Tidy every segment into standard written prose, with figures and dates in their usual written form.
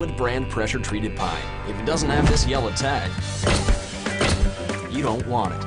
With brand pressure treated pine. If it doesn't have this yellow tag, you don't want it.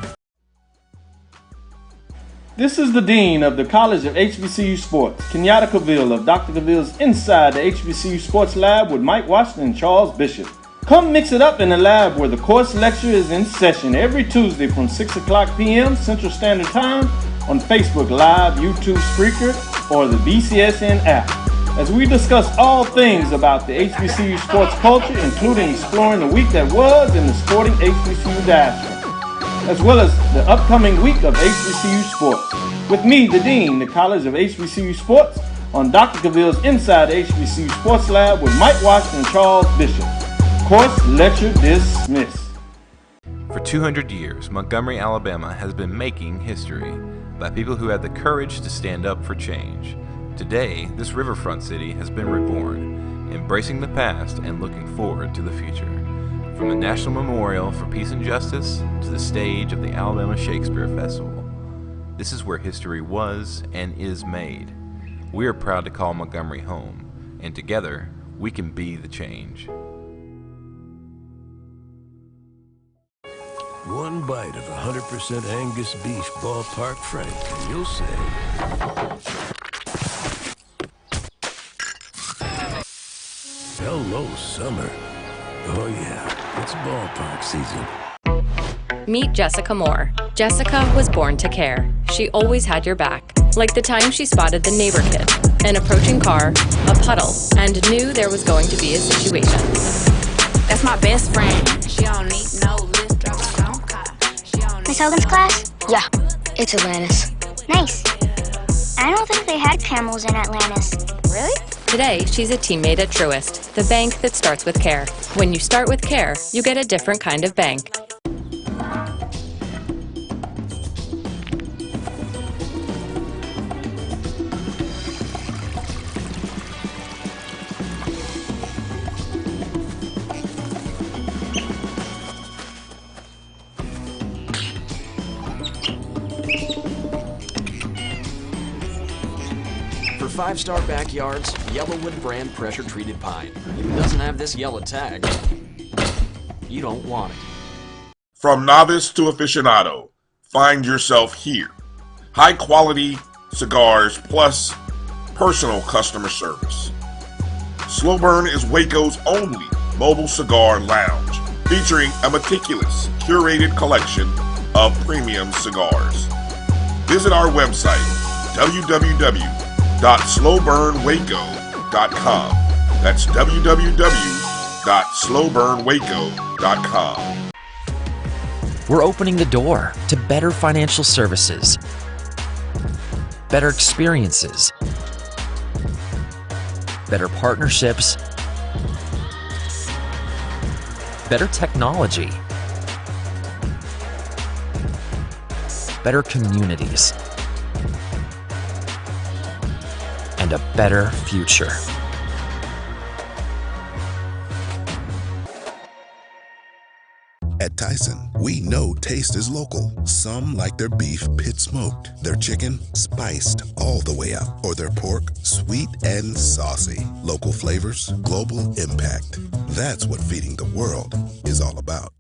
This is the Dean of the College of HBCU Sports, Kenyatta Cavill of Dr. Cavill's Inside the HBCU Sports Lab with Mike Washington and Charles Bishop. Come mix it up in the lab where the course lecture is in session every Tuesday from 6 o'clock p.m. Central Standard Time on Facebook Live, YouTube Spreaker, or the BCSN app, as we discuss all things about the HBCU sports culture, including exploring the week that was in the sporting HBCU diaspora, as well as the upcoming week of HBCU sports. With me, the Dean, the College of HBCU Sports, on Dr. Cavill's Inside the HBCU Sports Lab with Mike Washington and Charles Bishop. Course lecture dismissed. For 200 years, Montgomery, Alabama has been making history by people who had the courage to stand up for change. Today, this riverfront city has been reborn, embracing the past and looking forward to the future. From the National Memorial for Peace and Justice to the stage of the Alabama Shakespeare Festival, this is where history was and is made. We are proud to call Montgomery home, and together, we can be the change. One bite of 100% Angus beef ballpark frank, and you'll say, hello, summer. Oh yeah, it's ballpark season. Meet Jessica Moore. Jessica was born to care. She always had your back. Like the time she spotted the neighbor kid, an approaching car, a puddle, and knew there was going to be a situation. That's my best friend. She don't need no lift. Miss Hogan's class? Yeah, it's Atlantis. Nice. I don't think they had camels in Atlantis. Really? Today, she's a teammate at Truist, the bank that starts with care. When you start with care, you get a different kind of bank. For 5-star backyards, Yellowwood brand pressure treated pine. If it doesn't have this yellow tag, you don't want it. From novice to aficionado, find yourself here. High quality cigars plus personal customer service. Slow Burn is Waco's only mobile cigar lounge, featuring a meticulous, curated collection of premium cigars. Visit our website, www.slowburnwaco.com. That's www.slowburnwaco.com. We're opening the door to better financial services, better experiences, better partnerships, better technology, better communities, and a better future. At Tyson, we know taste is local. Some like their beef pit smoked, their chicken spiced all the way up, or their pork sweet and saucy. Local flavors, global impact. That's what feeding the world is all about.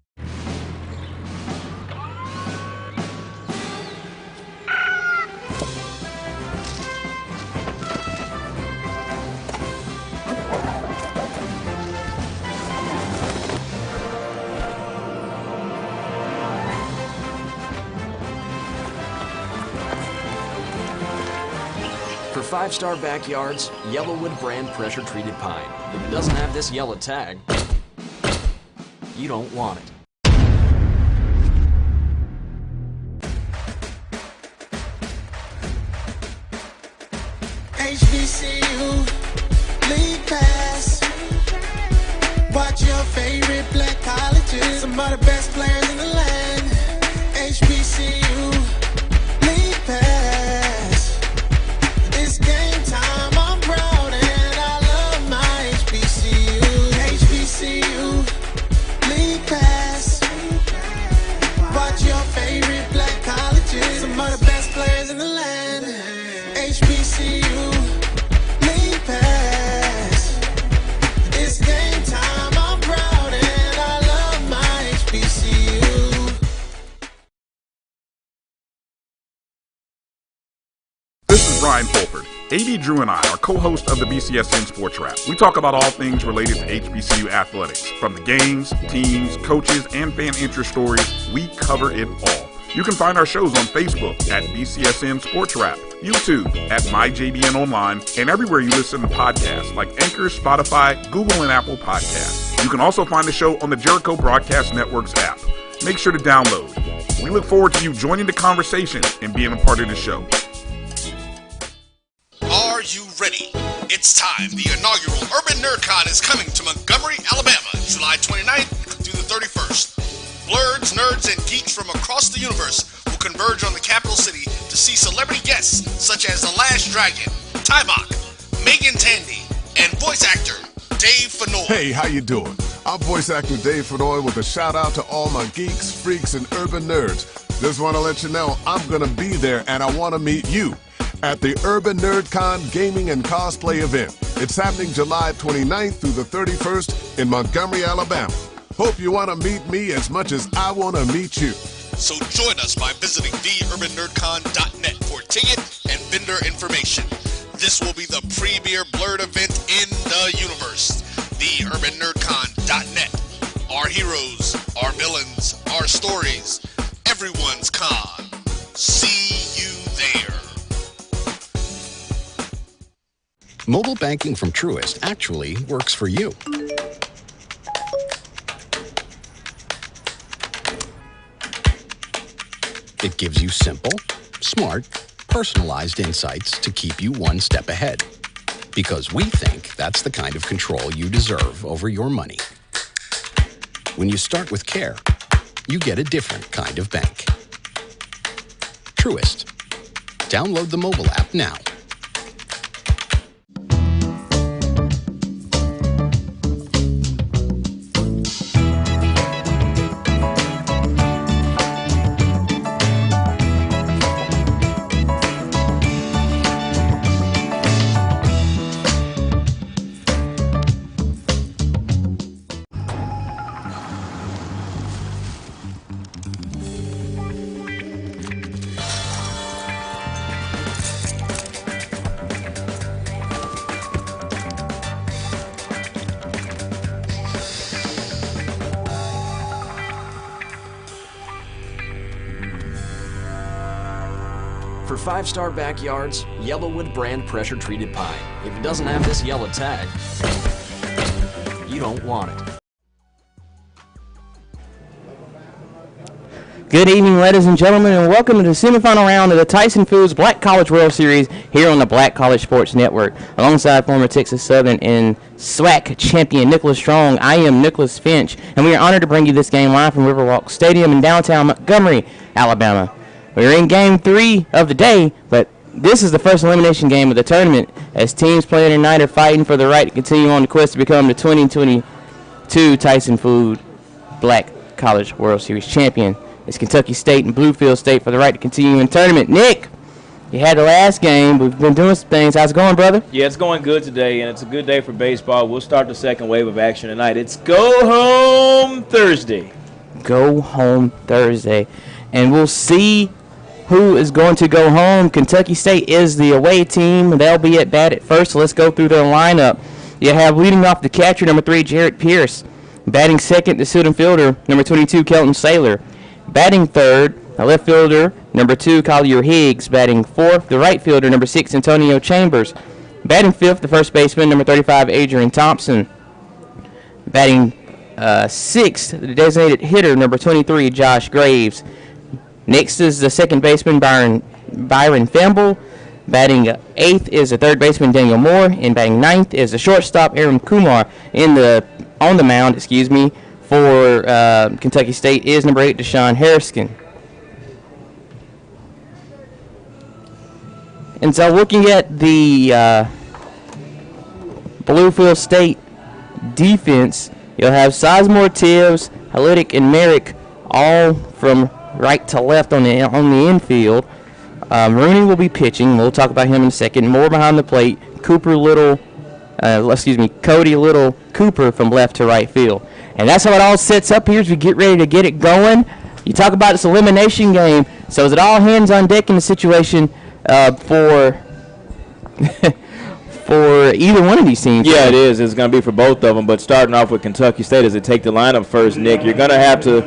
For 5-star backyards, Yellowwood brand pressure treated pine. If it doesn't have this yellow tag, you don't want it. HBCU League Pass. Watch your favorite black colleges. Some of the best players in the land. HBCU League Pass. It's game time. I'm proud and I love my HBCU. HBCU League Pass. Watch your favorite black colleges. Some of the best players in the land. HBCU League Pass. It's game time. Ryan Fulford. AD Drew and I are co-hosts of the BCSN Sports Wrap. We talk about all things related to HBCU athletics. From the games, teams, coaches, and fan interest stories, we cover it all. You can find our shows on Facebook at BCSN Sports Wrap, YouTube at MyJBN Online, and everywhere you listen to podcasts like Anchor, Spotify, Google, and Apple Podcasts. You can also find the show on the Jericho Broadcast Network's app. Make sure to download. We look forward to you joining the conversation and being a part of the show. Are you ready? It's time. The inaugural Urban NerdCon is coming to Montgomery, Alabama, July 29th through the 31st. Blurs, nerds, and geeks from across the universe will converge on the capital city to see celebrity guests such as The Last Dragon, Tybok, Megan Tandy, and voice actor Dave Fennoy. Hey, how you doing? I'm voice actor Dave Fennoy with a shout out to all my geeks, freaks, and urban nerds. Just want to let you know I'm going to be there and I want to meet you at the Urban NerdCon Gaming and Cosplay event. It's happening July 29th through the 31st in Montgomery, Alabama. Hope you want to meet me as much as I want to meet you. So join us by visiting theurbannerdcon.net for ticket and vendor information. This will be the premier blurred event in the universe. Theurbannerdcon.net. Our heroes, our villains, our stories, everyone's con. See you there. Mobile banking from Truist actually works for you. It gives you simple, smart, personalized insights to keep you one step ahead. Because we think that's the kind of control you deserve over your money. When you start with care, you get a different kind of bank. Truist. Download the mobile app now. For 5-star backyards, Yellowwood brand pressure-treated pine. If it doesn't have this yellow tag, you don't want it. Good evening, ladies and gentlemen, and welcome to the semifinal round of the Tyson Foods Black College World Series here on the Black College Sports Network. Alongside former Texas Southern and SWAC champion Nicholas Strong, I am Nicholas Finch, and we are honored to bring you this game live from Riverwalk Stadium in downtown Montgomery, Alabama. We're in Game 3 of the day, but this is the first elimination game of the tournament, as teams playing tonight are fighting for the right to continue on the quest to become the 2022 Tyson Food Black College World Series champion. It's Kentucky State and Bluefield State for the right to continue in the tournament. Nick, you had the last game. We've been doing some things. How's it going, brother? Yeah, it's going good today, and it's a good day for baseball. We'll start the second wave of action tonight. It's Go Home Thursday. Go Home Thursday. And we'll see who is going to go home. Kentucky State is the away team. They'll be at bat at first, so let's go through their lineup. You have leading off the catcher, number 3, Jarrett Pierce. Batting second, the center fielder, number 22, Kelton Saylor. Batting third, the left fielder, number 2, Collier Higgs. Batting fourth, the right fielder, number 6, Antonio Chambers. Batting fifth, the first baseman, number 35, Adrian Thompson. Batting sixth, the designated hitter, number 23, Josh Graves. Next is the second baseman, Byron Femble. Batting eighth is the third baseman, Daniel Moore. And batting ninth is the shortstop, Aaron Kumar. On the mound, for Kentucky State is number 8, Deshaun Harrison. And so looking at the Bluefield State defense, you'll have Sizemore, Tibbs, Halitic, and Merrick all from right to left on the infield. Rooney will be pitching. We'll talk about him in a second. Moore behind the plate. Cody Little Cooper from left to right field. And that's how it all sets up here as we get ready to get it going. You talk about this elimination game. So is it all hands on deck in the situation for for either one of these teams. Yeah, it is. It's going to be for both of them. But starting off with Kentucky State, as they take the lineup first, Nick, you're going to have to,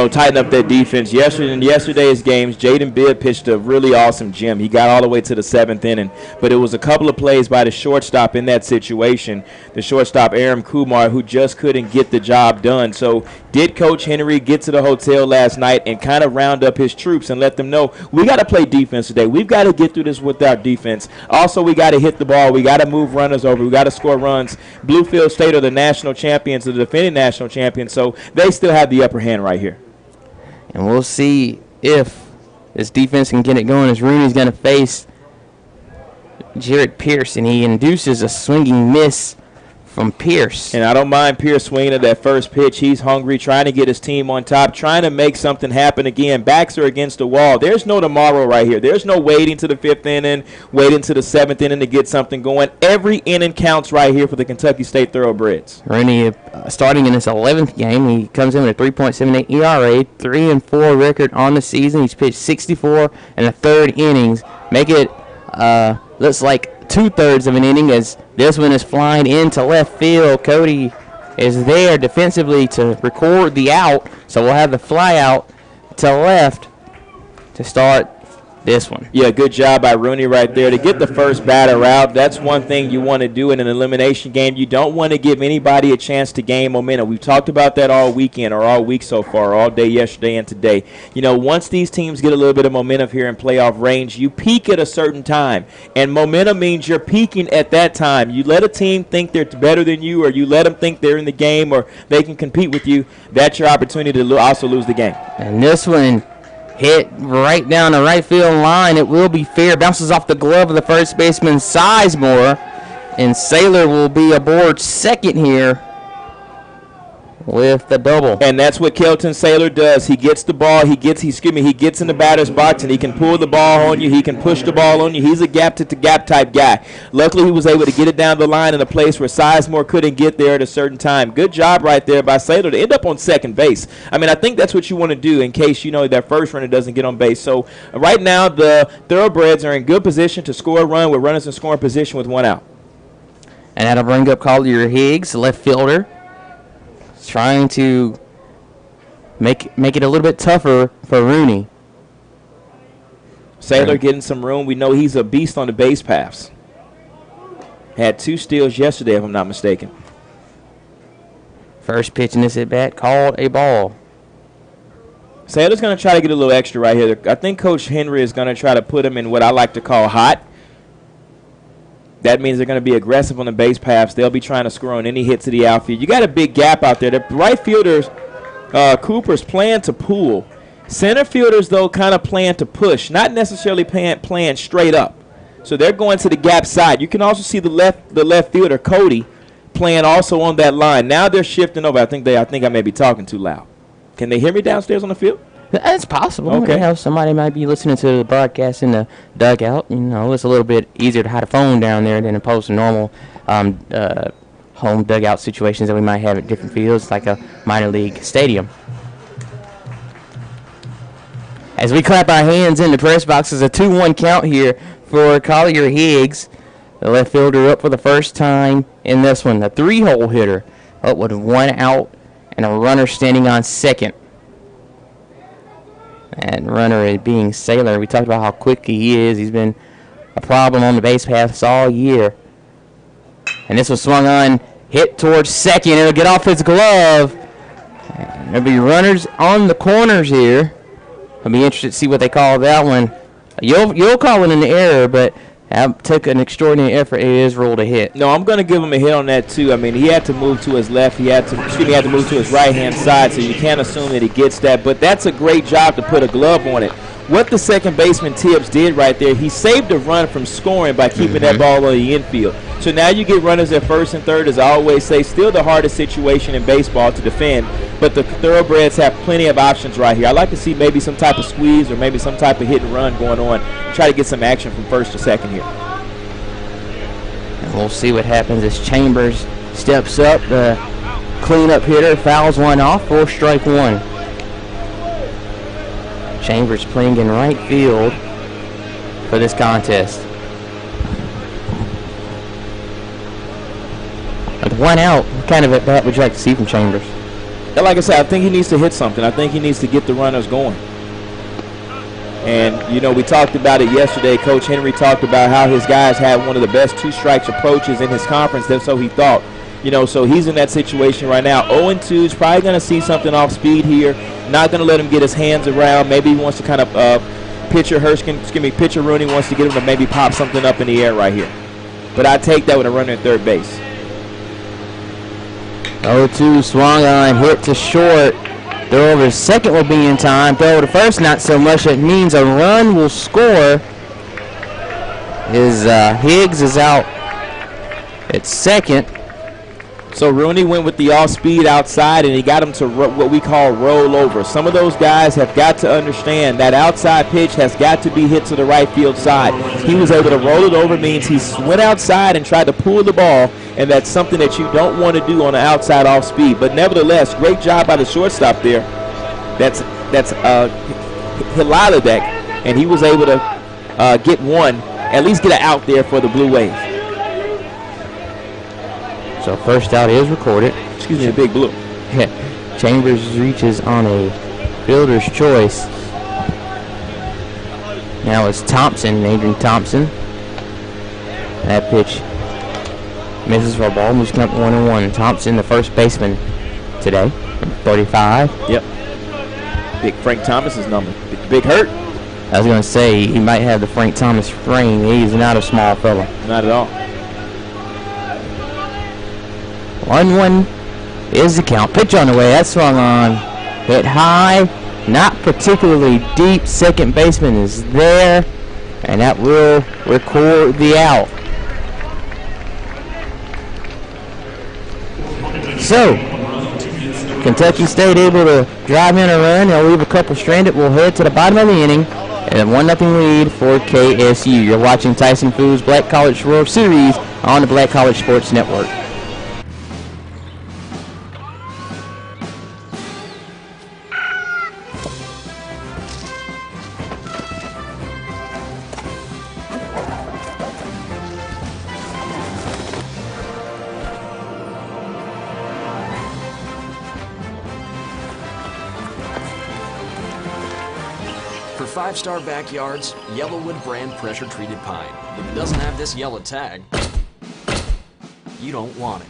tighten up that defense. In yesterday's games, Jaden Bibb pitched a really awesome gem. He got all the way to the 7th inning, but it was a couple of plays by the shortstop in that situation, the shortstop Aram Kumar, who just couldn't get the job done. So did Coach Henry get to the hotel last night and kind of round up his troops and let them know, we got to play defense today. We've got to get through this without defense. Also, we got to hit the ball. We got to move runners over. We got to score runs. Bluefield State are the national champions, the defending national champions, so they still have the upper hand right here. And we'll see if this defense can get it going as Rooney's going to face Jared Pierce, and he induces a swinging miss from Pierce. And I don't mind Pierce swinging at that first pitch. He's hungry, trying to get his team on top, trying to make something happen again. Backs are against the wall. There's no tomorrow right here. There's no waiting to the 5th inning, waiting to the 7th inning to get something going. Every inning counts right here for the Kentucky State Thoroughbreds. Rooney, starting in his 11th game, he comes in with a 3.78 ERA, 3-4 record on the season. He's pitched 64 and a third innings. Make it looks like 2/3 of an inning as this one is flying into left field. Cody is there defensively to record the out, so we'll have the fly out to left to start this one. Yeah, good job by Rooney right there to get the first batter out. That's one thing you want to do in an elimination game. You don't want to give anybody a chance to gain momentum. We've talked about that all weekend or all week so far, all day yesterday and today. Once these teams get a little bit of momentum here in playoff range, you peak at a certain time. And momentum means you're peaking at that time. You let a team think they're better than you, or you let them think they're in the game or they can compete with you. That's your opportunity to also lose the game. And this one hit right down the right field line. It will be fair. Bounces off the glove of the first baseman, Sizemore. And Saylor will be aboard second here with the double. And that's what Kelton Saylor does. He gets the ball. He gets in the batter's box, and he can pull the ball on you. He can push the ball on you. He's a gap-to-gap type guy. Luckily, he was able to get it down the line in a place where Sizemore couldn't get there at a certain time. Good job right there by Saylor to end up on second base. I think that's what you want to do in case that first runner doesn't get on base. So right now, the Thoroughbreds are in good position to score a run with runners in scoring position with one out. And that'll bring up Collier Higgs, left fielder, trying to make it a little bit tougher for Rooney. Saylor getting some room. We know he's a beast on the base paths. Had 2 steals yesterday, if I'm not mistaken. First pitch in this at-bat called a ball. Saylor's going to try to get a little extra right here. I think Coach Henry is going to try to put him in what I like to call hot. That means they're going to be aggressive on the base paths. They'll be trying to score on any hits to the outfield. You got a big gap out there. The right fielders, Cooper's playing to pull. Center fielders, though, kind of playing to push, not necessarily playing straight up. So they're going to the gap side. You can also see the left fielder, Cody, playing also on that line. Now they're shifting over. I think I may be talking too loud. Can they hear me downstairs on the field? It's possible. Okay. Somebody might be listening to the broadcast in the dugout. It's a little bit easier to hide a phone down there than opposed to normal home dugout situations that we might have at different fields, like a minor league stadium. As we clap our hands in the press box, it's a 2-1 count here for Collier Higgs. The left fielder up for the first time in this one. The 3-hole hitter up with 1 out and a runner standing on second. And runner being Saylor. We talked about how quick he is. He's been a problem on the base paths all year. And this was swung on, hit towards second. It'll get off his glove. And there'll be runners on the corners here. I'll be interested to see what they call that one. You'll call it an error, but that took an extraordinary effort. It is ruled a hit. No, I'm going to give him a hit on that, too. He had to move to his left. He had to move to his right-hand side, so you can't assume that he gets that. But that's a great job to put a glove on it. What the second baseman Tibbs did right there, he saved a run from scoring by keeping that ball on the infield. So now you get runners at first and third, as I always say, still the hardest situation in baseball to defend. But the Thoroughbreds have plenty of options right here. I like to see maybe some type of squeeze or maybe some type of hit and run going on. Try to get some action from first to second here. And we'll see what happens as Chambers steps up. The cleanup hitter fouls one off for strike one. Chambers playing in right field for this contest. one out. What kind of at bat would you like to see from Chambers? And like I said, I think he needs to hit something. I think he needs to get the runners going. And, you know, we talked about it yesterday. Coach Henry talked about how his guys had one of the best two-strikes approaches in his conference, and so he thought. You know, so he's in that situation right now. 0-2 is probably going to see something off speed here. Not going to let him get his hands around. Maybe he wants to kind of pitcher Rooney wants to get him to maybe pop something up in the air right here. But I take that with a runner at third base. 0-2 swung on, hit to short. Throw over to second will be in time. Throw over to first, not so much. It means a run will score. Higgs is out at second. So Rooney went with the off-speed outside, and he got him to what we call roll over. Some of those guys have got to understand that outside pitch has got to be hit to the right field side. He was able to roll it over, means he went outside and tried to pull the ball, and that's something that you don't want to do on the outside off-speed. But nevertheless, great job by the shortstop there. That's Hiladek, and he was able to get one, at least get an out there for the Blue Wave. So first out is recorded. Excuse me, Big Blue. Chambers reaches on a fielder's choice. Now it's Thompson, Adrian Thompson. That pitch misses for a ball, moves up 1-1. Thompson, the first baseman today, 35. Yep. Big Frank Thomas's number. Big hurt. I was going to say, he might have the Frank Thomas frame. He's not a small fella. Not at all. 1-1 is the count. Pitch on the way. That's swung on. Hit high. Not particularly deep. Second baseman is there. And that will record the out. So, Kentucky State able to drive in a run. They'll leave a couple stranded. We'll head to the bottom of the inning. And a 1-0 lead for KSU. You're watching Tyson Foods Black College World Series on the Black College Sports Network. For 5-star backyards, Yellowwood brand pressure-treated pine. If it doesn't have this yellow tag, you don't want it.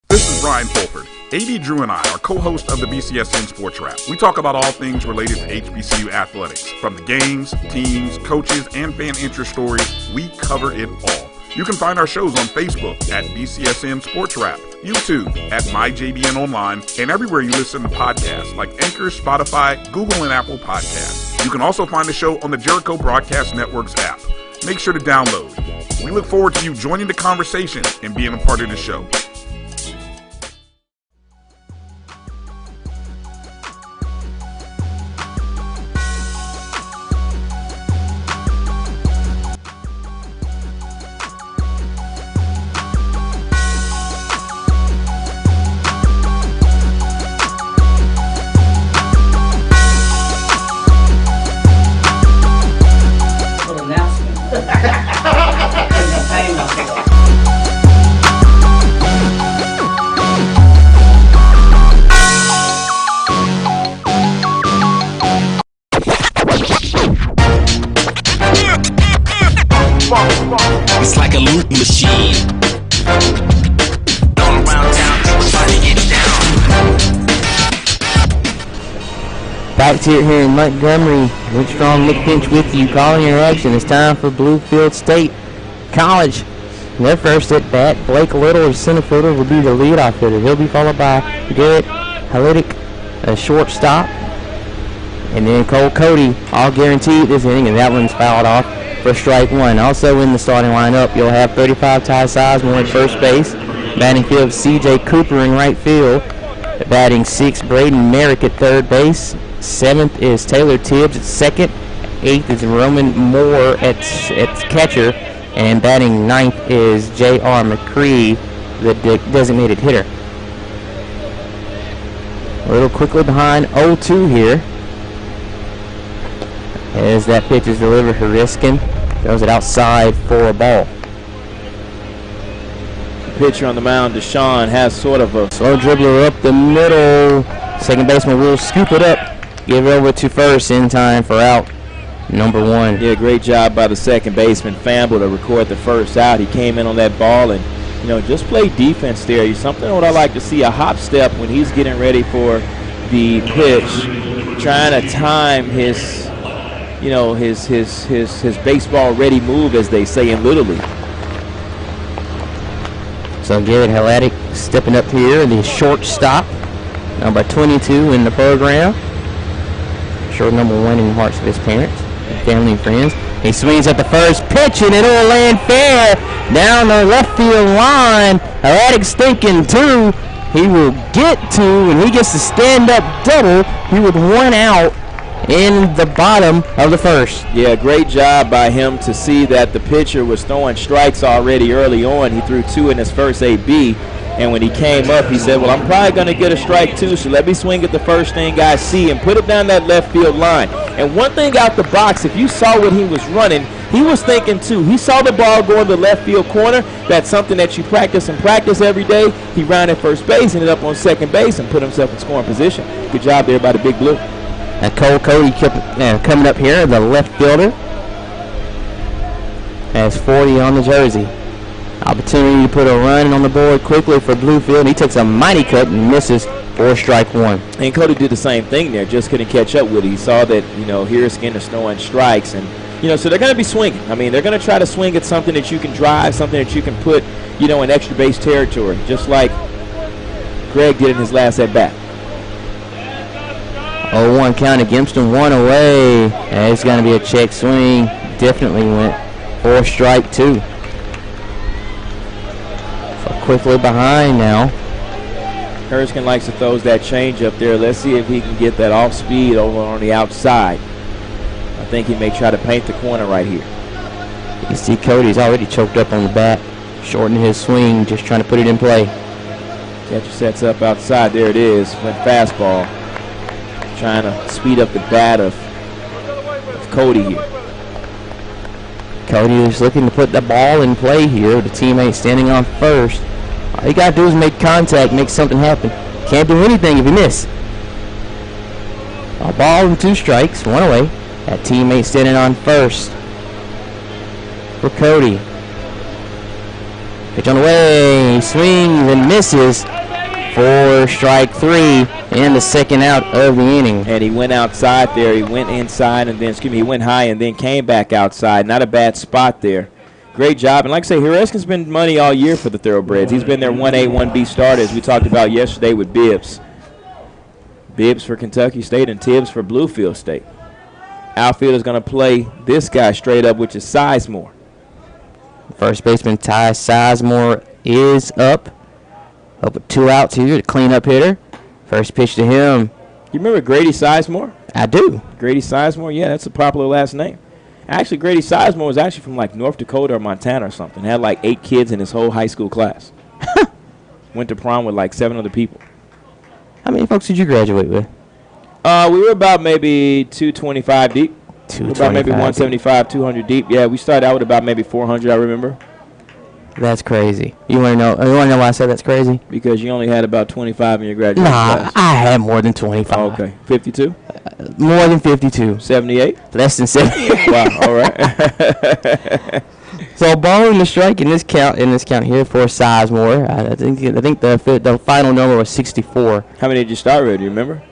This is Brian Fulford. AD Drew and I are co-hosts of the BCSN Sports Wrap. We talk about all things related to HBCU athletics. From the games, teams, coaches, and fan interest stories, we cover it all. You can find our shows on Facebook at BCSN Sports Wrap, YouTube at MyJBN Online, and everywhere you listen to podcasts like Anchor, Spotify, Google, and Apple Podcasts. You can also find the show on the Jericho Broadcast Network's app. Make sure to download. We look forward to you joining the conversation and being a part of the show. It's like a loot machine. All around town, people trying to get down. Back to it here in Montgomery. Rick Strong, Nick Pinch with you. Calling your action. It's time for Bluefield State College. Their first at bat, Blake Little, center fielder, will be the leadoff hitter. He'll be followed by Garrett Halidic, a shortstop. And then Cole Cody, all guaranteed this inning, and that one's fouled off for strike one. Also in the starting lineup, you'll have 35 Ty Sizemore at first base. Batting fifth, C.J. Cooper in right field. Batting sixth, Braden Merrick at third base. Seventh is Taylor Tibbs at second. Eighth is Roman Moore at catcher. And batting ninth is J.R. McCree, the designated hitter. A little quickly behind 0-2 here. As that pitch is delivered, Hariskin throws it outside for a ball. pitcher on the mound, Deshaun, has sort of a slow dribbler up the middle. Second baseman will scoop it up, give it over to first in time for out number 1. Yeah, great job by the second baseman, Famble, to record the first out. He came in on that ball and, just play defense there. Something what I like to see, a hop step when he's getting ready for the pitch, trying to time his baseball ready move, as they say in Little League. So Garrett Helatic stepping up here, the shortstop, number 22 in the program. Sure, number 1 in the hearts of his parents, family, and friends. He swings at the first pitch, and it'll land fair down the left field line. Helatic's thinking 2. He will get 2, and he gets to stand up double. He with 1 out in the bottom of the first. Yeah, great job by him to see that the pitcher was throwing strikes already early on. He threw 2 in his first AB, and when he came up, he said, well, I'm probably going to get a strike too, so let me swing at the first thing I see and put it down that left field line. And one thing out the box, if you saw what he was running, he was thinking too. He saw the ball go in the left field corner. That's something that you practice every day. He ran at first base, ended up on second base, and put himself in scoring position. Good job there by the Big Blue. And Cole Cody coming up here, the left fielder, has 40 on the jersey. Opportunity to put a run on the board quickly for Bluefield. He takes a mighty cut and misses for strike 1. And Cody did the same thing there, just couldn't catch up with it. He saw that, here Skinner's throwing strikes, and, so they're going to be swinging. I mean, they're going to try to swing at something that you can drive, something that you can put, in extra base territory, just like Greg did in his last at-bat. 0-1 count against him, 1 away. And it's going to be a check swing. Definitely went for strike 2. So quickly behind now. Erskine likes to throw that change up there. Let's see if he can get that off speed over on the outside. I think he may try to paint the corner right here. You see Cody's already choked up on the bat, shortening his swing, just trying to put it in play. Catcher sets up outside. There it is. Went fastball. Trying to speed up the bat of Cody here. Cody is looking to put the ball in play here. The teammate standing on first. All you got to do is make contact, make something happen. Can't do anything if you miss. A ball and 2 strikes, 1 away. That teammate standing on first for Cody. Pitch on the way. He swings and misses for strike 3 and the second out of the inning. And he went outside there. He went inside and then, he went high and then came back outside. Not a bad spot there. Great job. And like I say, Hereskin's been money all year for the Thoroughbreds. He's been their 1A, 1B starter, as we talked about yesterday with Bibbs. Bibbs for Kentucky State and Tibbs for Bluefield State. Outfield is going to play this guy straight up, which is Sizemore. First baseman Ty Sizemore is up. Up with 2 outs here, the cleanup hitter. First pitch to him. You remember Grady Sizemore? I do. Grady Sizemore, yeah, that's a popular last name. Actually, Grady Sizemore was actually from like North Dakota or Montana or something. Had like 8 kids in his whole high school class. Went to prom with like 7 other people. How many folks did you graduate with? We were about maybe 225 deep. 225 about maybe 175, 200 deep. Yeah, we started out with about maybe 400, I remember. That's crazy. You want to know why I said that's crazy? Because you only had about 25 in your graduation class. I had more than 25. Oh, okay. 52? More than 52. 78? Less than 78. Wow, all right. So ball in the strike in this count here for Sizemore. I think the final number was 64. How many did you start with? Do you remember?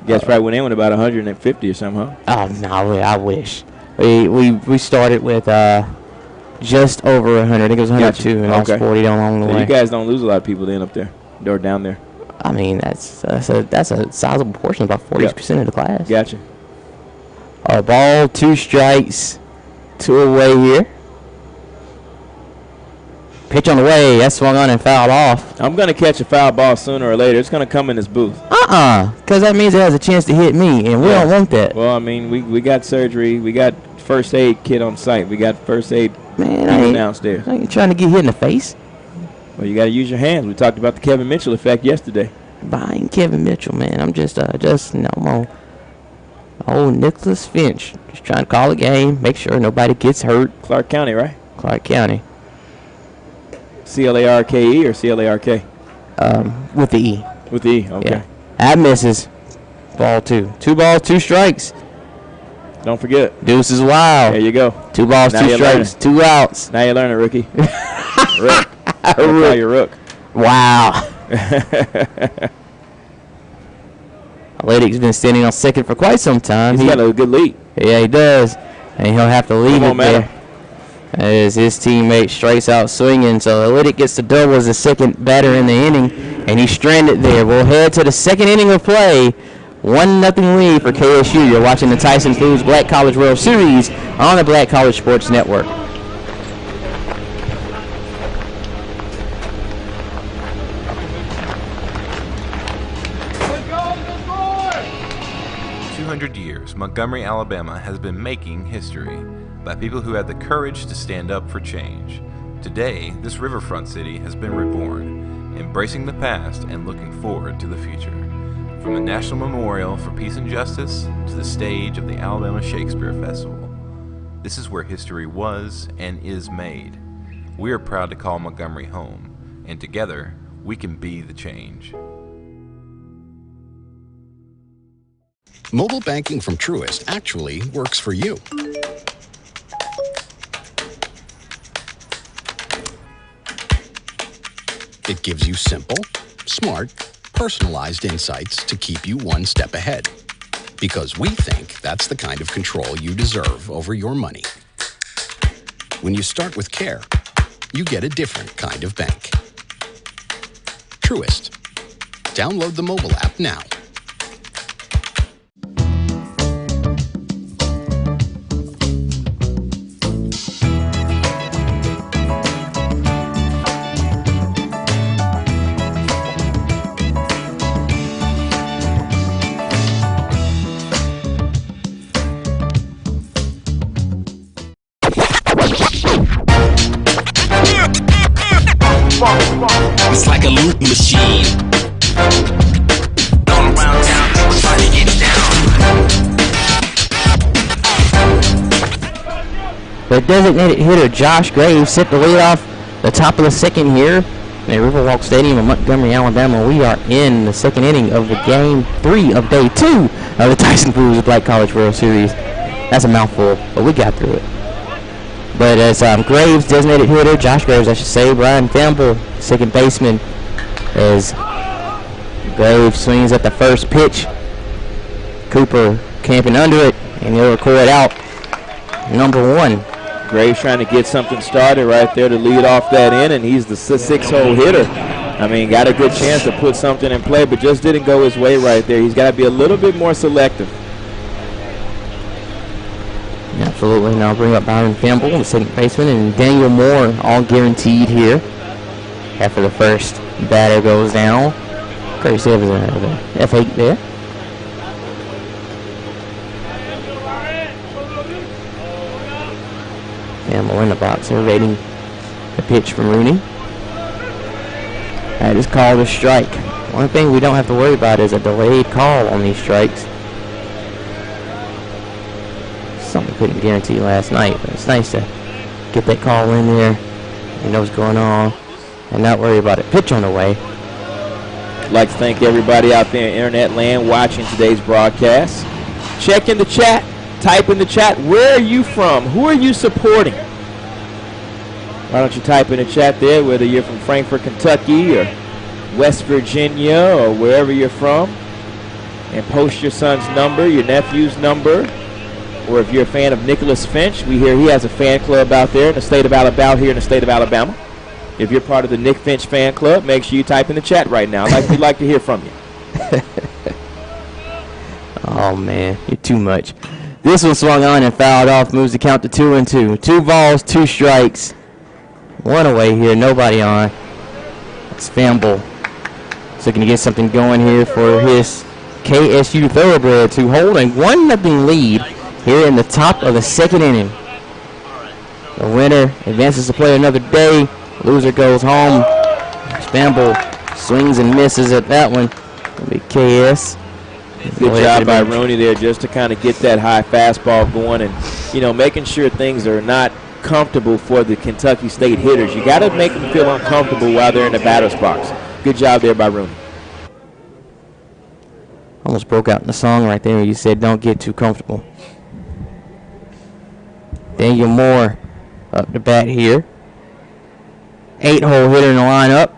You guys probably went in with about 150 or something, huh? Oh no, I wish. We started with just over 100. I think it was 102, and I was 40 along the way. You guys don't lose a lot of people then up there or down there. I mean, that's a sizable portion, about 40% of the class. Gotcha. A ball, 2 strikes, 2 away here. Pitch on the way. That swung on and fouled off. I'm going to catch a foul ball sooner or later. It's going to come in this booth. Because that means it has a chance to hit me, and we don't want that. Well, I mean, we got surgery. We got first aid kit on site. We got first aid downstairs. I ain't trying to get hit in the face. Well, you got to use your hands. We talked about the Kevin Mitchell effect yesterday. But I ain't Kevin Mitchell, man. I'm just old Nicholas Finch. Just trying to call a game, make sure nobody gets hurt. Clark County, right? Clark County. C-L-A-R-K-E or C-L-A-R-K? With the E. With the E, okay. Yeah. That misses. Ball 2. 2 balls, 2 strikes. Don't forget. Deuce is wild. There you go. 2 balls, now 2 strikes, 2 outs. Now you're learning, rookie. Rook. Call you Rook. Wow. Athletics been standing on second for quite some time. He's got a good lead. Yeah, he does. And he'll have to leave it there as his teammate strikes out swinging. So Athletic gets the double as the second batter in the inning, and he's stranded there. We'll head to the second inning of play. 1-0 lead for KSU. You're watching the Tyson Foods Black College World Series on the Black College Sports Network. Years, Montgomery, Alabama has been making history by people who had the courage to stand up for change. Today, this riverfront city has been reborn, embracing the past and looking forward to the future. From the National Memorial for Peace and Justice to the stage of the Alabama Shakespeare Festival, this is where history was and is made. We are proud to call Montgomery home, and together, we can be the change. Mobile banking from Truist actually works for you. It gives you simple, smart, personalized insights to keep you one step ahead. Because we think that's the kind of control you deserve over your money. When you start with care, you get a different kind of bank. Truist. Download the mobile app now. It's like a loop machine. All around town, people trying to get down. The designated hitter Josh Graves set the lead off the top of the second here at Riverwalk Stadium in Montgomery, Alabama. We are in the second inning of the game 3 of day 2 of the Tyson Foods Black College World Series. That's a mouthful, but we got through it. But as Graves, designated hitter, Josh Graves, I should say, Brian Campbell, second baseman, as Graves swings at the first pitch. Cooper camping under it, and he'll record out number 1. Graves trying to get something started right there to lead off that inning. He's the 6-hole hitter. I mean, got a good chance to put something in play, but just didn't go his way right there. He's got to be a little bit more selective. Absolutely. Now bring up Byron Campbell, the second baseman, and Daniel Moore, all guaranteed here. After the first batter goes down. Curry Save is an F8 there. Campbell in the box here, waiting the pitch from Rooney. That is called a strike. One thing we don't have to worry about is a delayed call on these strikes. Something we couldn't guarantee last night, but it's nice to get that call in there. You know what's going on and not worry about it. Pitch on the way. I'd like to thank everybody out there in internet land watching today's broadcast. Check in the chat. Type in the chat. Where are you from? Who are you supporting? Why don't you type in the chat there, whether you're from Frankfort, Kentucky, or West Virginia, or wherever you're from, and post your son's number, your nephew's number. Or if you're a fan of Nicholas Finch, we hear he has a fan club out there in the state of Alabama, here in the state of Alabama. If you're part of the Nick Finch fan club, make sure you type in the chat right now. We'd like to hear from you. Oh, man, you're too much. This one swung on and fouled off, moves the count to 2-2. 2 balls, 2 strikes. 1 away here, nobody on. It's Campbell. So looking to get something going here for his KSU Thoroughbred to hold a 1-0 lead here in the top of the second inning. The winner advances to play another day. Loser goes home. Campbell swings and misses at that one. It'll be KS. Good job by Rooney there just to kind of get that high fastball going and, you know, making sure things are not uncomfortable for the Kentucky State hitters. You got to make them feel uncomfortable while they're in the batter's box. Good job there by Rooney. Almost broke out in the song right there. You said don't get too comfortable. Daniel Moore up to bat here. 8-hole hitter in the lineup.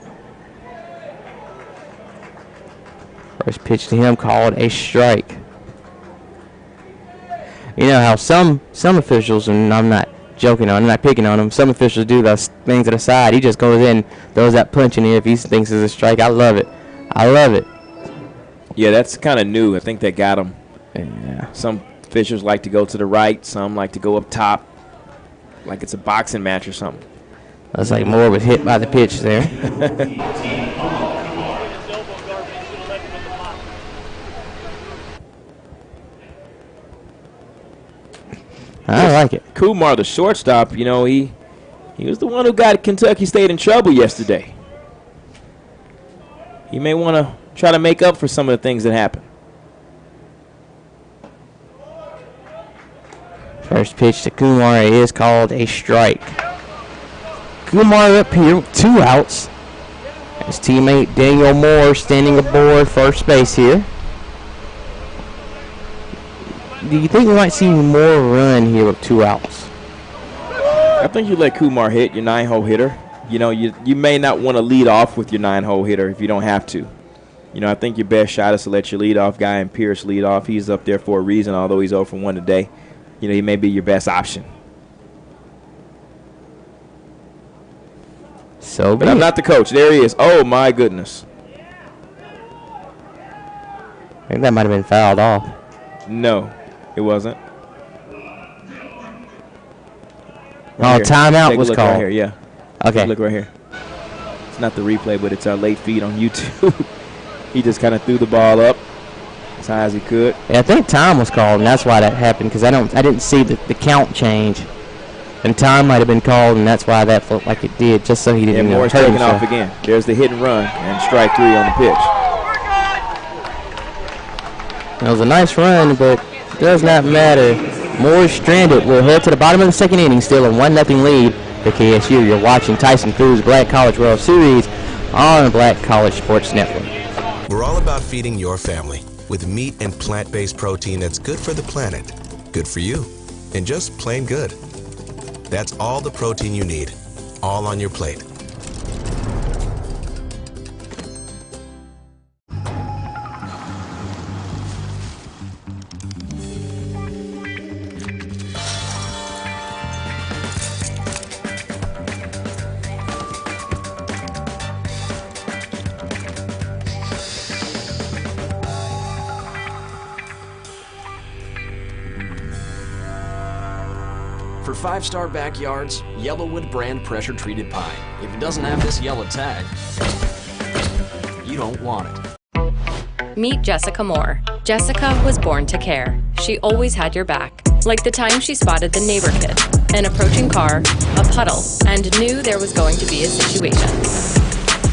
First pitch to him called a strike. You know how some officials, and I'm not joking on, I'm not picking on them, some officials do those things to the side. He just goes in, throws that punch in here if he thinks it's a strike. I love it. I love it. Yeah, that's kind of new. I think that got him. Yeah. Some officials like to go to the right. Some like to go up top, like it's a boxing match or something. Looks like Moore was hit by the pitch there. I like it. Kumar, the shortstop, you know, he was the one who got Kentucky State in trouble yesterday. He may want to try to make up for some of the things that happened. First pitch to Kumar is called a strike. Kumar up here with 2 outs. His teammate Daniel Moore standing aboard first base here. Do you think we might see more run here with 2 outs? I think you let Kumar hit your 9-hole hitter. You know, you may not want to lead off with your 9-hole hitter if you don't have to. You know, I think your best shot is to let your leadoff guy and Pierce lead off. He's up there for a reason, although he's 0 for 1 today. You know, he may be your best option. But I'm not the coach. There he is. Oh, my goodness. I think that might have been fouled off. No, it wasn't. Right timeout was called. Right here, yeah. Okay. Look right here. It's not the replay, but it's our late feed on YouTube. He just kind of threw the ball up as high as he could. Yeah, I think time was called, and that's why that happened, because I didn't see the count change. And time might have been called, and that's why that looked like it did, just so he didn't hurt himself. Moore's taking off again. There's the hit and run, and strike 3 on the pitch. It was a nice run, but it does not matter. Moore's stranded. We'll head to the bottom of the second inning, still a 1-0 lead for KSU. You're watching Tyson Cruz Black College World Series on the Black College Sports Network. We're all about feeding your family with meat and plant-based protein that's good for the planet, good for you, and just plain good. That's all the protein you need, all on your plate. For 5-star backyards, Yellowwood brand pressure-treated pine. If it doesn't have this yellow tag, you don't want it. Meet Jessica Moore. Jessica was born to care. She always had your back. Like the time she spotted the neighbor kid, an approaching car, a puddle, and knew there was going to be a situation.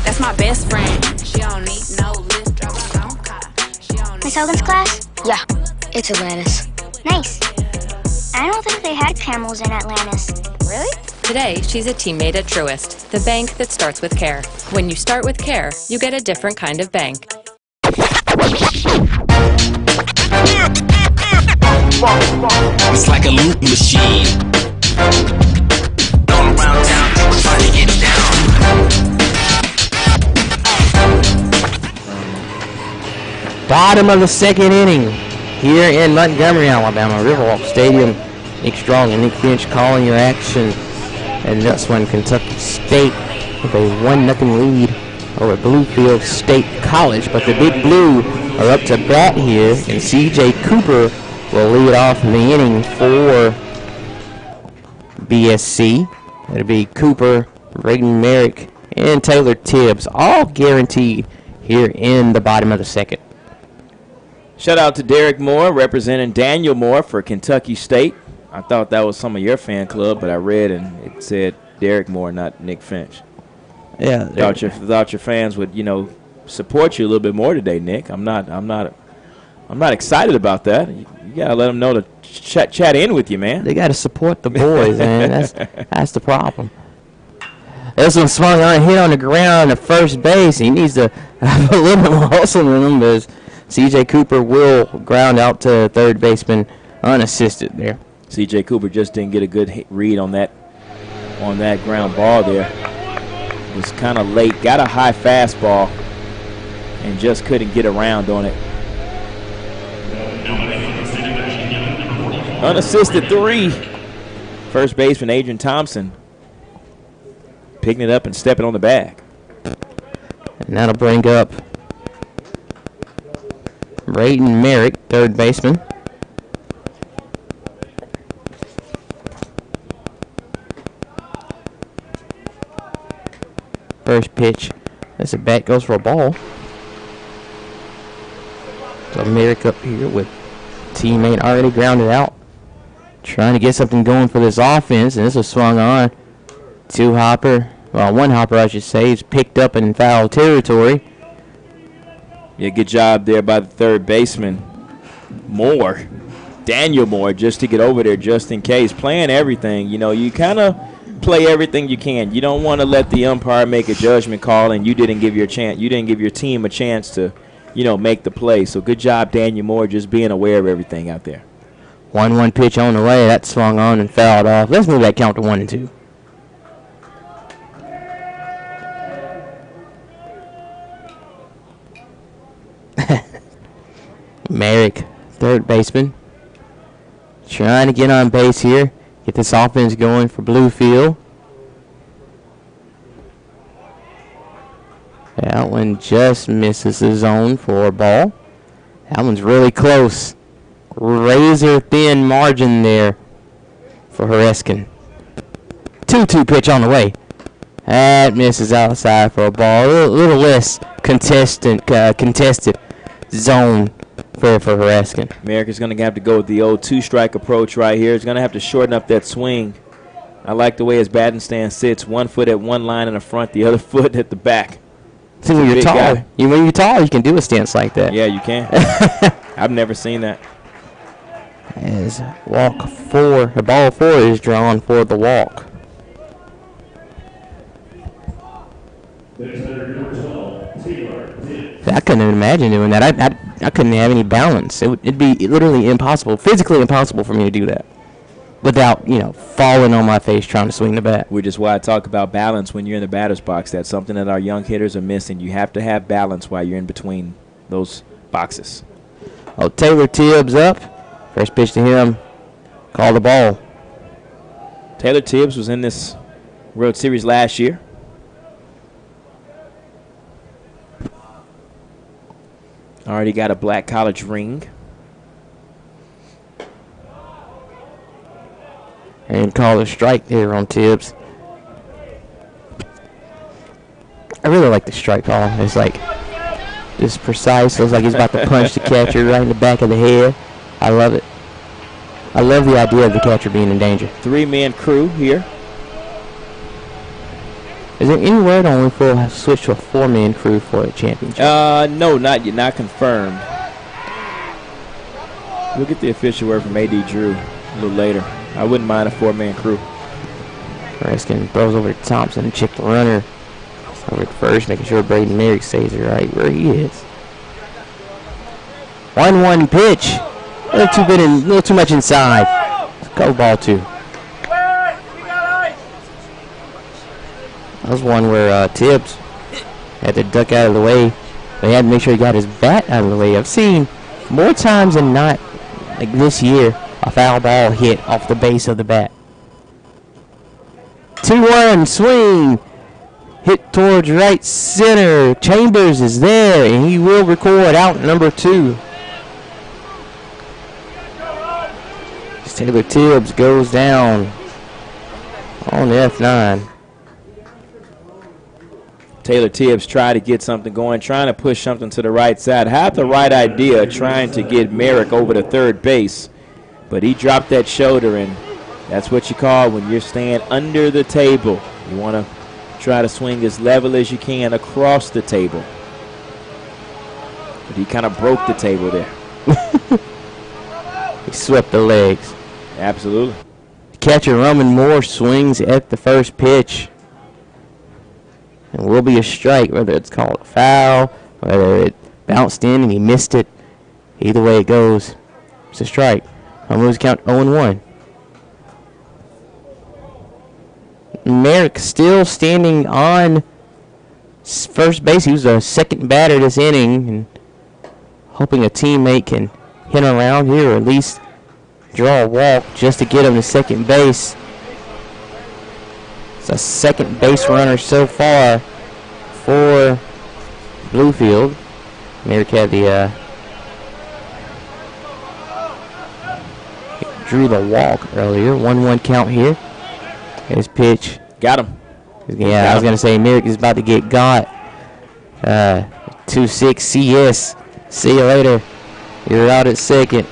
That's my best friend. She don't need no lift, drive her own car. Miss Hogan's class? Yeah, it's Atlantis. Nice. I don't think they had camels in Atlantis. Really? Today, she's a teammate at Truist, the bank that starts with care. When you start with care, you get a different kind of bank. It's like a loop machine. All around town, people trying to get down. Bottom of the second inning here in Montgomery, Alabama, Riverwalk Stadium. Nick Strong and Nick Finch calling your action. And this one, Kentucky State with a 1-0 lead over Bluefield State College. But the Big Blue are up to bat here, and C.J. Cooper will lead off the inning for BSC. It'll be Cooper, Braden Merrick, and Taylor Tibbs, all guaranteed here in the bottom of the second. Shout out to Derek Moore representing Daniel Moore for Kentucky State. I thought that was some of your fan club, but I read and it said Derek Moore, not Nick Finch. Yeah, thought your fans would, support you a little bit more today, Nick. I'm not excited about that. You gotta let them know to chat in with you, man. They got to support the boys, man. That's the problem. This one swung on, hit on the ground at first base. He needs to have a little bit more hustle in him, but C.J. Cooper will ground out to third baseman unassisted there. C.J. Cooper just didn't get a good read on that ground ball there. Was kind of late, got a high fastball, and just couldn't get around on it. Unassisted 3. First baseman Adrian Thompson picking it up and stepping on the bag. And that'll bring up Brayton Merrick, third baseman. First pitch. As the bat goes for a ball. So Merrick up here with teammate already grounded out. Trying to get something going for this offense. And this was swung on. One hopper, I should say. He's picked up in foul territory. Yeah, good job there by the third baseman. Daniel Moore, just to get over there just in case. Playing everything. You know, you kind of play everything you can. You don't want to let the umpire make a judgment call and you didn't give your team a chance to, make the play. So good job, Daniel Moore, just being aware of everything out there. 1-1 pitch on the way. That swung on and fouled off. Let's move that count to 1-2. Merrick, third baseman, trying to get on base here, get this offense going for Bluefield. That one just misses the zone for a ball. That one's really close. Razor thin margin there for Hareskin. 2-2 pitch on the way. That misses outside for a ball. A little less contested zone for Hareskin. Merrick is going to have to go with the old two-strike approach right here. He's going to have to shorten up that swing. I like the way his batting stance sits. 1 foot at one line in the front, the other foot at the back. See, when you're tall, you can do a stance like that. Yeah, you can. I've never seen that. As ball 4 is drawn for the walk. I couldn't imagine doing that. I couldn't have any balance. It'd be literally impossible, physically impossible for me to do that without, falling on my face trying to swing the bat. Which is why I talk about balance when you're in the batter's box. That's something that our young hitters are missing. You have to have balance while you're in between those boxes. Oh, Taylor Tibbs up. First pitch to him. Call the ball. Taylor Tibbs was in this World Series last year. Already got a black college ring. And call a strike there on Tibbs. I really like the strike call. It's like just precise. Looks like he's about to punch the catcher right in the back of the head. I love it. I love the idea of the catcher being in danger. 3-man crew here. Is there any word on if we'll switch to a 4-man crew for a championship? No, not yet. Not confirmed. We'll get the official word from A.D. Drew a little later. I wouldn't mind a 4-man crew. Hareskin throws over to Thompson and check the runner over at first, making sure Brayton Merrick stays right where he is. 1-1 pitch. A little too much inside. Go ball 2. That was one where Tibbs had to duck out of the way. But he had to make sure he got his bat out of the way. I've seen more times than not, like this year, a foul ball hit off the base of the bat. 2-1 swing. Hit towards right center. Chambers is there, and he will record out number 2. Taylor Tibbs goes down on the F9. Taylor Tibbs tried to get something going, trying to push something to the right side. Had the right idea, trying to get Merrick over to third base. But he dropped that shoulder, and that's what you call when you're staying under the table. You want to try to swing as level as you can across the table. But he kind of broke the table there. He swept the legs. Absolutely. Catcher Roman Moore swings at the first pitch. And will be a strike, whether it's called a foul, whether it bounced in and he missed it. Either way it goes, it's a strike. Moves count 0-1. Merrick still standing on first base. He was a second batter this inning, and hoping a teammate can hit him around here or at least draw a walk just to get him to second base. It's a second base runner so far for Bluefield. Merrick had the drew the walk earlier. 1-1 count here. His pitch. Got him. Yeah, I was going to say Merrick is about to get got. 2-6 CS. See you later. You're out at second.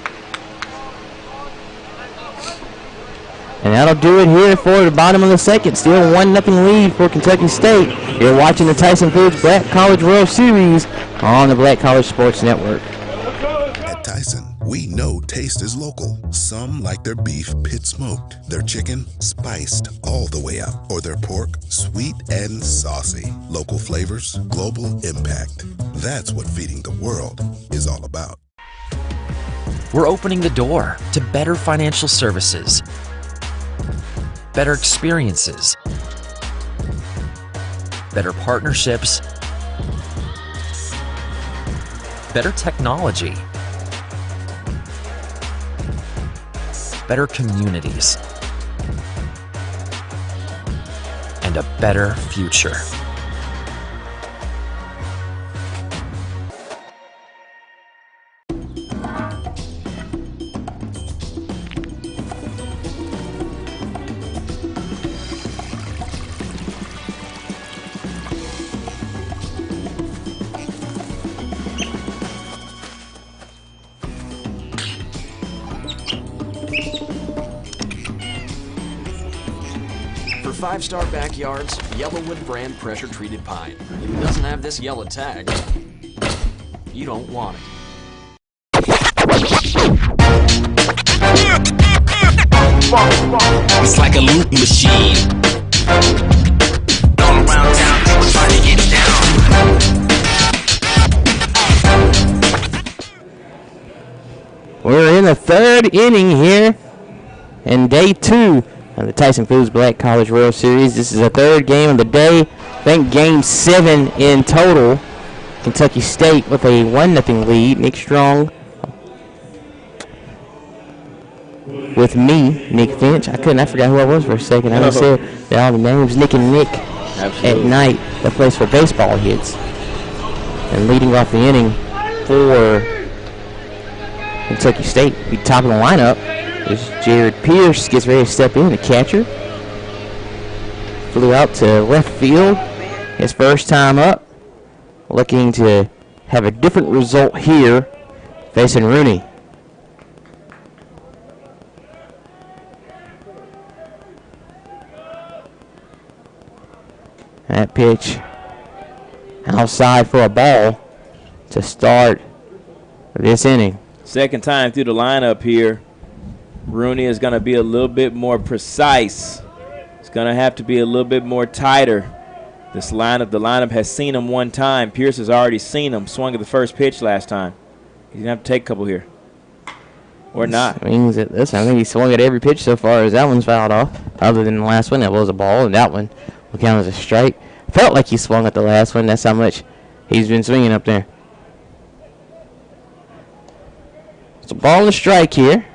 And that'll do it here for the bottom of the second. Still 1-0 lead for Kentucky State. You're watching the Tyson Foods Black College World Series on the Black College Sports Network. At Tyson, we know taste is local. Some like their beef pit smoked, their chicken spiced all the way up, or their pork sweet and saucy. Local flavors, global impact. That's what feeding the world is all about. We're opening the door to better financial services, better experiences, better partnerships, better technology, better communities, and a better future. Five-star backyards, Yellowwood brand pressure-treated pine. If it doesn't have this yellow tag, you don't want it. It's like a loot machine. All around town, people trying to get down. We're in the third inning here, and day 2 of the Tyson Foods Black College World Series. This is the third game of the day. I think game 7 in total. Kentucky State with a 1-0 lead. Nick Strong with me, Nick Finch. I forgot who I was for a second. I just said all the names. Nick and Nick. Absolutely. At night that plays for baseball hits. And leading off the inning for Kentucky State, be top of the lineup is Jared Pierce. Gets ready to step in, the catcher. Flew out to left field. His first time up. Looking to have a different result here, facing Rooney. That pitch outside for a ball to start this inning. Second time through the lineup here. Rooney is going to be a little bit more precise. It's going to have to be a little bit more tighter. The lineup has seen him one time. Pierce has already seen him. Swung at the first pitch last time. He's going to have to take a couple here. Or not. Swings at this. I think he swung at every pitch so far as that one's fouled off. Other than the last one, that was a ball, and that one will count as a strike. Felt like he swung at the last one. That's how much he's been swinging up there. It's a ball and a strike here.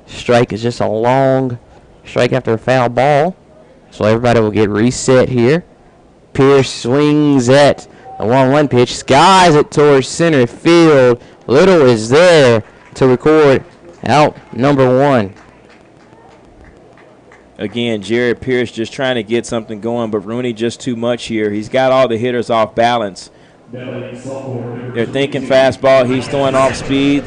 Strike is just a long strike after a foul ball. So everybody will get reset here. Pierce swings at the 1-1 pitch. Skies it towards center field. Little is there to record out number 1. Again, Jared Pierce just trying to get something going, but Rooney just too much here. He's got all the hitters off balance. They're thinking fastball. He's throwing off speed.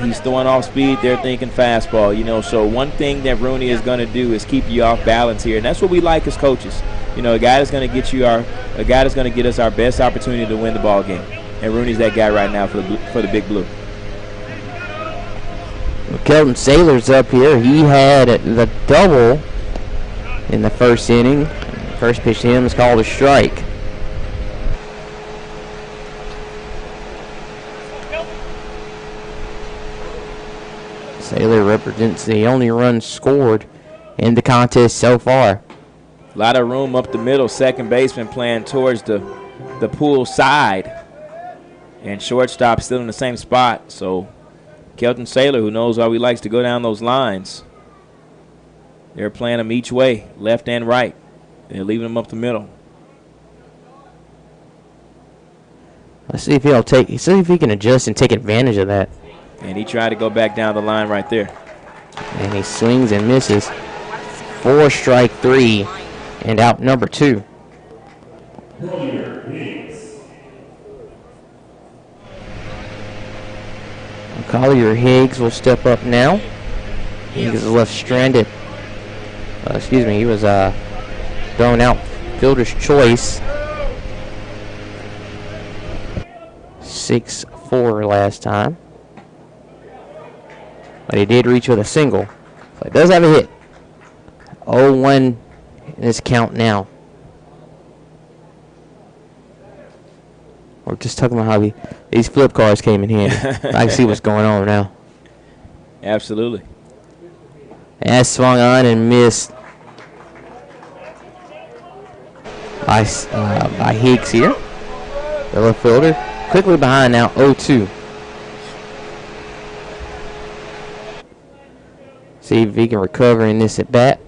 They're thinking fastball. You know, so one thing that Rooney is going to do is keep you off balance here, and that's what we like as coaches. You know, a guy that's going to get us our best opportunity to win the ball game, and Rooney's that guy right now for the Big Blue. Kelton Saylor's up here. He had the double in the first inning. First pitch to him is called a strike. Saylor represents the only run scored in the contest so far. A lot of room up the middle. Second baseman playing towards the pool side. And shortstop still in the same spot. So Kelton Saylor, who knows how he likes to go down those lines, they're playing them each way, left and right. They're leaving them up the middle. Let's see if he can adjust and take advantage of that. And he tried to go back down the line right there. And he swings and misses. 4 strike 3 and out number 2. Collier Higgs will step up now. Higgs is left stranded. He was thrown out. Fielder's choice. 6-4 last time. But he did reach with a single. So he does have a hit. 0-1 in this count now. We're just talking about how these flip cards came in handy. I can see what's going on now. Absolutely. And that swung on and missed by Higgs here. The left fielder. Quickly behind now, 0-2. See if he can recover in this at bat.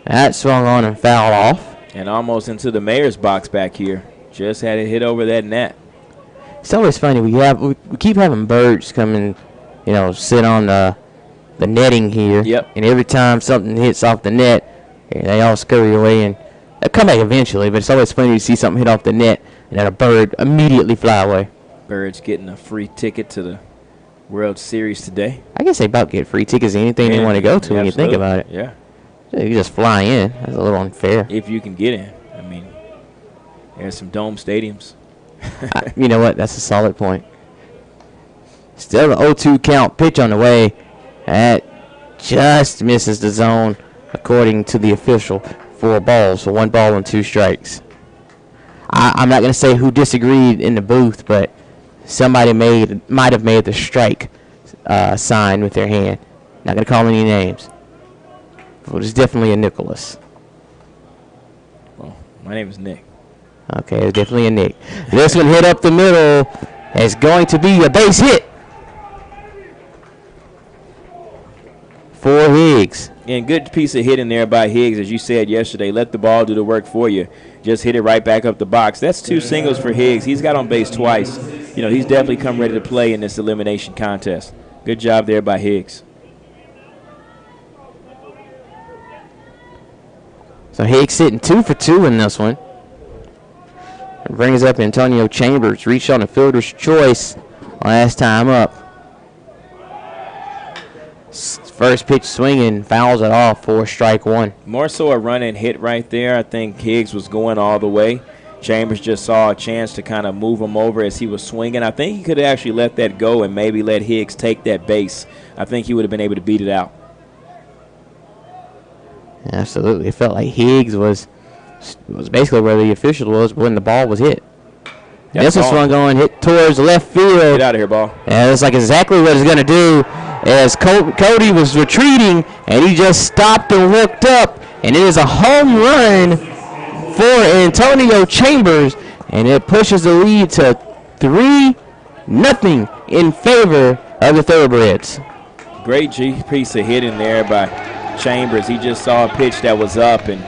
That swung on and fouled off. And almost into the mayor's box back here. Just had it hit over that net. It's always funny. We keep having birds come and, sit on the netting here. Yep. And every time something hits off the net, they all scurry away and they'll come back eventually. But it's always funny to see something hit off the net and then a bird immediately fly away. Birds getting a free ticket to the World Series today. I guess they about get free tickets to anything they want to go to when you think about it. Yeah. You just fly in. That's a little unfair. If you can get in. I mean, there's some dome stadiums. You know what? That's a solid point. Still the 0-2 count. Pitch on the way. That just misses the zone, according to the official. 4 balls, so 1 ball and 2 strikes. I'm not going to say who disagreed in the booth, but somebody might have made the strike sign with their hand. Not going to call any names. But it's definitely a Nicholas. Well, my name is Nick. Okay, it's definitely a Nick. This one hit up the middle. It's going to be a base hit for Higgs. And good piece of hitting there by Higgs, as you said yesterday. Let the ball do the work for you. Just hit it right back up the box. That's 2 singles for Higgs. He's got on base twice. He's definitely come ready to play in this elimination contest. Good job there by Higgs. So Higgs sitting 2 for 2 in this one. Brings up Antonio Chambers. Reached on the fielder's choice last time up. First pitch swinging, fouls it off for strike 1. More so a run and hit right there. I think Higgs was going all the way. Chambers just saw a chance to kind of move him over as he was swinging. I think he could have actually let that go and maybe let Higgs take that base. I think he would have been able to beat it out. Absolutely. It felt like Higgs was basically where the official was when the ball was hit. This was swung on, hit towards left field. Get out of here, ball. And it's like exactly what it's going to do as Cody was retreating, and he just stopped and looked up, and it is a home run for Antonio Chambers, and it pushes the lead to 3-0 in favor of the Thoroughbreds. Great piece of hitting there by Chambers. He just saw a pitch that was up and,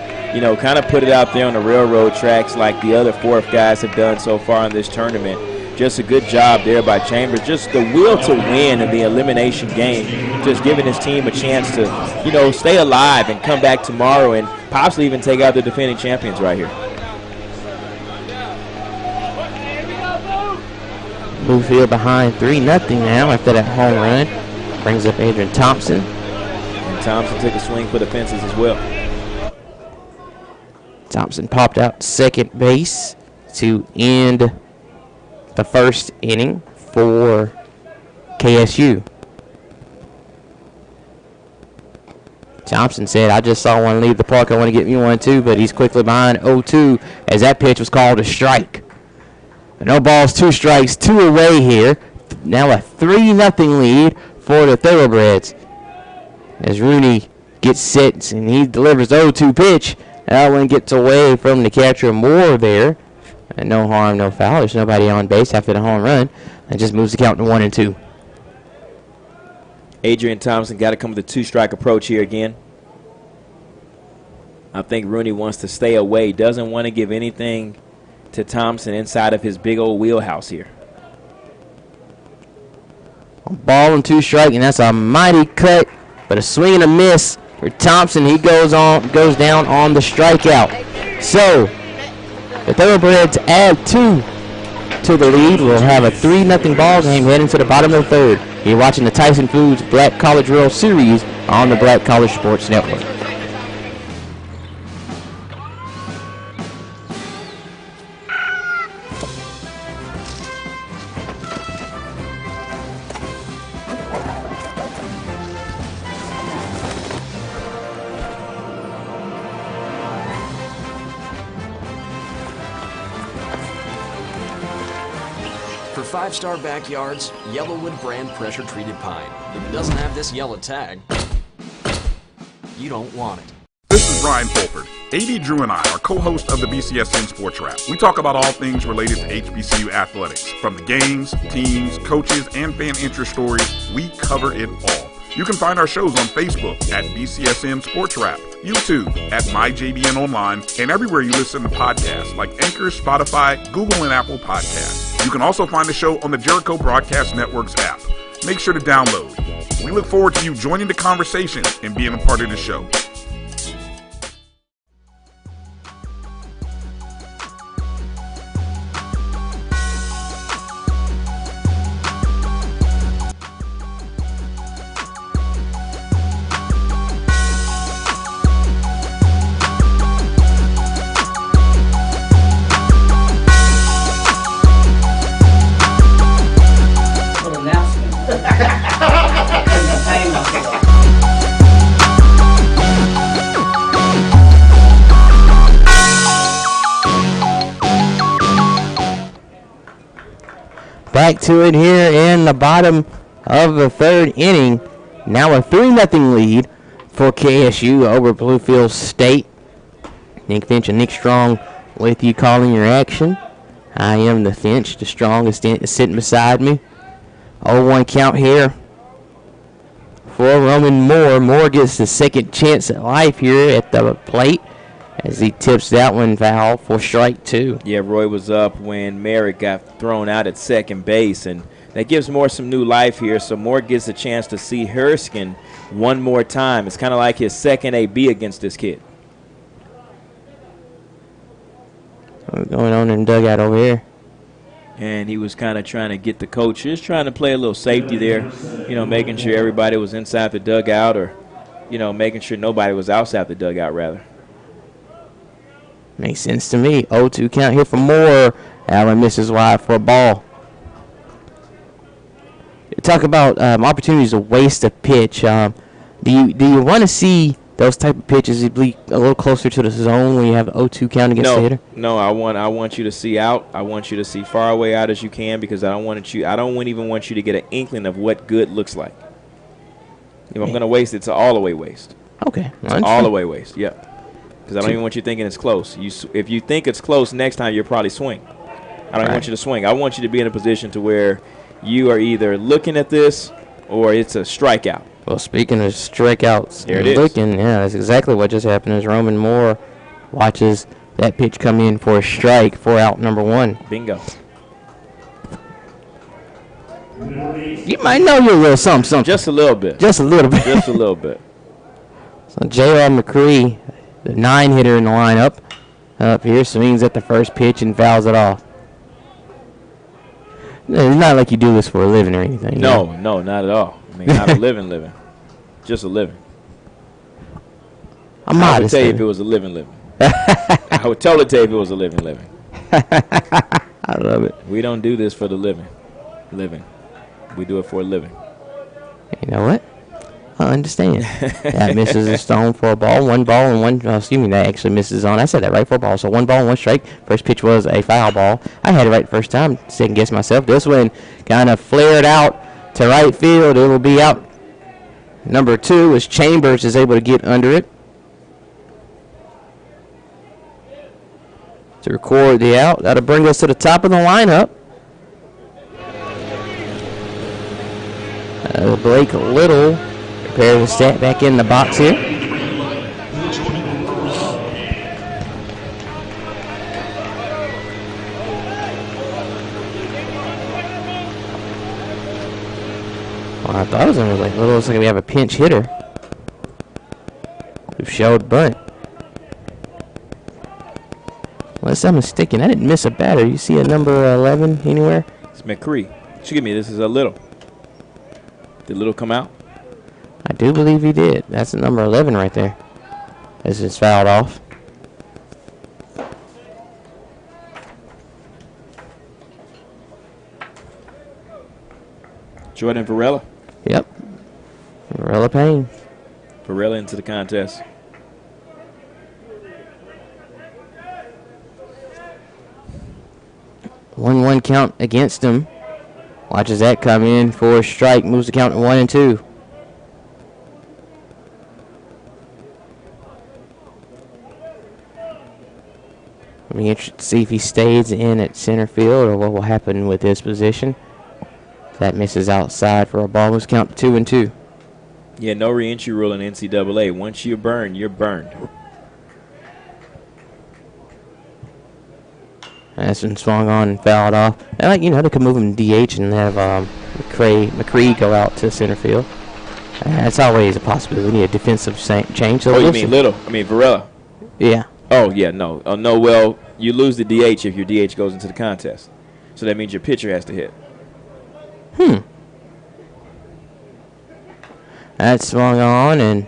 kind of put it out there on the railroad tracks like the other 4th guys have done so far in this tournament. Just a good job there by Chambers. Just the will to win in the elimination game. Just giving his team a chance to, stay alive and come back tomorrow and possibly even take out the defending champions right here. Bluefield behind 3-0 now after that home run. Brings up Adrian Thompson. And Thompson took a swing for the fences as well. Thompson popped out second base to end the first inning. for KSU. Thompson said, I just saw one leave the park. I want to get me one too, but he's quickly behind 0-2 as that pitch was called a strike. No balls, 2 strikes, 2 away here. Now a 3-0 lead for the Thoroughbreds. As Rooney gets set and he delivers the 0-2 pitch. That one gets away from the catcher Moore there. And no harm, no foul. There's nobody on base after the home run. And just moves the count to 1-2. Adrian Thompson got to come with a 2-strike approach here again. I think Rooney wants to stay away. Doesn't want to give anything to Thompson inside of his big old wheelhouse here. A ball and 2 strike, and that's a mighty cut. But a swing and a miss for Thompson. He goes down on the strikeout. So the Thoroughbreds add 2 to the lead. We'll have a 3-0 ball game heading to the bottom of the 3rd. You're watching the Tyson Foods Black College World Series on the Black College Sports Network. For 5-star backyards, Yellowwood brand pressure-treated pine. If it doesn't have this yellow tag, you don't want it. This is Brian Fulford. AD Drew and I are co-hosts of the BCSN Sports Wrap. We talk about all things related to HBCU athletics. From the games, teams, coaches, and fan interest stories, we cover it all. You can find our shows on Facebook at BCSN Sports Wrap, YouTube at MyJBN Online, and everywhere you listen to podcasts like Anchor, Spotify, Google, and Apple Podcasts. You can also find the show on the Jericho Broadcast Network's app. Make sure to download. We look forward to you joining the conversation and being a part of the show. Back to it here in the bottom of the 3rd inning. Now a 3-0 lead for KSU over Bluefield State. Nick Finch and Nick Strong with you calling your action. I am the Finch. The Strong is sitting beside me. 0-1 count here for Roman Moore. Moore gets the second chance at life here at the plate as he tips that one foul for strike 2. Yeah, Roy was up when Merritt got thrown out at second base, and that gives Moore some new life here, so Moore gets a chance to see Herskin one more time. It's kind of like his second AB against this kid. What's going on in the dugout over here? And he was kind of trying to get the coach, just trying to play a little safety there, you know, making sure everybody was inside the dugout, or, you know, making sure nobody was outside the dugout, rather. Makes sense to me. 0-2 count here for Moore. Allen misses wide for a ball. Talk about opportunities to waste a pitch. Do you want to see those type of pitches be a little closer to the zone when you have an 0-2 count against the hitter? No, I want you to see out. I want you to see far away out as you can, because I don't even want you to get an inkling of what good looks like. If I'm going to waste, it's an all-the-way waste. Okay. It's all-the-way waste, yeah. Because I don't even want you thinking it's close. If you think it's close, next time you'll probably swing. I don't even want you to swing. I want you to be in a position to where you are either looking at this or it's a strikeout. Well, speaking of strikeouts, there it is. Yeah, that's exactly what just happened. Is Roman Moore watches that pitch come in for a strike for out number 1. Bingo. You might know your little something. Just a little bit. Just a little bit. Just a little bit. So J.R. McCree, the 9-hitter in the lineup, up here, swings at the first pitch and fouls it off. It's not like you do this for a living or anything. No, not at all. I mean, not a living. Just a living. I would tell you if it was a living. I would totally tell you if it was a living. I love it. We don't do this for the living. Living. We do it for a living. You know what? I understand. That misses a stone for a ball. One ball and one. That actually misses on. I said that right, for a ball. So 1 ball and 1 strike. First pitch was a foul ball. I had it right the first time. Second guess myself. This one kind of flared out to right field. It will be out. Number 2 is Chambers is able to get under it to record the out. That'll bring us to the top of the lineup. Blake Little prepared to step back in the box here. Well, I thought it was going to be Blake Little. Looks like we have a pinch hitter who showed bunt. Unless I'm mistaken, I didn't miss a batter. You see a number 11 anywhere? It's McCree. Excuse me, this is a Little. Did Little come out? I do believe he did. That's the number 11 right there. This is fouled off. Jordan Varela. Yep. Varela Payne. Varela into the contest. One count against him. Watches that come in for a strike. Moves the count to 1-2. I'll be interested to see if he stays in at center field or what will happen with his position. That misses outside for a ball. Moves the count to 2-2. Yeah, no re-entry rule in NCAA. Once you burn, you're burned. That's been swung on and fouled off. They could move him to DH and have McCree go out to center field. That's always a possibility. We need a defensive change. So you mean Little? I mean Varela. Yeah. Oh, yeah, no. No, well, you lose the DH if your DH goes into the contest. So that means your pitcher has to hit. That's swung on and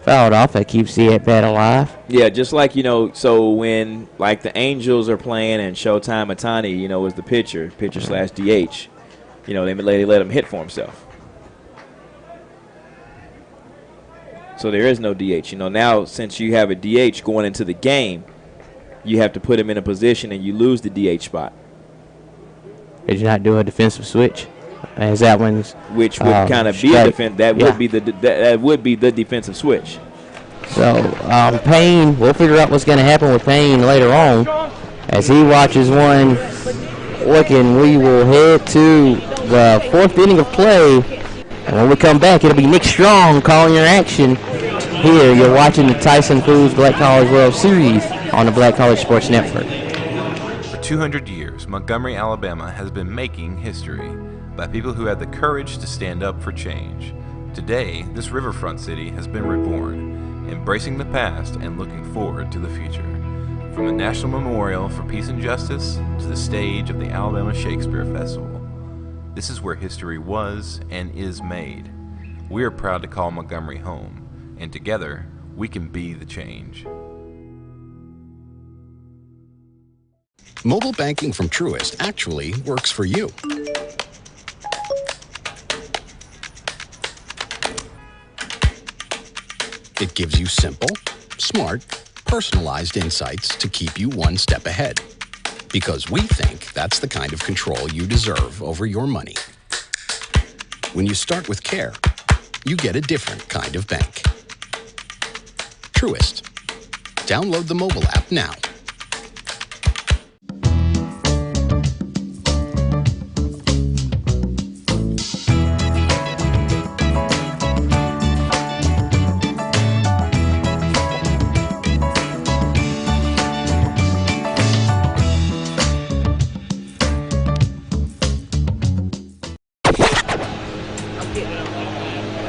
fouled off. That keeps the at-bat alive. Yeah, just like, so when, like, the Angels are playing and Showtime Ohtani, is the pitcher slash DH, they let him hit for himself. So there is no DH. Now since you have a DH going into the game, you have to put him in a position and you lose the DH spot. Did you not do a defensive switch? As that one's which would kind of be a defense. That would be the defensive switch. So Payne, we'll figure out what's going to happen with Payne later on. As he watches one looking, we will head to the 4th inning of play. And when we come back, it'll be Nick Strong calling your action. Here, you're watching the Tyson Foods Black College World Series on the Black College Sports Network. For 200 years, Montgomery, Alabama has been making history by people who had the courage to stand up for change. Today, this riverfront city has been reborn, embracing the past and looking forward to the future. From the National Memorial for Peace and Justice to the stage of the Alabama Shakespeare Festival, this is where history was and is made. We are proud to call Montgomery home, and together, we can be the change. Mobile banking from Truist actually works for you. It gives you simple, smart, personalized insights to keep you one step ahead. Because we think that's the kind of control you deserve over your money. When you start with care, you get a different kind of bank. Truist. Download the mobile app now.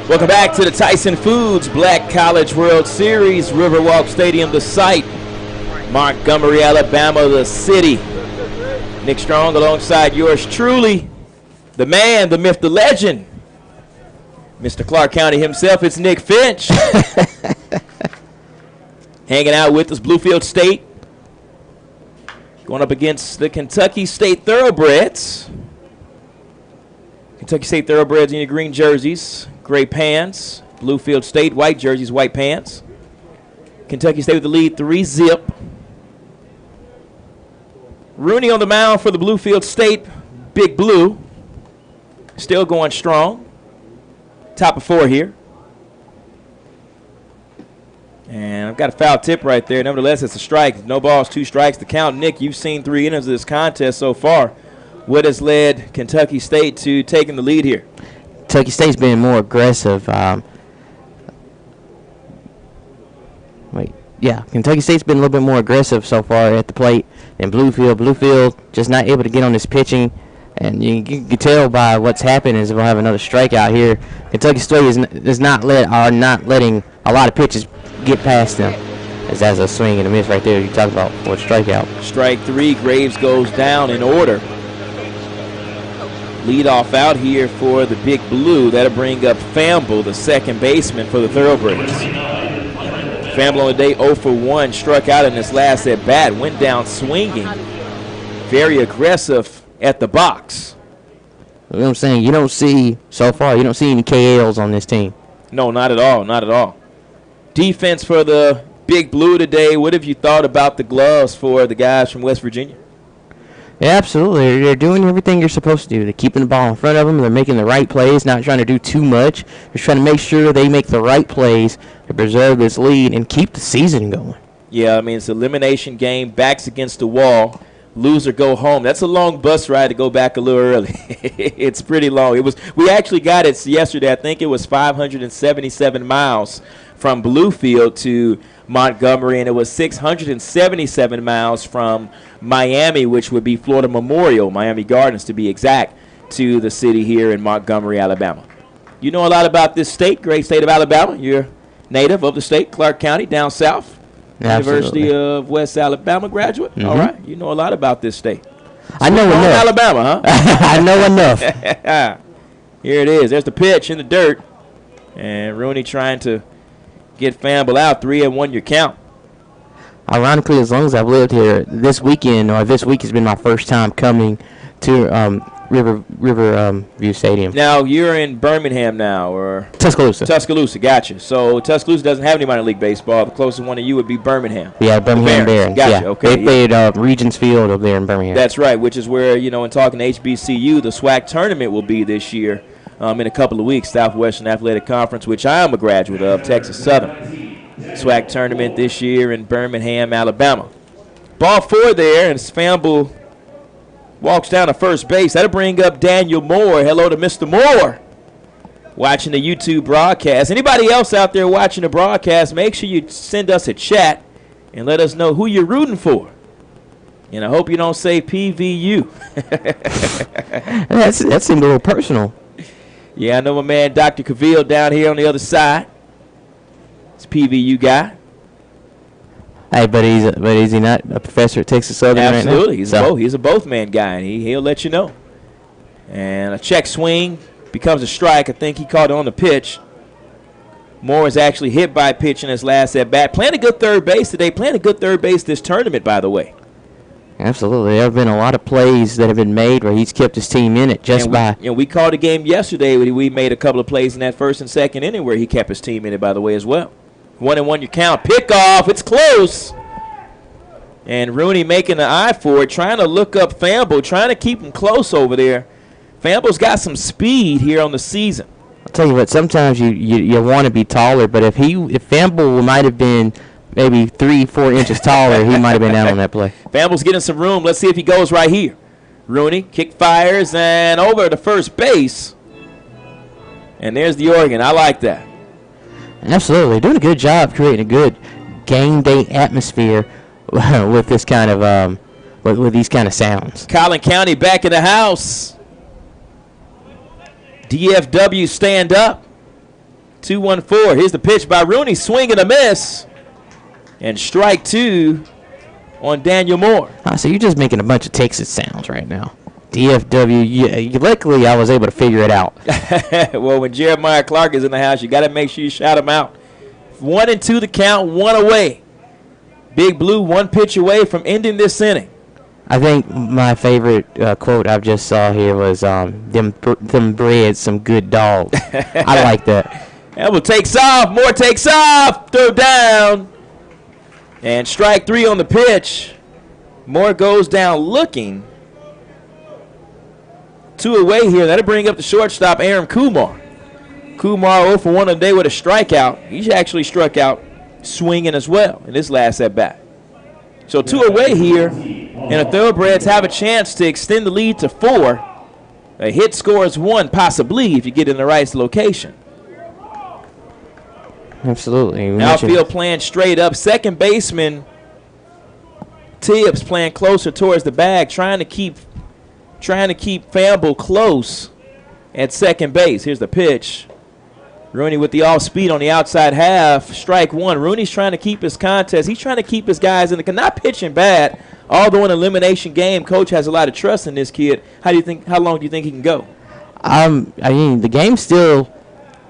Welcome back to the Tyson Foods Black College World Series. Riverwalk Stadium, the site. Montgomery, Alabama, the city. Nick Strong alongside yours truly. The man, the myth, the legend. Mr. Clark County himself, it's Nick Finch. Hanging out with us, Bluefield State. Going up against the Kentucky State Thoroughbreds. Kentucky State Thoroughbreds in your green jerseys, gray pants. Bluefield State, white jerseys, white pants. Kentucky State with the lead, 3-zip. Rooney on the mound for the Bluefield State, Big Blue. Still going strong. Top of 4 here. And I've got a foul tip right there. Nevertheless, it's a strike. No balls, 2 strikes to count. Nick, you've seen 3 innings of this contest so far. What has led Kentucky State to taking the lead here? Kentucky State's been more aggressive. Kentucky State's been a little bit more aggressive so far at the plate than Bluefield. Bluefield just not able to get on this pitching, and you can tell by what's happened is we'll have another strikeout here. Kentucky State is not letting a lot of pitches get past them. As a swing and a miss right there. You talk about for a strikeout. Strike 3. Graves goes down in order. Lead off out here for the Big Blue. That'll bring up Famble, the second baseman for the Thoroughbreds. Famble on the day 0 for 1, struck out in his last at bat, went down swinging. Very aggressive at the box. You know what I'm saying? You don't see any KLs on this team. No, not at all, not at all. Defense for the Big Blue today. What have you thought about the gloves for the guys from West Virginia? Yeah, absolutely. They're doing everything you're supposed to do. They're keeping the ball in front of them. They're making the right plays, not trying to do too much. They're trying to make sure they make the right plays to preserve this lead and keep the season going. Yeah, I mean, it's an elimination game, backs against the wall. Lose or go home. That's a long bus ride to go back a little early. It's pretty long. We actually got it yesterday. I think it was 577 miles from Bluefield to Montgomery, and it was 677 miles from Miami, which would be Florida Memorial, Miami Gardens to be exact, to the city here in Montgomery, Alabama. You know a lot about this state, great state of Alabama. You're native of the state, Clark County, down south. Absolutely. University of West Alabama graduate. Mm-hmm. All right, you know a lot about this state. I know enough. Alabama, huh? I know enough. Here it is. There's the pitch in the dirt, and Rooney trying to get Famble out. 3-1 your count. Ironically, as long as I've lived here, this week has been my first time coming to River View Stadium. Now, you're in Birmingham now, or? Tuscaloosa. Tuscaloosa, gotcha. So Tuscaloosa doesn't have any minor league baseball. The closest one to you would be Birmingham. Yeah, Birmingham Barons. Gotcha, yeah. Okay. They played Regents Field up there in Birmingham. That's right, which is where, in talking to HBCU, the SWAC tournament will be this year in a couple of weeks, Southwestern Athletic Conference, which I am a graduate of, Texas Southern. SWAC tournament this year in Birmingham, Alabama. Ball 4 there, and Famble walks down to first base. That'll bring up Daniel Moore. Hello to Mr. Moore. Watching the YouTube broadcast. Anybody else out there watching the broadcast, make sure you send us a chat and let us know who you're rooting for. And I hope you don't say PVU. That seemed a little personal. Yeah, I know my man Dr. Cavill down here on the other side. It's a PVU guy. Hey, but is he not a professor at Texas Southern Absolutely. right now? He's a both man guy, and he'll let you know. And a check swing becomes a strike. I think he caught it on the pitch. Moore is actually hit by a pitch in his last at bat. Playing a good third base today. Playing a good third base this tournament, by the way. Absolutely. There have been a lot of plays that have been made where he's kept his team in it we called a game yesterday. We made a couple of plays in that first and second inning where he kept his team in it, by the way, as well. 1-1 your count. Pick off. It's close. And Rooney making an eye for it, trying to look up Famble, trying to keep him close over there. Famble's got some speed here on the season. I'll tell you what, sometimes you want to be taller, but if Famble might have been maybe 3-4 inches taller, he might have been out on that play. Famble's getting some room. Let's see if he goes right here. Rooney kick fires and over to first base. And there's the organ. I like that. Absolutely. Doing a good job creating a good game day atmosphere with this kind of with these kind of sounds. Collin County back in the house. DFW stand up. 2-1-4. Here's the pitch by Rooney. Swing and a miss. And strike 2 on Daniel Moore. So you're just making a bunch of Texas sounds right now. DFW, luckily I was able to figure it out. Well, when Jeremiah Clark is in the house, you got to make sure you shout him out. 1-2 the count, 1 away. Big Blue 1 pitch away from ending this inning. I think my favorite quote I've just saw here was them breads, some good dog. I like that. Campbell takes off. Moore takes off. Throw down. And strike 3 on the pitch. Moore goes down looking. 2 away here. That'll bring up the shortstop, Aaron Kumar. Kumar 0 for 1 on the day with a strikeout. He's actually struck out swinging as well in his last at-bat. So 2 away here, and the Thoroughbreds have a chance to extend the lead to 4. A hit scores 1, possibly, if you get in the right location. Absolutely. Outfield playing straight up. Second baseman Tibbs playing closer towards the bag, trying to keep Famble close at second base. Here's the pitch. Rooney with the off-speed on the outside half. Strike 1. Rooney's trying to keep his contest. He's trying to keep his guys in the – not pitching bad. Although an elimination game, Coach has a lot of trust in this kid. How long do you think he can go? I mean, the game's still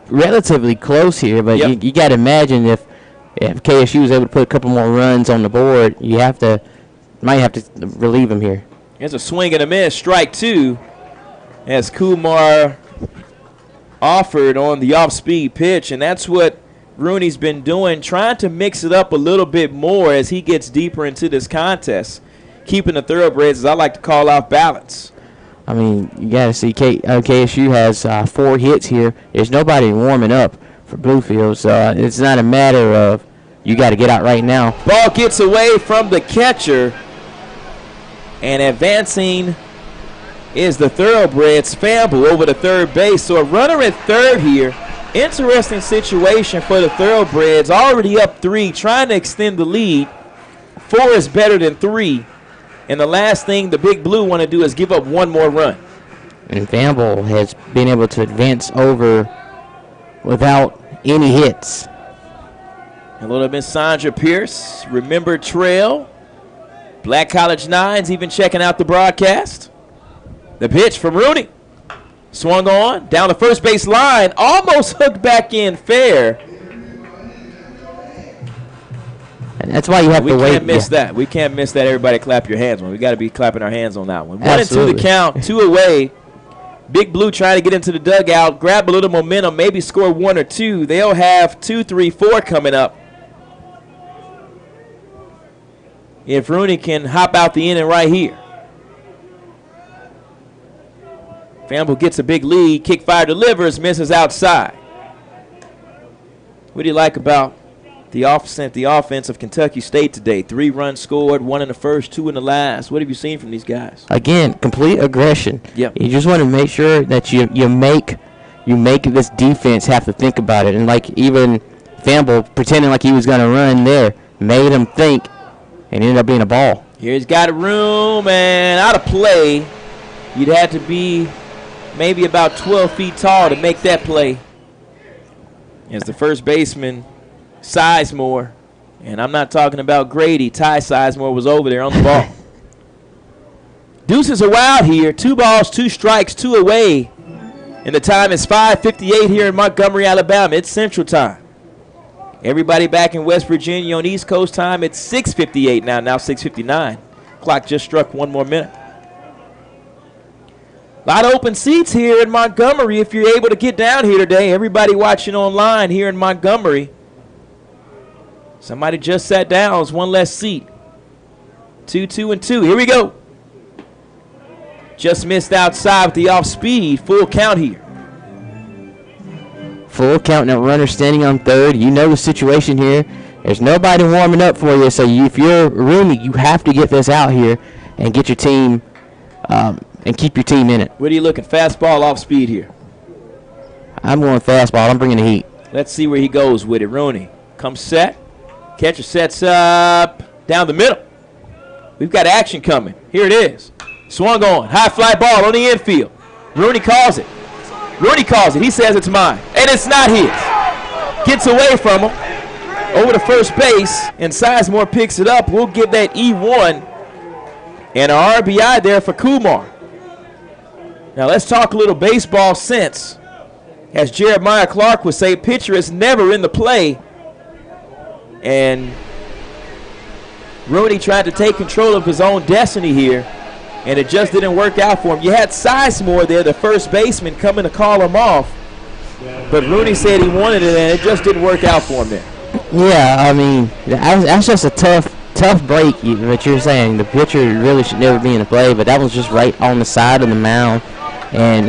relatively close here, but you got to imagine if KSU was able to put a couple more runs on the board, might have to relieve him here. Here's a swing and a miss. Strike 2 as Kumar offered on the off-speed pitch, and that's what Rooney's been doing, trying to mix it up a little bit more as he gets deeper into this contest, keeping the Thoroughbreds, as I like to call, off balance. I mean, you got to see KSU has 4 hits here. There's nobody warming up for Bluefield, so it's not a matter of you got to get out right now. Ball gets away from the catcher, and advancing is the Thoroughbreds. Famble over to third base. So a runner at third here. Interesting situation for the Thoroughbreds. Already up 3, trying to extend the lead. 4 is better than 3. And the last thing the Big Blue want to do is give up 1 more run. And Famble has been able to advance over without any hits. Hello to Miss Sandra Pierce. Remember Trail. Black College Nines even checking out the broadcast. The pitch from Rooney. Swung on, down the first base line, almost hooked back in fair. And that's why you have to wait. We can't miss that. We can't miss that. Everybody clap your hands. We got to be clapping our hands on that one. Absolutely. 1-2 the count, 2 away. Big Blue trying to get into the dugout, grab a little momentum, maybe score 1 or 2. They'll have 2, 3, 4 coming up. If Rooney can hop out the inning right here. Famble gets a big lead. Kick fire delivers, misses outside. What do you like about the offense of Kentucky State today? 3 runs scored, 1 in the first, 2 in the last. What have you seen from these guys? Again, complete aggression. Yep. You just want to make sure that you make this defense have to think about it. And like even Famble pretending like he was going to run there made him think, and ended up being a ball. Here he's got a room and out of play. You'd have to be maybe about 12 feet tall to make that play. As the first baseman, Sizemore, and I'm not talking about Grady, Ty Sizemore was over there on the ball. Deuces are wild here. 2 balls, 2 strikes, 2 away. And the time is 5:58 here in Montgomery, Alabama. It's Central Time. Everybody back in West Virginia on East Coast time, it's 6:58 now 6:59. Clock just struck 1 more minute. A lot of open seats here in Montgomery if you're able to get down here today. Everybody watching online here in Montgomery. Somebody just sat down. It's 1 less seat. 2, 2, and 2. Here we go. Just missed outside with the off-speed. Full count here. Full count, now runner standing on third. You know the situation here. There's nobody warming up for you, so if you're Rooney, you have to get this out here and get your team and keep your team in it. What are you looking? Fastball off speed here. I'm going fastball. I'm bringing the heat. Let's see where he goes with it. Rooney comes set. Catcher sets up down the middle. We've got action coming. Here it is. Swung on. High fly ball on the infield. Rooney calls it. Rooney calls it. He says it's mine. And it's not his. Gets away from him. Over to first base. And Sizemore picks it up. We'll give that E1. And an RBI there for Kumar. Now let's talk a little baseball sense. As Jeremiah Clark would say, pitcher is never in the play. And Rooney tried to take control of his own destiny here, and it just didn't work out for him. You had Sizemore there, the first baseman, coming to call him off, but Rooney said he wanted it, and it just didn't work out for him there. Yeah, I mean, that's just a tough break. What you're saying, the pitcher really should never be in the play, but that was just right on the side of the mound, and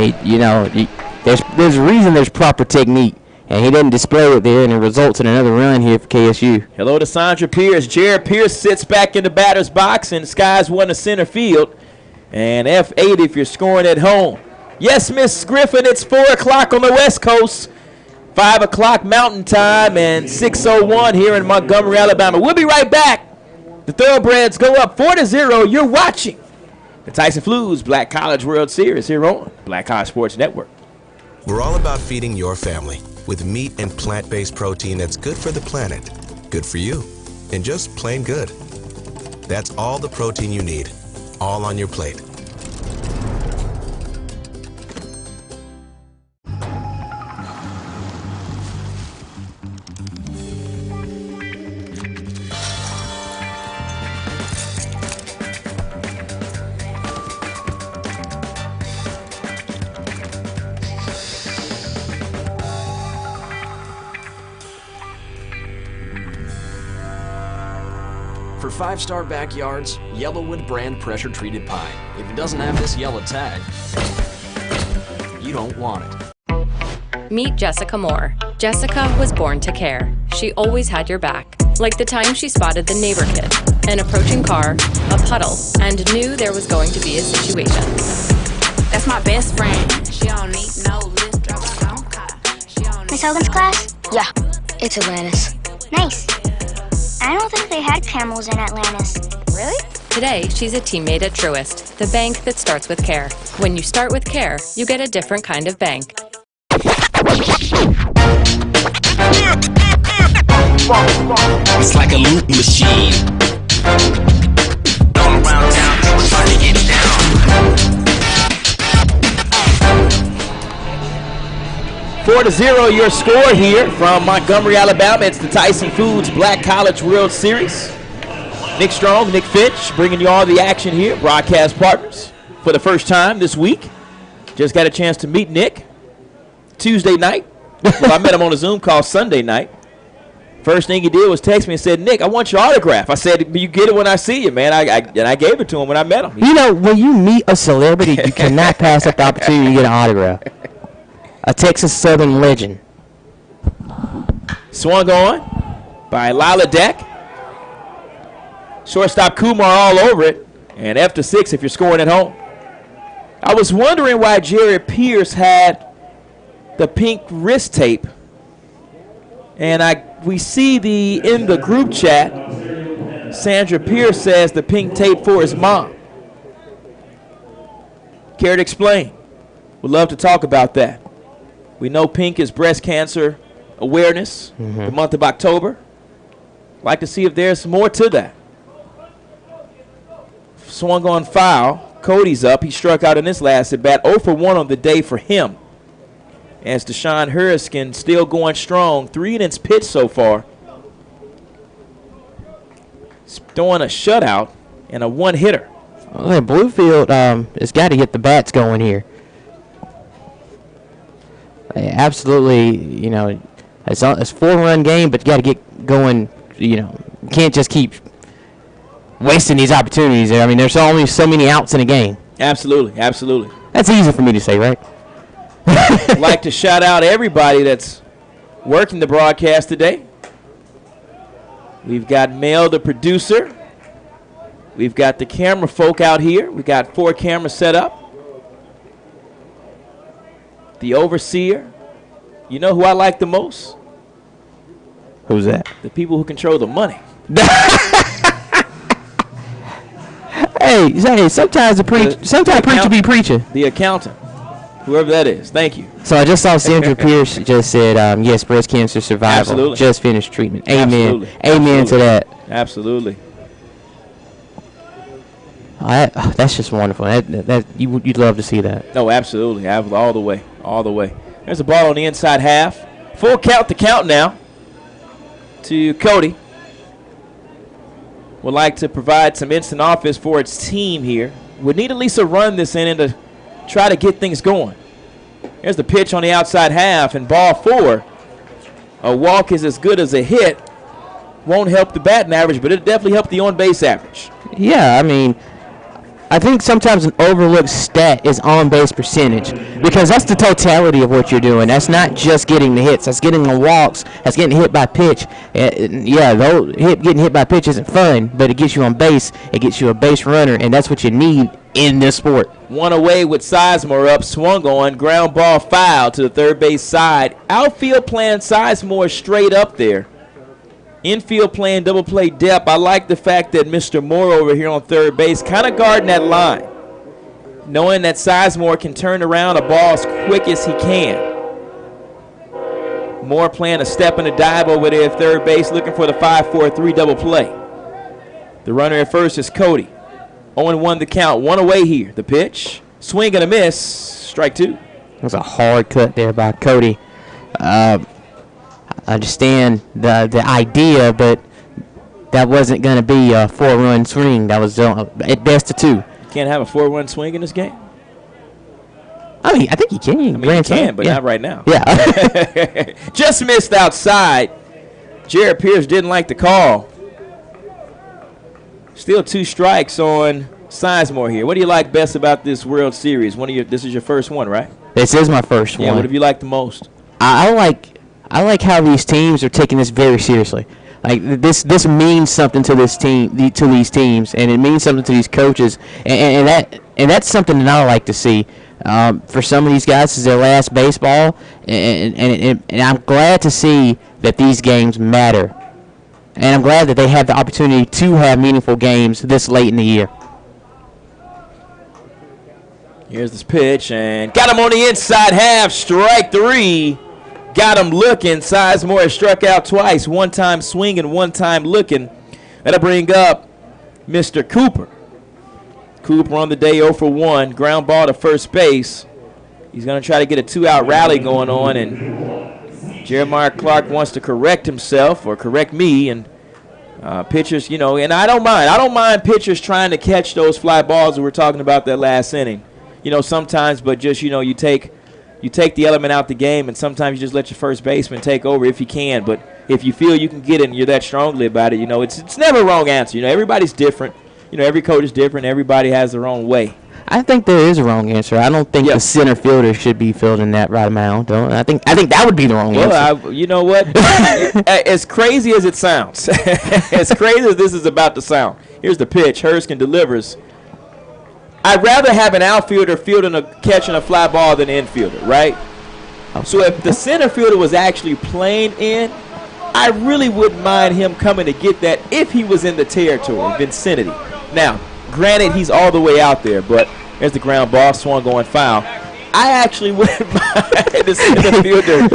there's a reason there's proper technique, and he didn't display it there, and it results in another run here for KSU. Hello to Sandra Pierce. Jared Pierce sits back in the batter's box, and skies one to center field, and F8 if you're scoring at home. Yes, Miss Griffin, it's 4 o'clock on the West Coast. 5 o'clock Mountain Time and 6:01 here in Montgomery, Alabama. We'll be right back. The Thoroughbreds go up 4-0. You're watching the Tyson Flues Black College World Series here on Black College Sports Network. We're all about feeding your family with meat and plant-based protein that's good for the planet, good for you, and just plain good. That's all the protein you need, all on your plate. For 5-star backyards, Yellowwood brand pressure-treated pine. If it doesn't have this yellow tag, you don't want it. Meet Jessica Moore. Jessica was born to care. She always had your back. Like the time she spotted the neighbor kid, an approaching car, a puddle, and knew there was going to be a situation. That's my best friend. She don't need no lift, drive her own car. Miss Hogan's class? Yeah, it's Atlantis. Nice. I don't think they had camels in Atlantis. Really? Today, she's a teammate at Truist, the bank that starts with care. When you start with care, you get a different kind of bank. It's like a loop machine. All around town, people trying to get down. 4-0 your score here from Montgomery, Alabama. It's the Tyson Foods Black College World Series. Nick Strong, Nick Fitch, bringing you all the action here. Broadcast partners for the first time this week. Just got a chance to meet Nick Tuesday night. Well, I met him on a Zoom call Sunday night. First thing he did was text me and said, "Nick, I want your autograph." I said, "You get it when I see you, man." And I gave it to him when I met him. You know, when you meet a celebrity, you cannot pass up the opportunity to get an autograph. A Texas Southern legend. Swung on by Lila Deck. Shortstop Kumar all over it. And F6 if you're scoring at home. I was wondering why Jared Pierce had the pink wrist tape. And we see in the group chat, Sandra Pierce says the pink tape for his mom. Care to explain? Would love to talk about that. We know pink is breast cancer awareness, the month of October. Like to see if there's more to that. Swung on foul. Cody's up. He struck out in this last at bat. 0 for 1 on the day for him. As Deshaun Hurricane still going strong. 3 innings pitched so far. He's throwing a shutout and a one-hitter. Well, Bluefield has got to get the bats going here. Absolutely, you know, it's a 4-run game, but you got to get going. You know, you can't just keep wasting these opportunities. I mean, there's only so many outs in a game. Absolutely, absolutely. That's easy for me to say, right? I'd like to shout out everybody that's working the broadcast today. We've got Mel, the producer. We've got the camera folk out here. We got 4 cameras set up. The overseer. You know who I like the most? Who's that? The people who control the money. Hey, sometimes preacher be preaching. The accountant. Whoever that is. Thank you. So I just saw Sandra Pierce just said, yes, breast cancer survival. Absolutely. Just finished treatment. Amen. Absolutely. Amen Absolutely. to that. Absolutely. That's just wonderful. You'd love to see that. No, absolutely. All the way. All the way. There's a ball on the inside half. Full count to count now to Cody. would like to provide some instant offense for its team here. Would need at least a run this inning to try to get things going. Here's the pitch on the outside half, and ball 4. A walk is as good as a hit. Won't help the batting average, but it'll definitely help the on-base average. Yeah, I mean, I think sometimes an overlooked stat is on-base percentage because that's the totality of what you're doing. That's not just getting the hits. That's getting the walks. That's getting hit by pitch. Getting hit by pitch isn't fun, but it gets you on base. It gets you a base runner, and that's what you need in this sport. One away with Sizemore up, swung on, ground ball foul to the third base side. Outfield playing Sizemore straight up there. Infield playing double play depth. I like the fact that Mr. Moore over here on third base kind of guarding that line, knowing that Sizemore can turn around a ball as quick as he can. Moore playing a step and a dive over there at third base, looking for the 5-4-3 double play. The runner at first is Cody. 0-1 the count. One away here. The pitch. Swing and a miss. Strike 2. It was a hard cut there by Cody. I understand the idea, but that wasn't going to be a 4-run swing. That was at best a 2. You can't have a 4-run swing in this game? I mean, I think you can. I mean, you can, but not right now. Yeah. Just missed outside. Jared Pierce didn't like the call. Still 2 strikes on Sizemore here. What do you like best about this World Series? This is your first one, right? This is my first one. Yeah, what have you liked the most? I like how these teams are taking this very seriously. Like this means something to this team, to these teams, and it means something to these coaches, and that's something that I like to see. For some of these guys, this is their last baseball, and I'm glad to see that these games matter, and I'm glad that they have the opportunity to have meaningful games this late in the year. Here's this pitch, and got him on the inside half, strike 3. Got him looking. Sizemore has struck out twice. One time swinging, one time looking. That'll bring up Mr. Cooper. Cooper on the day 0 for 1. Ground ball to first base. He's going to try to get a 2-out rally going on, and Jeremiah Clark wants to correct himself or correct me. And pitchers, and I don't mind. I don't mind pitchers trying to catch those fly balls that we're talking about that last inning. Sometimes, but just, you take the element out the game, and sometimes you just let your first baseman take over if you can. But if you feel you can get it and you're that strongly about it, it's never a wrong answer. Everybody's different. Every coach is different. Everybody has their own way. I think there is a wrong answer. I don't think the center fielder should be fielding that right amount. I think that would be the wrong answer. You know what? As crazy as it sounds, as crazy as this is about to sound, here's the pitch. Herskin delivers. I'd rather have an outfielder catching a fly ball than an infielder, right? So if the center fielder was actually playing in, I really wouldn't mind him coming to get that if he was in the territory, vicinity. Now, granted, he's all the way out there, but there's the ground ball, swung going foul. I actually wouldn't mind the center fielder,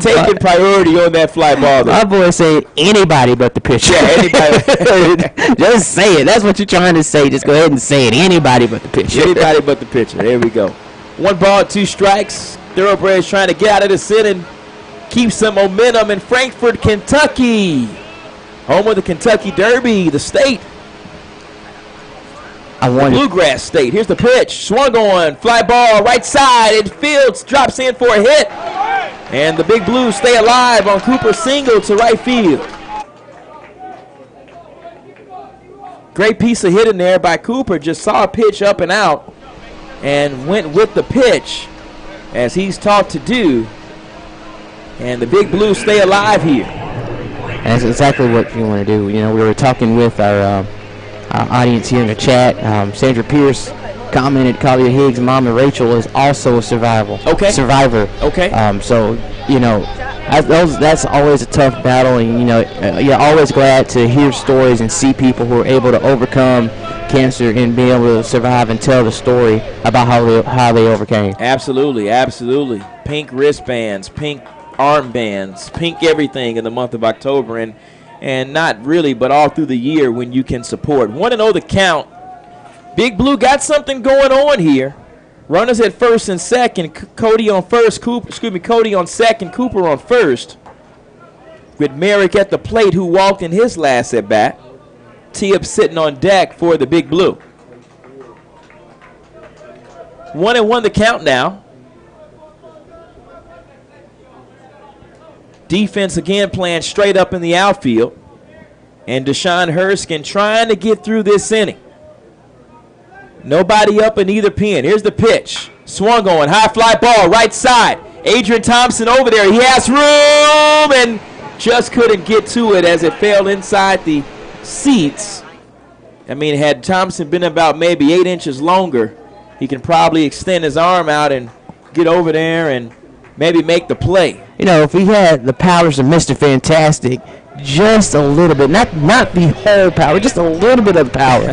taking priority on that fly ball. My boy said anybody but the pitcher. Yeah, anybody. Just say it. That's what you're trying to say. Just go ahead and say it. Anybody but the pitcher. Anybody but the pitcher. There we go. 1 ball, 2 strikes. Thoroughbred's trying to get out of this inning, keep some momentum in Frankfort, Kentucky. Home of the Kentucky Derby, the state. Bluegrass State. Here's the pitch. Swung on. Fly ball right side. And Fields drops in for a hit. And the Big Blues stay alive on Cooper's single to right field. Great piece of hitting there by Cooper. Just saw a pitch up and out and went with the pitch as he's taught to do. And the Big Blues stay alive here. And that's exactly what you want to do. We were talking with our audience here in the chat. Sandra Pierce commented Kalia Higgs' mom, Rachel, is also a survivor. Okay. So, that's always a tough battle, and, you're always glad to hear stories and see people who are able to overcome cancer and be able to survive and tell the story about how they overcame. Absolutely, absolutely. Pink wristbands, pink armbands, pink everything in the month of October, and not really, but all through the year when you can support. 1-0 the count. Big Blue got something going on here. Runners at first and second. Cody on second, Cooper on first. With Merrick at the plate, who walked in his last at bat. Tibbs sitting on deck for the Big Blue. 1-1 the count now. Defense again playing straight up in the outfield. And Deshaun Herskin trying to get through this inning. Nobody up in either pen. Here's the pitch. Swung on, high fly ball, right side. Adrian Thompson over there. He has room and just couldn't get to it as it fell inside the seats. I mean, had Thompson been about maybe 8 inches longer, he can probably extend his arm out and get over there and maybe make the play. You know, if he had the powers of Mr. Fantastic, just a little bit, not the whole power, just a little bit of power.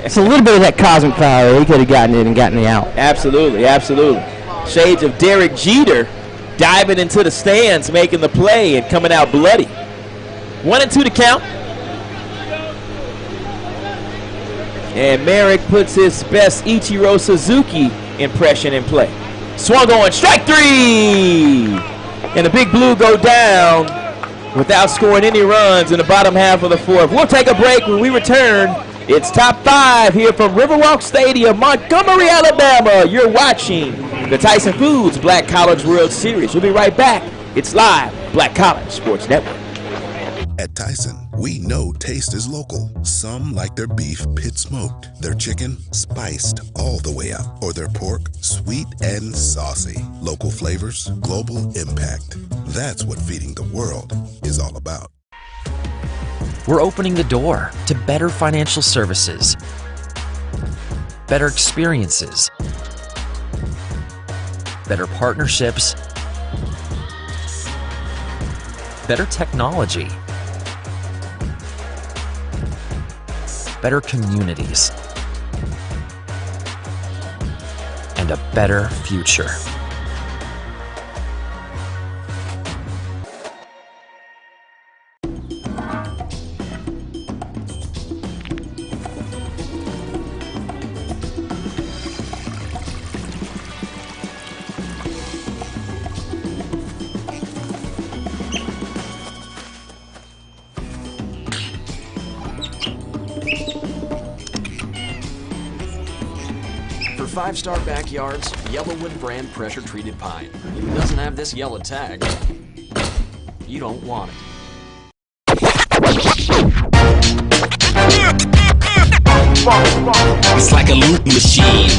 Just a little bit of that cosmic power, he could have gotten it and gotten me out. Absolutely, absolutely. Shades of Derek Jeter diving into the stands, making the play and coming out bloody. 1-2 to count. And Merrick puts his best Ichiro Suzuki impression in play. Swung on, strike 3! And the Big Blue go down without scoring any runs in the bottom half of the fourth. We'll take a break. When we return, it's Top 5 here from Riverwalk Stadium, Montgomery, Alabama. You're watching the Tyson Foods Black College World Series. We'll be right back. It's live, Black College Sports Network. At Tyson, we know taste is local. Some like their beef pit smoked, their chicken spiced all the way up, or their pork sweet and saucy. Local flavors, global impact. That's what feeding the world is all about. We're opening the door to better financial services, better experiences, better partnerships, better technology, better communities, and a better future. Five-star backyards, Yellowwood brand pressure-treated pine. If it doesn't have this yellow tag, you don't want it. It's like a loop machine.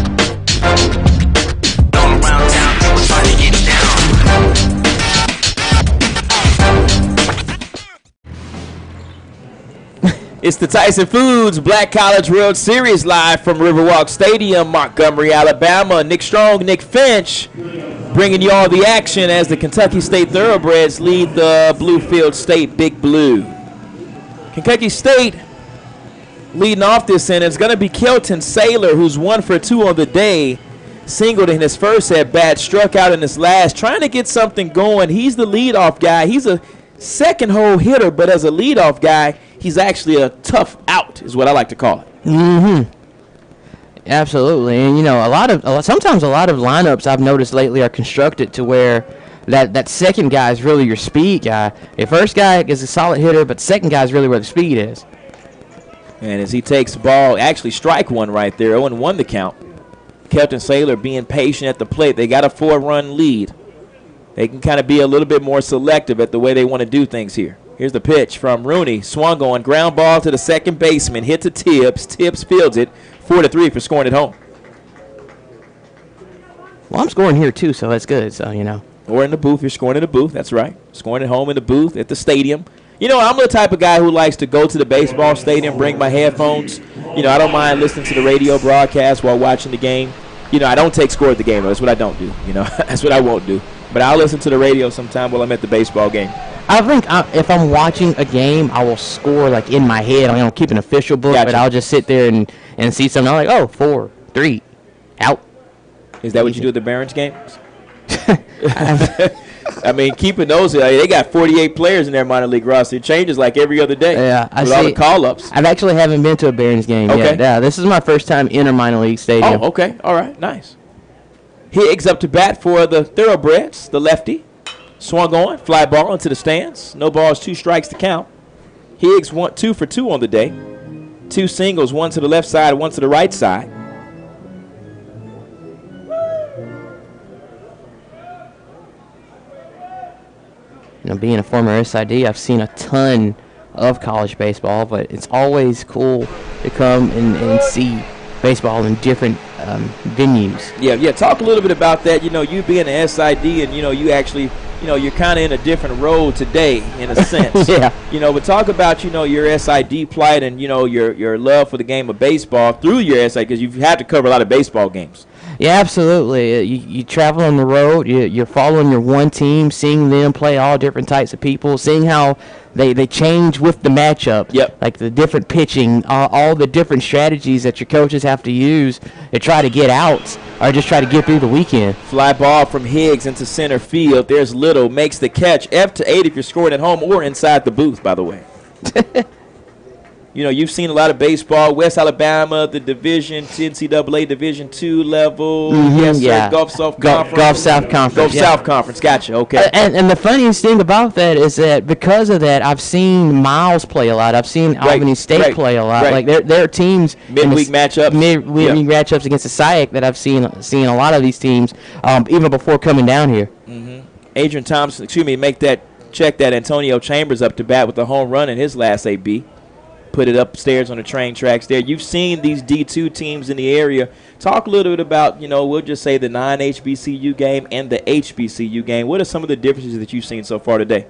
All around town, people trying to get down. It's the Tyson Foods Black College World Series live from Riverwalk Stadium, Montgomery, Alabama. Nick Strong, Nick Finch bringing you all the action as the Kentucky State Thoroughbreds lead the Bluefield State Big Blue. Kentucky State leading off this inning. It's going to be Kelton Saylor, who's 1 for 2 on the day. Singled in his first at-bat, struck out in his last, trying to get something going. He's the leadoff guy. He's a second-hole hitter, but as a leadoff guy, he's actually a tough out, is what I like to call it. Mm-hmm. Absolutely. And, you know, sometimes a lot of lineups I've noticed lately are constructed to where that second guy is really your speed guy. The first guy is a solid hitter, but the second guy is really where the speed is. And as he takes the ball, actually strike one right there, 0-1 the count. Kelton Saylor being patient at the plate. They got a 4-run lead. They can kind of be a little bit more selective at the way they want to do things here. Here's the pitch from Rooney. Swung on, ground ball to the second baseman. Hit to Tibbs. Tibbs fields it. 4-3 for scoring at home. Well, I'm scoring here too, so that's good. So, you know. Or in the booth. You're scoring in the booth. That's right. Scoring at home in the booth, at the stadium. You know, I'm the type of guy who likes to go to the baseball stadium, bring my headphones. You know, I don't mind listening to the radio broadcast while watching the game. You know, I don't take score at the game. That's what I don't do. You know, that's what I won't do. But I'll listen to the radio sometime while I'm at the baseball game. I think if I'm watching a game, I will score like in my head. I don't keep an official book, but I'll just sit there and see something. I'm like, oh, 4-3, out. Is that what you do at the Barons games? I mean, keeping those, they got 48 players in their minor league roster. It changes like every other day. Yeah, I with see. All the call-ups. I actually haven't been to a Barons game yet. Yeah, this is my first time in a minor league stadium. Oh, okay. All right. Nice. Higgs up to bat for the Thoroughbreds, the lefty. Swung on, fly ball into the stands. No balls, 2 strikes to count. Higgs 2 for 2 on the day. 2 singles, one to the left side, one to the right side. Being a former SID, I've seen a ton of college baseball, but it's always cool to come and see baseball in different venues. Yeah. Talk a little bit about that. You being an SID, and you actually, you're kind of in a different role today, in a sense. Yeah. But talk about, your SID plight and your love for the game of baseball through your SID, because you've had to cover a lot of baseball games. Yeah, absolutely. You travel on the road. You're following your one team, seeing them play all different types of people, seeing how they change with the matchup. Yep. Like the different pitching, all the different strategies that your coaches have to use to try to get outs or just try to get through the weekend. Fly ball from Higgs into center field. There's Little, makes the catch. F-8 if you're scoring at home or inside the booth, by the way. You've seen a lot of baseball. West Alabama, the Division, NCAA Division II level. Yes, yeah. Gulf South Conference. Gulf South Conference. South Conference. Gotcha. Okay. And the funniest thing about that is that because of that, I've seen Miles play a lot. I've seen Albany State play a lot. Right. Like their teams midweek matchups. Midweek matchups against the SIAC that I've seen a lot of these teams even before coming down here. Adrian Thompson, check that Antonio Chambers up to bat with a home run in his last AB. Put it upstairs on the train tracks there. You've seen these D2 teams in the area. Talk a little bit about, we'll just say the non-HBCU game and the HBCU game. What are some of the differences that you've seen so far today?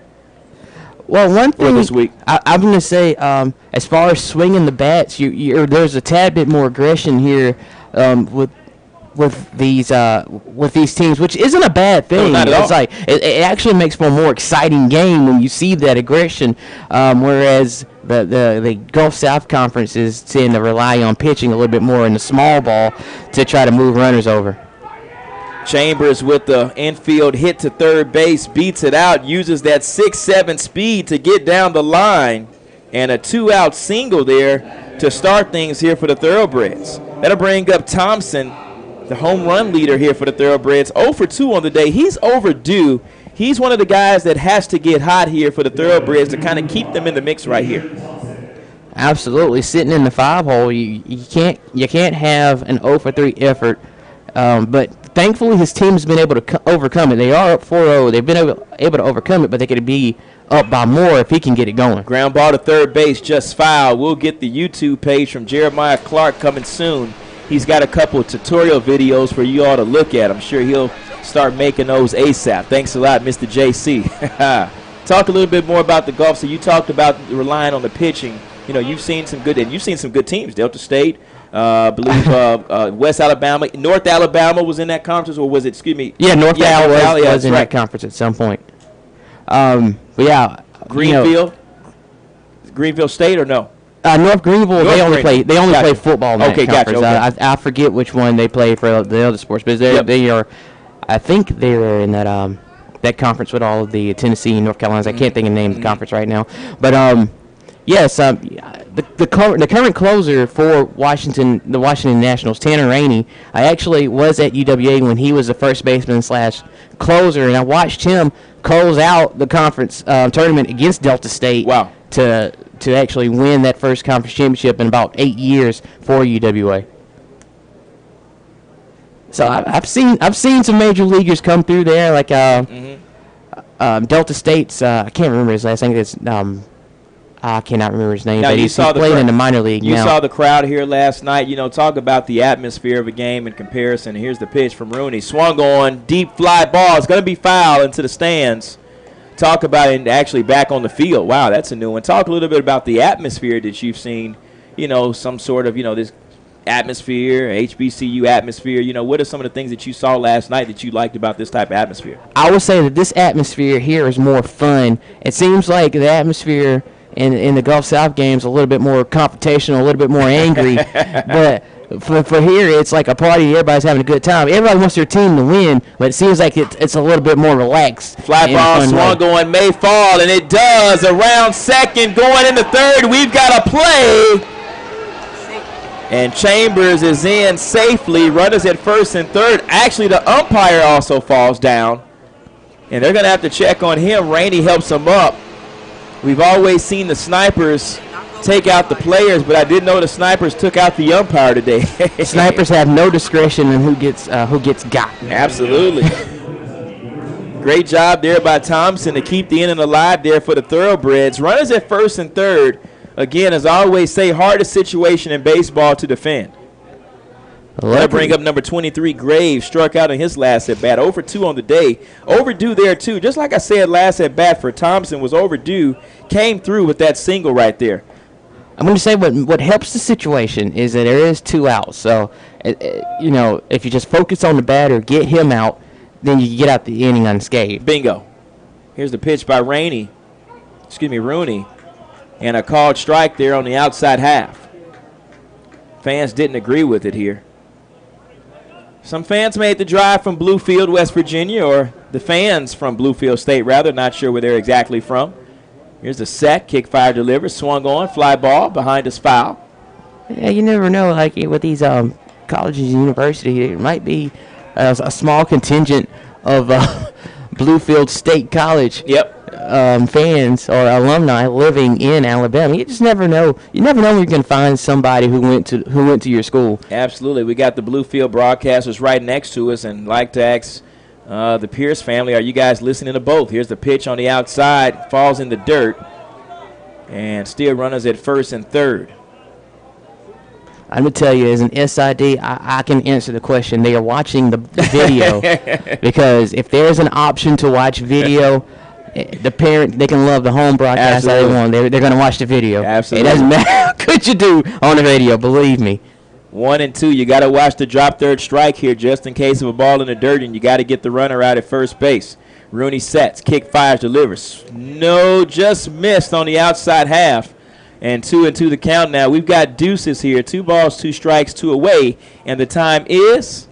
Well, one thing this week, I'm going to say, as far as swinging the bats, there's a tad bit more aggression here with these teams, which isn't a bad thing. No, not at all. It's like it actually makes for a more exciting game when you see that aggression. Whereas the Gulf South Conference is tend to rely on pitching a little bit more in the small ball to try to move runners over. Chambers with the infield hit to third base, beats it out, uses that 6-7 speed to get down the line, and a 2-out single there to start things here for the Thoroughbreds. That'll bring up Thompson, the home run leader here for the Thoroughbreds. 0 for 2 on the day. He's overdue. He's one of the guys that has to get hot here for the Thoroughbreds to kind of keep them in the mix right here. Absolutely. Sitting in the 5-hole, you can't have an 0 for 3 effort. But thankfully his team has been able to overcome it. They are up 4-0. They've been able to overcome it, but they could be up by more if he can get it going. Ground ball to third base, just foul. We'll get the YouTube page from Jeremiah Clark coming soon. He's got a couple of tutorial videos for you all to look at. I'm sure he'll start making those ASAP. Thanks a lot, Mr. JC. Talk a little bit more about the Gulf. So you talked about relying on the pitching. You've seen some good teams. Delta State, I believe West Alabama, North Alabama was in that conference, or was it? Excuse me. Yeah, North Alabama was in that conference at some point. But yeah, Greenfield State or no? North Greenville, they only play football in that conference. Gotcha. I forget which one they play for the other sports, but they are. I think they're in that conference with all of the Tennessee and North Carolinas. I can't think of the name of the conference right now, but yes, the current closer for the Washington Nationals, Tanner Rainey. I actually was at UWA when he was the first baseman / closer, and I watched him close out the conference tournament against Delta State. Wow. To actually win that first conference championship in about 8 years for UWA. So I've seen some major leaguers come through there, like Delta State's. I can't remember his last name. It's I cannot remember his name, but he's playing in the minor league now. You saw the crowd here last night. Talk about the atmosphere of a game in comparison. Here's the pitch from Rooney. Swung on, deep fly ball. It's going to be foul into the stands. Talk about it actually back on the field. Wow, that's a new one. Talk a little bit about the atmosphere that you've seen, some sort of, this atmosphere, HBCU atmosphere. What are some of the things that you saw last night that you liked about this type of atmosphere? I would say that this atmosphere here is more fun. It seems like the atmosphere in the Gulf South games a little bit more confrontational, a little bit more angry. But for here, it's like a party. Everybody's having a good time. Everybody wants their team to win, but it seems like it's a little bit more relaxed. Fly ball swung going, may fall, and it does. Around second, going into third. We've got a play. And Chambers is in safely. Runners at first and third. Actually, the umpire also falls down. And they're going to have to check on him. Rainey helps him up. We've always seen the snipers take out the players, but I didn't know the snipers took out the umpire today. Snipers have no discretion in who gets got. Absolutely. Great job there by Thompson to keep the inning alive there for the Thoroughbreds. Runners at first and third. Again, as I always say, hardest situation in baseball to defend. I'll bring up number 23, Graves, struck out in his last at-bat. 0 for 2 on the day. Overdue there, too. Just like I said, last at-bat for Thompson was overdue. Came through with that single right there. I'm going to say what helps the situation is that there is 2 outs. So, you know, if you just focus on the batter, get him out, then you get out the inning unscathed. Bingo. Here's the pitch by Rooney. And a called strike there on the outside half. Fans didn't agree with it here. Some fans made the drive from Bluefield, West Virginia, or the fans from Bluefield State, rather. Not sure where they're exactly from. Here's the set. Kick, fire, deliver. Swung on. Fly ball. Behind us, foul. Yeah, you never know. Like with these colleges and universities, it might be a small contingent of Bluefield State College fans or alumni living in Alabama. You just never know. You never know when you can find somebody who went to your school. Absolutely. We got the Bluefield broadcasters right next to us, and like to ask the Pierce family, are you guys listening to both? Here's the pitch on the outside, falls in the dirt, and still runners at first and third. I'm going to tell you, as an SID, I can answer the question. They are watching the video because if there's an option to watch video, the parent, they can love the home broadcast all they want. They're going to watch the video. Absolutely. It doesn't matter what could you do on the video, believe me. 1 and 2. You got to watch the drop third strike here just in case of a ball in the dirt, and you got to get the runner out at first base. Rooney sets, kick, fires, delivers. No, just missed on the outside half. And 2 and 2 the count now. We've got deuces here. 2 balls, 2 strikes, 2 away. And the time is?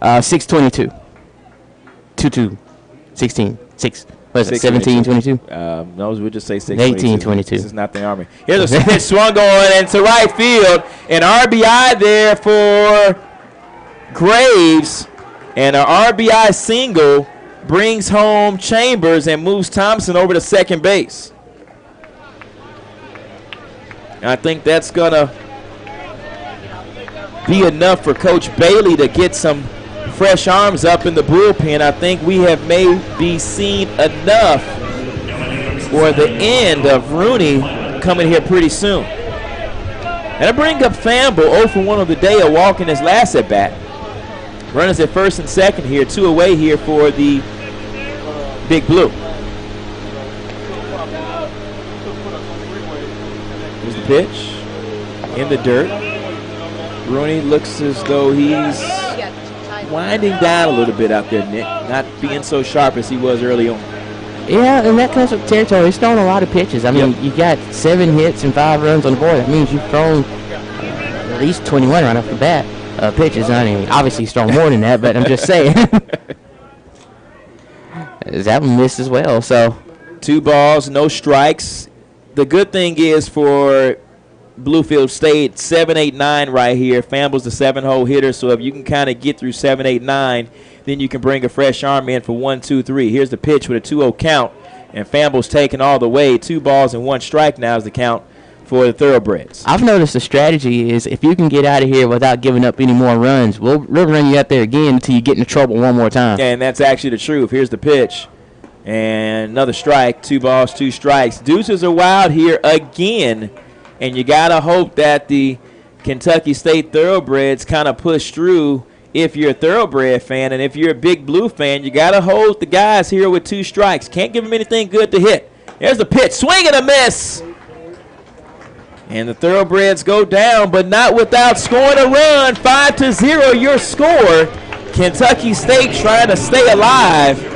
6:22. 2-2. 16. 6. What is it, 17:22? No, we'll just say 18:22. This is not the Army. Here's a pitch swung on and to right field. An RBI there for Graves. And an RBI single brings home Chambers and moves Thompson over to second base. I think that's going to be enough for Coach Bailey to get some fresh arms up in the bullpen. I think we have maybe seen enough for the end of Rooney coming here pretty soon. And I bring up Famble, 0 for 1 of the day, a walk in his last at-bat. Runners at first and second here, 2 away here for the Big Blue. Here's the pitch in the dirt. Rooney looks as though he's winding down a little bit out there, Nick. Not being so sharp as he was early on. Yeah, and that comes with territory. He's thrown a lot of pitches. I mean, you got 7 hits and 5 runs on the board. That means you've thrown at least 21 right off the bat pitches. I mean, obviously he's thrown more than that, but I'm just saying. That one missed as well. So 2 balls, no strikes. The good thing is for Bluefield State, 7, 8, 9 right here. Famble's the 7-hole hitter, so if you can kind of get through 7, 8, 9, then you can bring a fresh arm in for 1, 2, 3. Here's the pitch with a 2-0 count, and Famble's taking all the way. 2 balls and 1 strike now is the count for the Thoroughbreds. I've noticed the strategy is if you can get out of here without giving up any more runs, we'll run you out there again until you get into trouble one more time. Yeah, and that's actually the truth. Here's the pitch. And another strike, 2 balls, 2 strikes. Deuces are wild here again, and you got to hope that the Kentucky State Thoroughbreds kind of push through if you're a Thoroughbred fan. And if you're a Big Blue fan, you got to hold the guys here with 2 strikes. Can't give them anything good to hit. There's the pitch, swing and a miss. And the Thoroughbreds go down, but not without scoring a run. 5-0 your score. Kentucky State trying to stay alive.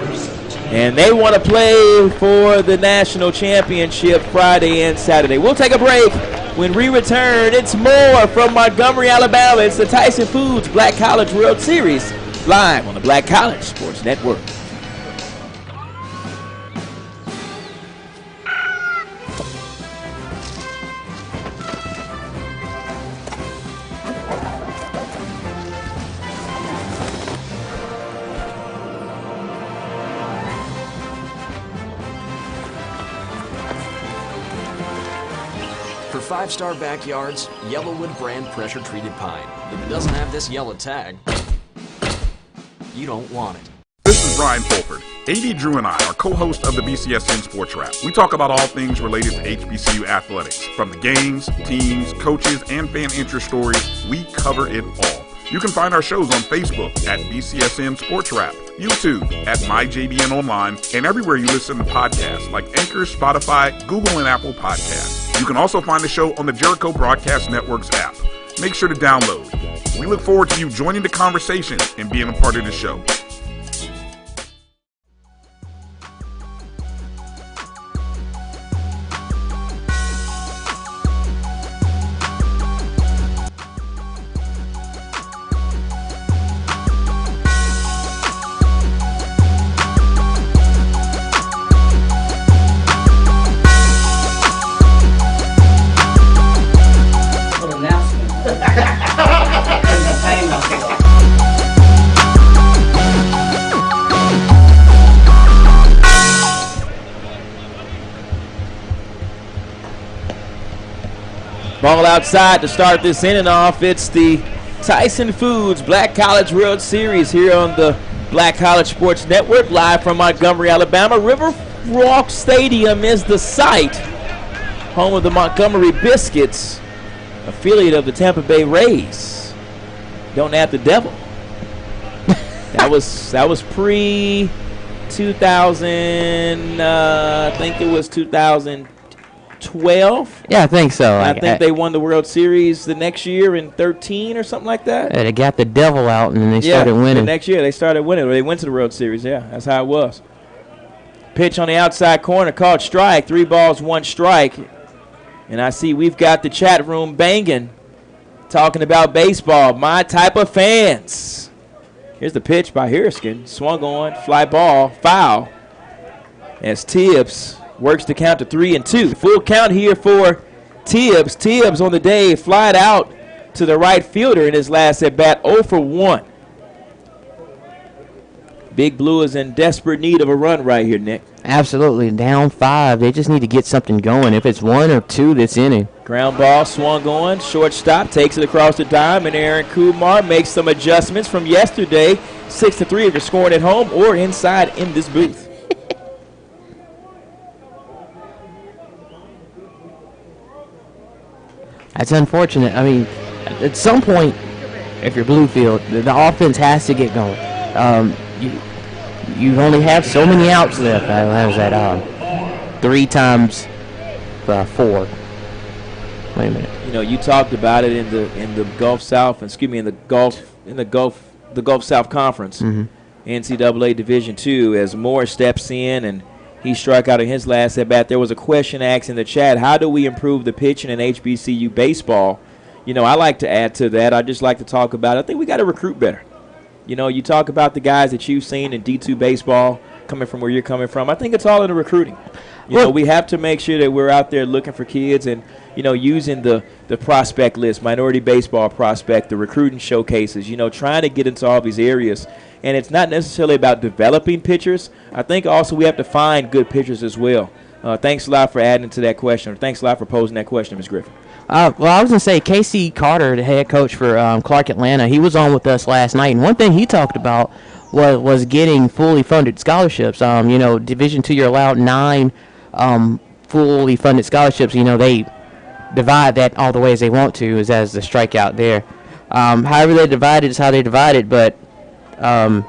And they want to play for the national championship Friday and Saturday. We'll take a break. When we return, it's more from Montgomery, Alabama. It's the Tyson Foods Black College World Series live on the Black College Sports Network. For 5-star backyards, Yellowwood brand pressure-treated pine. If it doesn't have this yellow tag, you don't want it. This is Brian Fulford. AD Drew and I are co-hosts of the BCSN Sports Wrap. We talk about all things related to HBCU athletics. From the games, teams, coaches, and fan interest stories, we cover it all. You can find our shows on Facebook at BCSN Sports Wrap, YouTube at MyJBN Online, and everywhere you listen to podcasts like Anchor, Spotify, Google, and Apple Podcasts. You can also find the show on the Jericho Broadcast Network's app. Make sure to download. We look forward to you joining the conversation and being a part of the show. Ball outside to start this inning off. It's the Tyson Foods Black College World Series here on the Black College Sports Network, live from Montgomery, Alabama. River Walk Stadium is the site, home of the Montgomery Biscuits, affiliate of the Tampa Bay Rays. Don't add the devil. That was pre-2000. I think it was 2012. Yeah, I think so. I think they won the World Series the next year in 13 or something like that. They got the devil out, and then they started winning. The next year they started winning. They went to the World Series, yeah. That's how it was. Pitch on the outside corner called strike. 3 balls, 1 strike. And I see we've got the chat room banging, talking about baseball. My type of fans. Here's the pitch by Harriskin. Swung on, fly ball, foul. As Tibbs works to count to 3-2. Full count here for Tibbs. Tibbs on the day flied out to the right fielder in his last at bat, 0 for 1. Big Blue is in desperate need of a run right here, Nick. Absolutely. Down 5. They just need to get something going. If it's 1 or 2 this inning. Ground ball swung on. Shortstop takes it across the dime, and Aaron Kumar makes some adjustments from yesterday. 6-3 if you're scoring at home or inside in this booth. That's unfortunate. I mean, at some point, if you're Bluefield, the offense has to get going. You only have so many outs left. How was that? 3 times 4. Wait a minute. You know, you talked about it in the Gulf South, in the Gulf South Conference, NCAA Division II, as Moore steps in and he struck out in his last at bat. There was a question asked in the chat: how do we improve the pitching in HBCU baseball? You know, I like to add to that. I just like to talk about it. I think we got to recruit better. You know, you talk about the guys that you've seen in D2 baseball coming from where you're coming from. I think it's all in the recruiting. You know, we have to make sure that we're out there looking for kids and, you know, using the prospect list, minority baseball prospect, the recruiting showcases, you know, trying to get into all these areas. And it's not necessarily about developing pitchers. I think also we have to find good pitchers as well. Thanks a lot for adding to that question. Or thanks a lot for posing that question, Ms. Griffin. Well, I was going to say, Casey Carter, the head coach for Clark Atlanta, he was on with us last night. And one thing he talked about was getting fully funded scholarships. You know, Division II, you're allowed 9 fully funded scholarships. You know, they divide that all the way as they want to, as the strikeout there. However they divide it is how they divide it. But a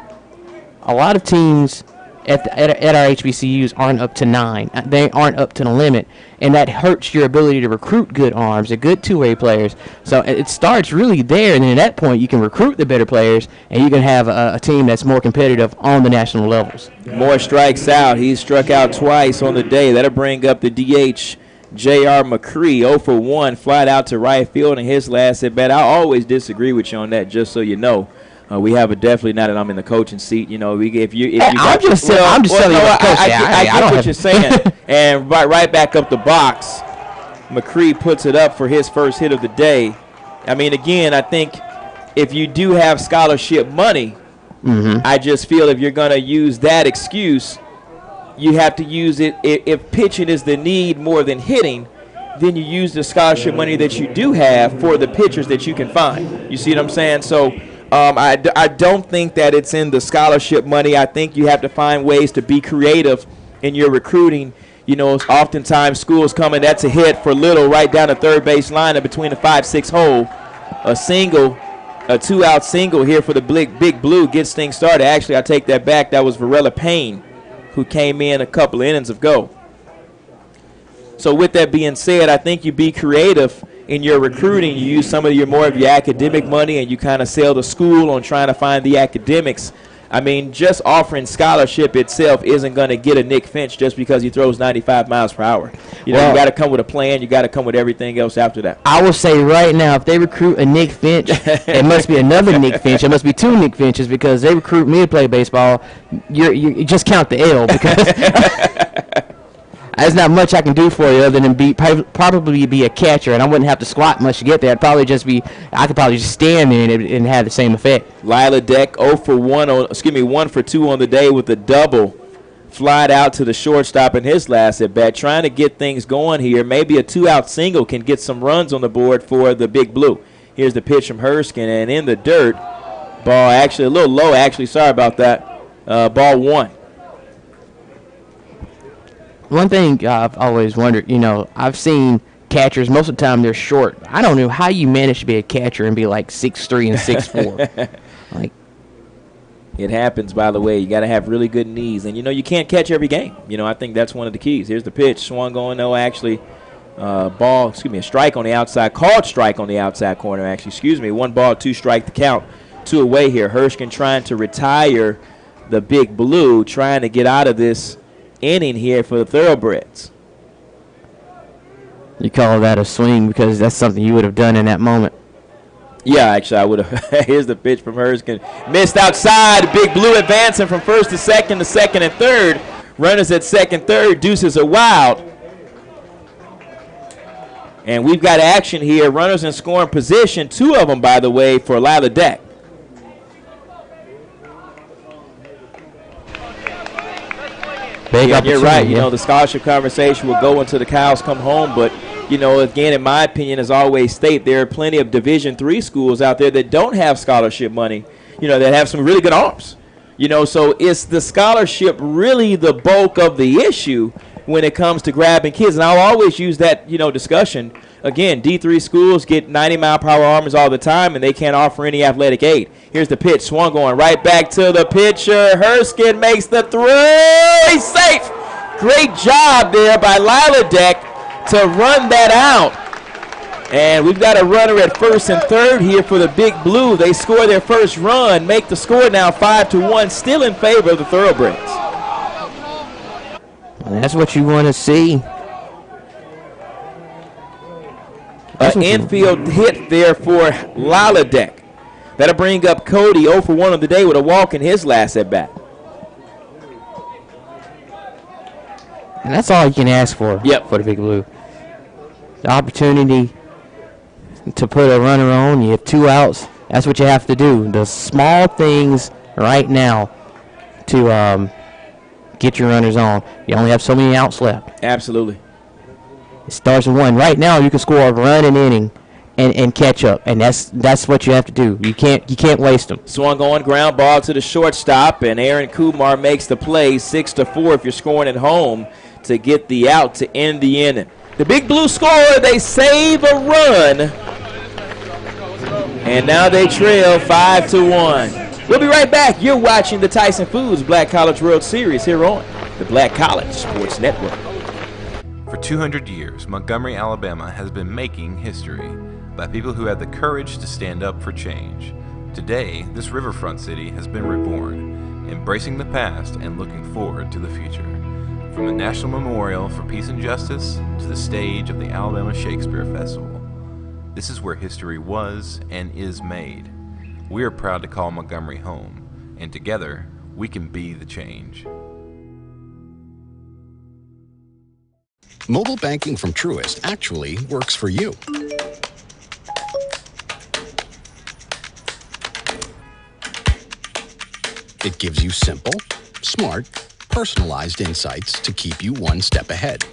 lot of teams at our HBCUs aren't up to 9. They aren't up to the limit, and that hurts your ability to recruit good arms, the good two-way players. So it starts really there, and then at that point you can recruit the better players, and you can have a team that's more competitive on the national levels. Moore strikes out. He's struck out twice on the day. That'll bring up the DH, J.R. McCree, 0 for 1, flied out to right field in his last at bat. I always disagree with you on that, just so you know. We have a definitely, not that I'm in the coaching seat. You know, I'm just telling you what coach. I get what you're saying. And right back up the box, McCree puts it up for his first hit of the day. I mean, again, I think if you do have scholarship money, I just feel if you're going to use that excuse, you have to use it if pitching is the need more than hitting. then you use the scholarship money that you do have for the pitchers that you can find. You see what I'm saying? So I don't think that it's in the scholarship money. I think you have to find ways to be creative in your recruiting. You know, oftentimes schools come in, that's a hit for Little right down the third base line between the 5-6 hole. A single, a 2-out single here for the Big Blue gets things started. Actually, I take that back. That was Varela Payne who came in a couple of innings ago. So with that being said, I think you be creative in your recruiting. You use some of your more of your academic money, and you kind of sell the school on trying to find the academics. I mean, just offering scholarship itself isn't going to get a Nick Finch just because he throws 95 miles per hour. You know, you got to come with a plan. You got to come with everything else after that. I will say right now, if they recruit a Nick Finch, it must be another Nick Finch. It must be two Nick Finches because they recruit me to play baseball. You just count the L because there's not much I can do for you other than probably be a catcher, and I wouldn't have to squat much to get there. I could probably just stand there and have the same effect. Lila Deck 1 for 2 on the day with a double. Flied out to the shortstop in his last at bat, trying to get things going here. Maybe a 2-out single can get some runs on the board for the Big Blue. Here's the pitch from Herskin, and in the dirt, ball actually a little low. Sorry about that. Ball 1. One thing I've always wondered, you know, I've seen catchers, most of the time they're short. I don't know how you manage to be a catcher and be like 6'3" and 6'4". Like, it happens, by the way. You got to have really good knees. And, you know, you can't catch every game. You know, I think that's one of the keys. Here's the pitch. Swung going, no, actually, a strike on the outside. Called strike on the outside corner, actually. 1 ball, 2 strike to count. 2 away here. Hershkin trying to retire the Big Blue, trying to get out of this inning here for the Thoroughbreds. You call that a swing because that's something you would have done in that moment. Yeah, actually, I would have. Here's the pitch from Herskin. Missed outside. Big Blue advancing from first to second and third. Runners at second, third. Deuces are wild. And we've got action here. Runners in scoring position. 2 of them, by the way, for Lila Deck. You're right. You know, the scholarship conversation will go until the cows come home. But, you know, again, in my opinion, as always state, there are plenty of Division III schools out there that don't have scholarship money, you know, that have some really good arms. You know, so is the scholarship really the bulk of the issue when it comes to grabbing kids? And I'll always use that, you know, discussion. Again, D3 schools get 90-mile-per-hour arms all the time, and they can't offer any athletic aid. Here's the pitch. Swung going right back to the pitcher. Herskin makes the throw. He's safe. Great job there by Lila Deck to run that out. And we've got a runner at first and third here for the Big Blue. They score their first run, make the score now 5-1, still in favor of the Thoroughbreds. And that's what you want to see. An infield hit there for Lila Deck. That'll bring up Cody 0 for 1 on the day with a walk in his last at bat. And that's all you can ask for for the Big Blue. The opportunity to put a runner on, you have 2 outs. That's what you have to do. The small things right now to get your runners on. You only have so many outs left. Absolutely. It starts with 1. Right now, you can score a run an inning and catch up, and that's what you have to do. You can't waste them. Swung on, ground ball to the shortstop, and Aaron Kumar makes the play 6-4 if you're scoring at home to get the out to end the inning. The Big Blue score, they save a run, and now they trail 5-1. We'll be right back. You're watching the Tyson Foods Black College World Series here on the Black College Sports Network. For 200 years, Montgomery, Alabama has been making history by people who had the courage to stand up for change. Today, this riverfront city has been reborn, embracing the past and looking forward to the future. From the National Memorial for Peace and Justice to the stage of the Alabama Shakespeare Festival, this is where history was and is made. We are proud to call Montgomery home, and together, we can be the change. Mobile banking from Truist actually works for you. It gives you simple, smart, personalized insights to keep you one step ahead.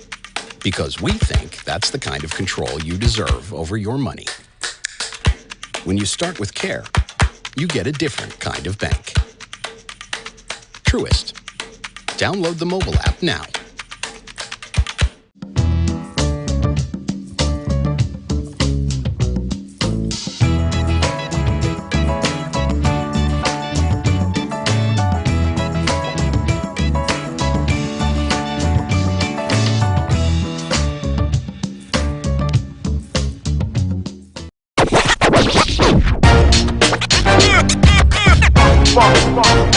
because we think that's the kind of control you deserve over your money. When you start with care, you get a different kind of bank. Truist. Download the mobile app now.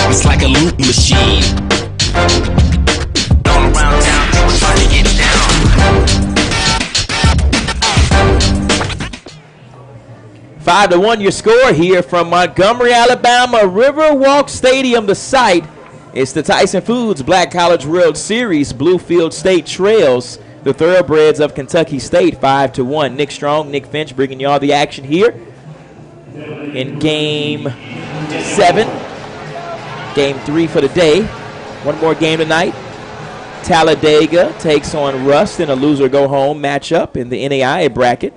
It's like a loop machine. All around town, people trying to get down. 5-1 your score here from Montgomery, Alabama. Riverwalk Stadium, the site. It's the Tyson Foods Black College World Series. Bluefield State trails the Thoroughbreds of Kentucky State 5-1. Nick Strong, Nick Finch bringing you all the action here in Game 7. Game 3 for the day. One more game tonight. Talladega takes on Rust in a loser-go-home matchup in the NAIA bracket.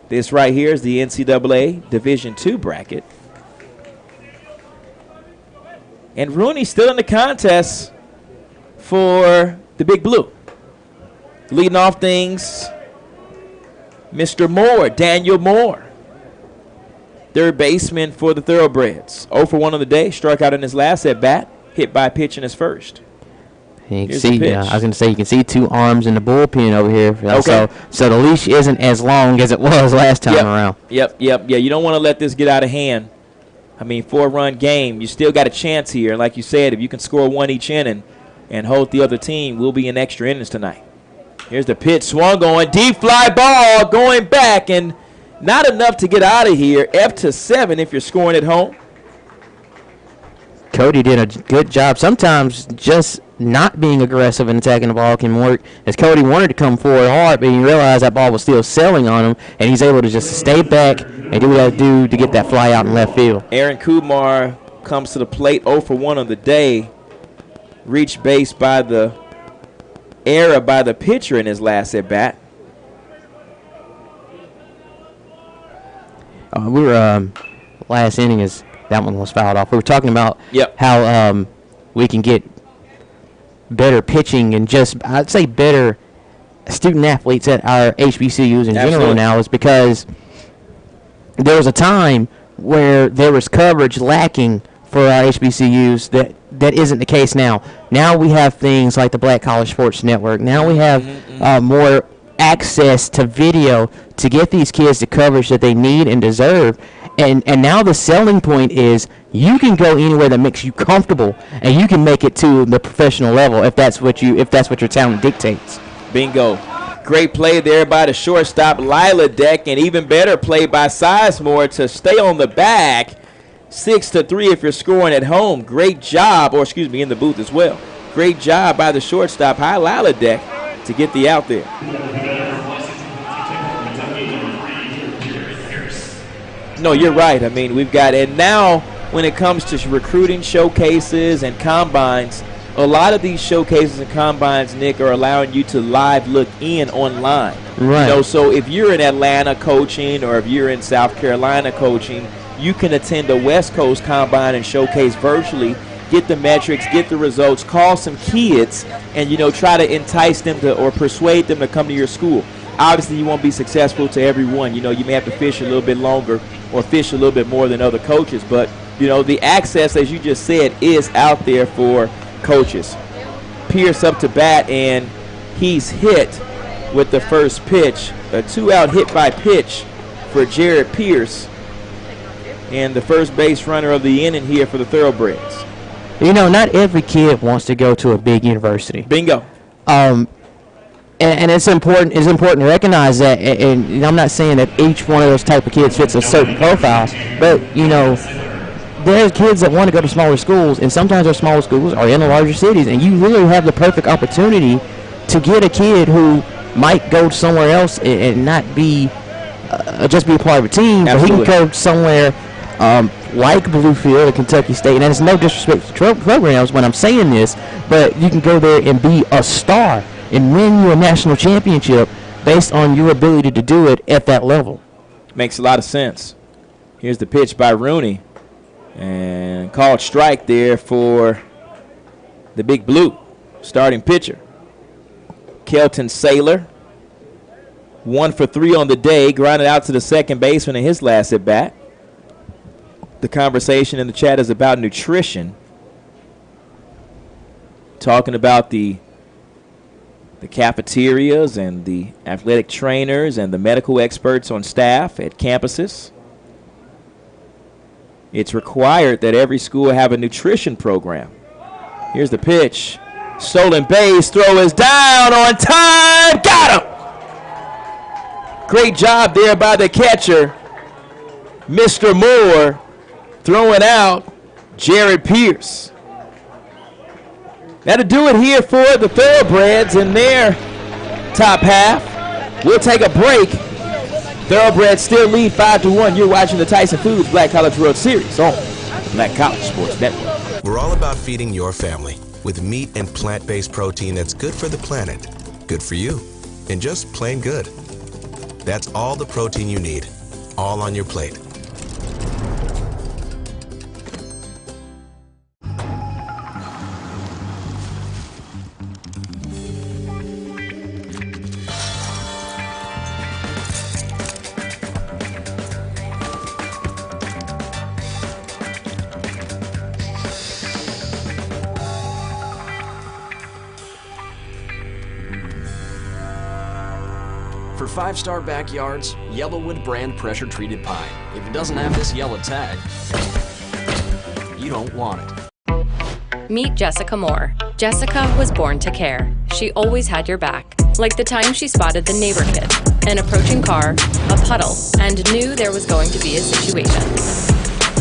This right here is the NCAA Division II bracket. And Rooney still in the contest for the Big Blue. Leading off things, Mr. Moore, Daniel Moore. Third baseman for the Thoroughbreds. 0 for 1 on the day. Struck out in his last at bat. Hit by a pitch in his first. You can see, I was going to say, you can see 2 arms in the bullpen over here. Okay. So the leash isn't as long as it was last time around. Yep. Yeah, you don't want to let this get out of hand. I mean, 4-run game. You still got a chance here. Like you said, if you can score 1 each inning and hold the other team, we'll be in extra innings tonight. Here's the pitch. Swung on. Deep fly ball going back, and not enough to get out of here. F-7 if you're scoring at home. Cody did a good job. Sometimes just not being aggressive and attacking the ball can work. As Cody wanted to come forward hard, but he realized that ball was still selling on him, and he's able to just stay back and do what he had to do to get that fly out in left field. Aaron Kumar comes to the plate, 0 for 1 on the day. Reached base by the error by the pitcher in his last at bat. We were last inning is that one was fouled off. We were talking about how we can get better pitching and just, I'd say, better student athletes at our HBCUs in general now, is because there was a time where there was coverage lacking for our HBCUs that isn't the case now. Now we have things like the Black College Sports Network. Now we have more access to video to get these kids the coverage that they need and deserve. And now the selling point is you can go anywhere that makes you comfortable, and you can make it to the professional level if that's what your talent dictates. Bingo. Great play there by the shortstop Lila Deck, and even better play by Sizemore to stay on the back. 6-3 if you're scoring at home. Great job, or excuse me, in the booth as well. Great job by the shortstop, High Lila Deck, to get the out there. No, you're right. I mean, we've got, and now when it comes to recruiting showcases and combines, a lot of these showcases and combines, Nick, are allowing you to live look in online. Right. You know, so if you're in Atlanta coaching or if you're in South Carolina coaching, you can attend a West Coast combine and showcase virtually, get the metrics, get the results, call some kids, and, you know, try to entice them to or persuade them to come to your school. Obviously, you won't be successful to everyone. You know, you may have to fish a little bit longer or fish a little bit more than other coaches. But, you know, the access, as you just said, is out there for coaches. Pierce up to bat, and he's hit with the first pitch. A 2-out hit by pitch for Jared Pierce. And the first base runner of the inning here for the Thoroughbreds. You know, not every kid wants to go to a big university. Bingo. And it's important to recognize that, and I'm not saying that each one of those type of kids fits a certain profile, but, you know, there's kids that want to go to smaller schools, and sometimes those smaller schools are in the larger cities, and you really have the perfect opportunity to get a kid who might go somewhere else and not be just be a part of a team, Absolutely. but he can go somewhere like Bluefield or Kentucky State, and it's no disrespect to programs when I'm saying this, but you can go there and be a star. and win you a national championship based on your ability to do it at that level. Makes a lot of sense. Here's the pitch by Rooney. And called strike there for the Big Blue starting pitcher. Kelton Saylor, 1 for 3 on the day, grounded out to the second baseman in his last at bat. The conversation in the chat is about nutrition. Talking about the cafeterias and the athletic trainers and the medical experts on staff at campuses. It's required that every school have a nutrition program. Here's the pitch. Stolen base, throw is down on time. Got him! Great job there by the catcher, Mr. Moore, throwing out Jared Pierce. That'll do it here for the Thoroughbreds in their top half. We'll take a break. Thoroughbreds still lead 5-1. You're watching the Tyson Foods Black College World Series on Black College Sports Network. We're all about feeding your family with meat and plant-based protein that's good for the planet, good for you, and just plain good. That's all the protein you need, all on your plate. For 5-star backyards, Yellowwood brand pressure-treated pine. If it doesn't have this yellow tag, you don't want it. Meet Jessica Moore. Jessica was born to care. She always had your back. Like the time she spotted the neighbor kid, an approaching car, a puddle, and knew there was going to be a situation.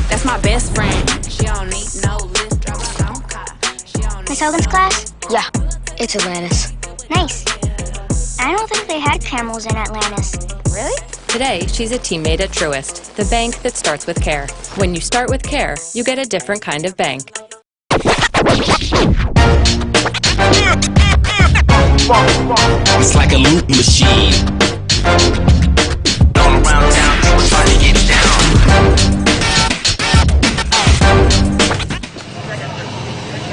That's my best friend. She don't need no lift, drive her own car. Miss Hogan's class? Yeah, it's Atlantis. Nice. I don't think they had camels in Atlantis. Really? Today, she's a teammate at Truist, the bank that starts with care. When you start with care, you get a different kind of bank. It's like a loop machine. All around town, people trying to get down.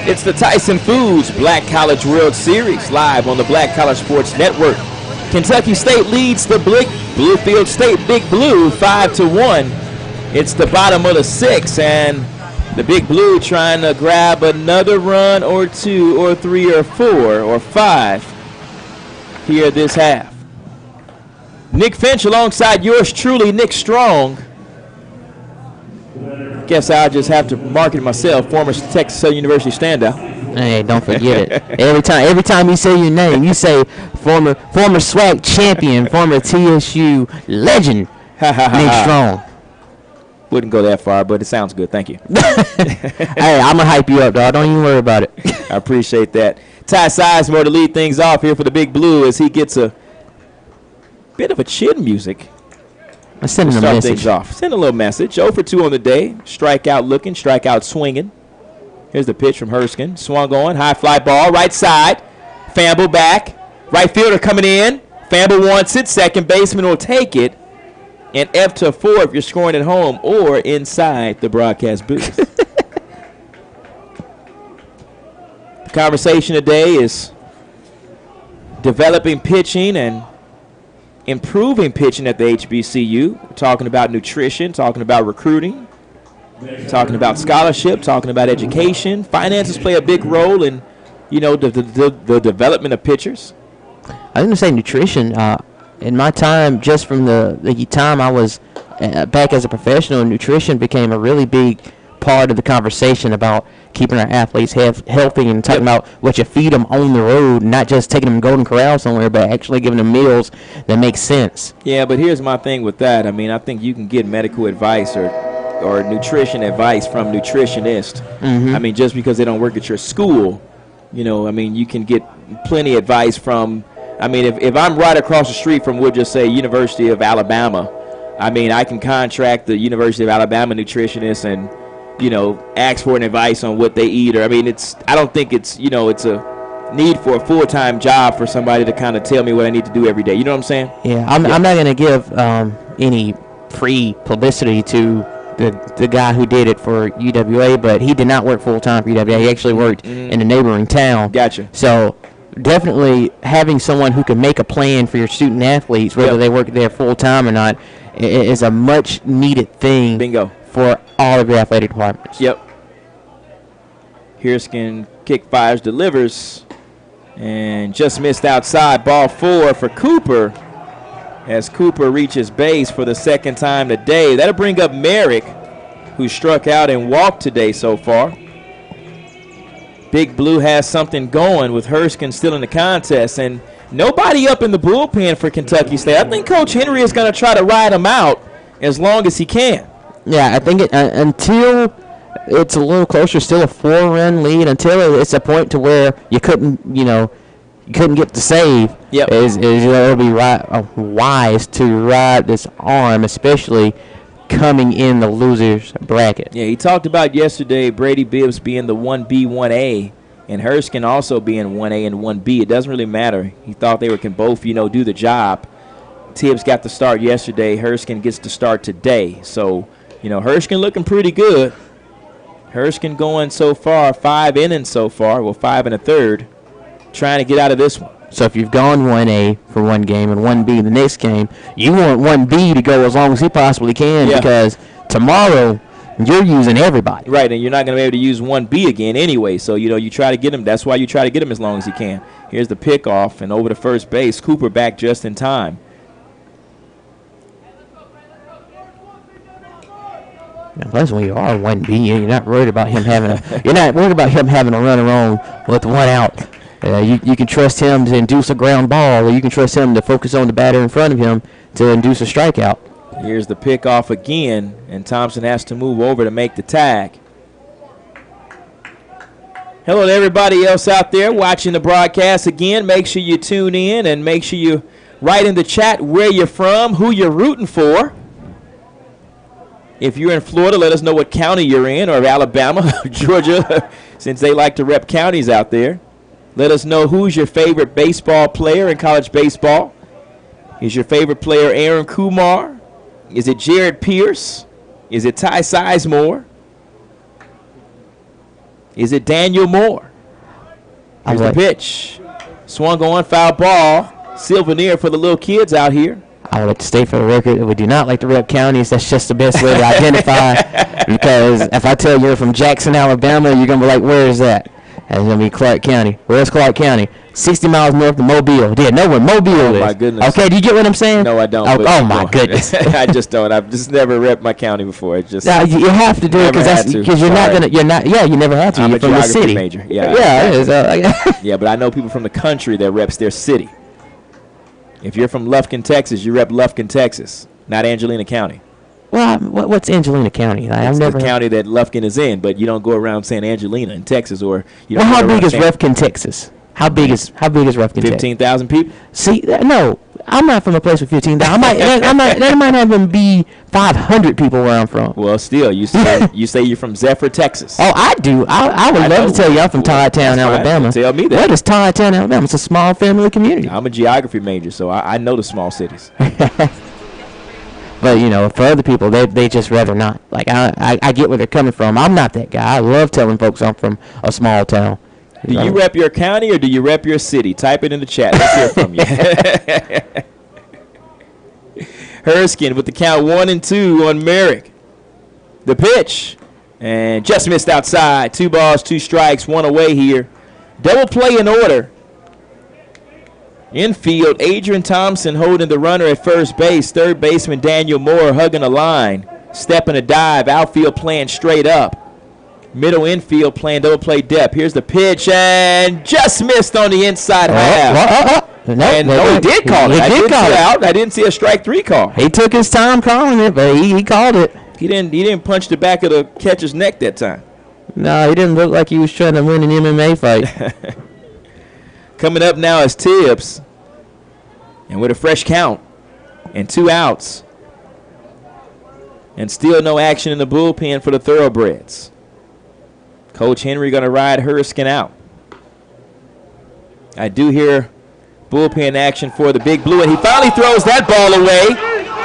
It's the Tyson Foods Black College World Series live on the Black College Sports Network. Kentucky State leads the Bluefield State Big Blue 5-1. It's the bottom of the 6th, and the Big Blue trying to grab another run or 2 or 3 or 4 or 5 here this half. Nick Finch alongside yours truly, Nick Strong. Guess I'll just have to market myself, former Texas Southern University standout. Hey, don't forget it. Every time you say your name, you say former SWAC champion, former TSU legend, Nick Strong. Wouldn't go that far, but it sounds good. Thank you. Hey, I'm going to hype you up, dog. Don't even worry about it. I appreciate that. Ty Sizemore to lead things off here for the Big Blue as he gets a bit of a chin music. I'm sending a message. Send a little message. 0 for 2 on the day. Strikeout looking, strikeout swinging. Here's the pitch from Herskin. Swung on, high fly ball, right side. Famble back. Right fielder coming in. Famble wants it. Second baseman will take it. And F to 4 if you're scoring at home or inside the broadcast booth. The conversation today is developing pitching and improving pitching at the HBCU. We're talking about nutrition, talking about recruiting, talking about scholarship, talking about education. Finances play a big role in, the development of pitchers. I was going to say nutrition. In my time, just from the time I was back as a professional, nutrition became a really big part of the conversation about keeping our athletes healthy and talking about what you feed them on the road, not just taking them Golden Corral somewhere, but actually giving them meals that make sense. Yeah, but here's my thing with that. I mean, I think you can get medical advice or nutrition advice from nutritionists. Mm-hmm. I mean, just because they don't work at your school, you can get plenty of advice from, if I'm right across the street from, we'll just say, University of Alabama, I can contract the University of Alabama nutritionist and, ask for an advice on what they eat. Or, I don't think it's, it's need for a full-time job for somebody to kind of tell me what I need to do every day. You know what I'm saying? Yeah, I'm not going to give any free publicity to the guy who did it for UWA, but he did not work full-time for UWA. He actually worked in a neighboring town. Gotcha. So definitely having someone who can make a plan for your student athletes, whether they work there full-time or not, is a much-needed thing. Bingo. For all of your athletic departments. Yep. Herskin kick fires, delivers, and just missed outside. Ball 4 for Cooper as Cooper reaches base for the second time today. That'll bring up Merrick, who struck out and walked today so far. Big Blue has something going with Herskin still in the contest, and nobody up in the bullpen for Kentucky State. I think Coach Henry is going to try to ride him out as long as he can. Yeah, I think until it's a little closer, still a 4-run lead, until it's a point to where you couldn't get the save. Yep. It'll be wise to ride this arm, especially coming in the loser's bracket. Yeah, he talked about yesterday Brady Bibbs being the 1B, 1A, and Herskin also being 1A and 1B. It doesn't really matter. He thought they can both, do the job. Tibbs got the start yesterday. Herskin gets the start today. So, Herskin looking pretty good. Herskin going so far, 5 innings so far, 5 1/3, trying to get out of this one. So if you've gone 1A for one game and 1B the next game, you want 1B to go as long as he possibly can because tomorrow you're using everybody. Right, and you're not going to be able to use 1B again anyway. So, you try to get him. That's why you try to get him as long as you can. Here's the pickoff and over to first base. Cooper back just in time. Now, plus, when you are 1B, you're not worried about him having a runner on with 1 out. You can trust him to induce a ground ball, or you can trust him to focus on the batter in front of him to induce a strikeout. Here's the pickoff again, and Thompson has to move over to make the tag. Hello to everybody else out there watching the broadcast again. Make sure you tune in and make sure you write in the chat where you're from, who you're rooting for. If you're in Florida, let us know what county you're in, or Alabama, Georgia, since they like to rep counties out there. Let us know who's your favorite baseball player in college baseball. Is your favorite player Aaron Kumar? Is it Jared Pierce? Is it Ty Sizemore? Is it Daniel Moore? Here's the pitch. Swung on, foul ball. Souvenir for the little kids out here. I would like to state for the record that we do not like to rep counties. That's just the best way to identify. Because if I tell you you're from Jackson, Alabama, you're going to be like, where is that? And it's going to be Clark County. Where's Clark County? 60 miles north of Mobile. Yeah, know where Mobile is. Oh, my goodness. Okay, do you get what I'm saying? No, I don't. Oh my goodness. I just don't. I've just never repped my county before. It just you have to do it because you're not going to. You're not. Yeah, you never have to. I'm you're a from the geography city. Major. Yeah. Yeah, it is. Yeah, but I know people from the country that reps their city. If you're from Lufkin, Texas, you rep Lufkin, Texas, not Angelina County. Well, what's Angelina County? It's the county that Lufkin is in, but you don't go around saying Angelina in Texas, or you. Well, how big is Lufkin, Texas? How big is Lufkin, 15,000 people. See, no, I'm not from a place with 15,000. That might not even be 500 people where I'm from. Well, still, you say you're from Zephyr, Texas. Oh, I do. I would love to tell you I'm from Todd Town, Alabama. Tell me that. What is Todd Town, Alabama? It's a small family community. I'm a geography major, so I know the small cities. But, for other people, they just rather not. Like, I get where they're coming from. I'm not that guy. I love telling folks I'm from a small town. Do you rep your county or do you rep your city? Type it in the chat. Let's hear from you. Herskin with the count 1-2 on Merrick. The pitch. And just missed outside. 2 balls, 2 strikes, 1 away here. Double play in order. Infield, Adrian Thompson holding the runner at first base. Third baseman Daniel Moore hugging the line. Stepping a dive. Outfield playing straight up. Middle infield playing double play depth. Here's the pitch and just missed on the inside half. He did call it. I didn't see a strike 3 call. He took his time calling it, but he called it. He didn't punch the back of the catcher's neck that time. No, he didn't look like he was trying to win an MMA fight. Coming up now is Tibbs. And with a fresh count and 2 outs. And still no action in the bullpen for the Thoroughbreds. Coach Henry going to ride Herskin out. I do hear bullpen action for the Big Blue, and he finally throws that ball away.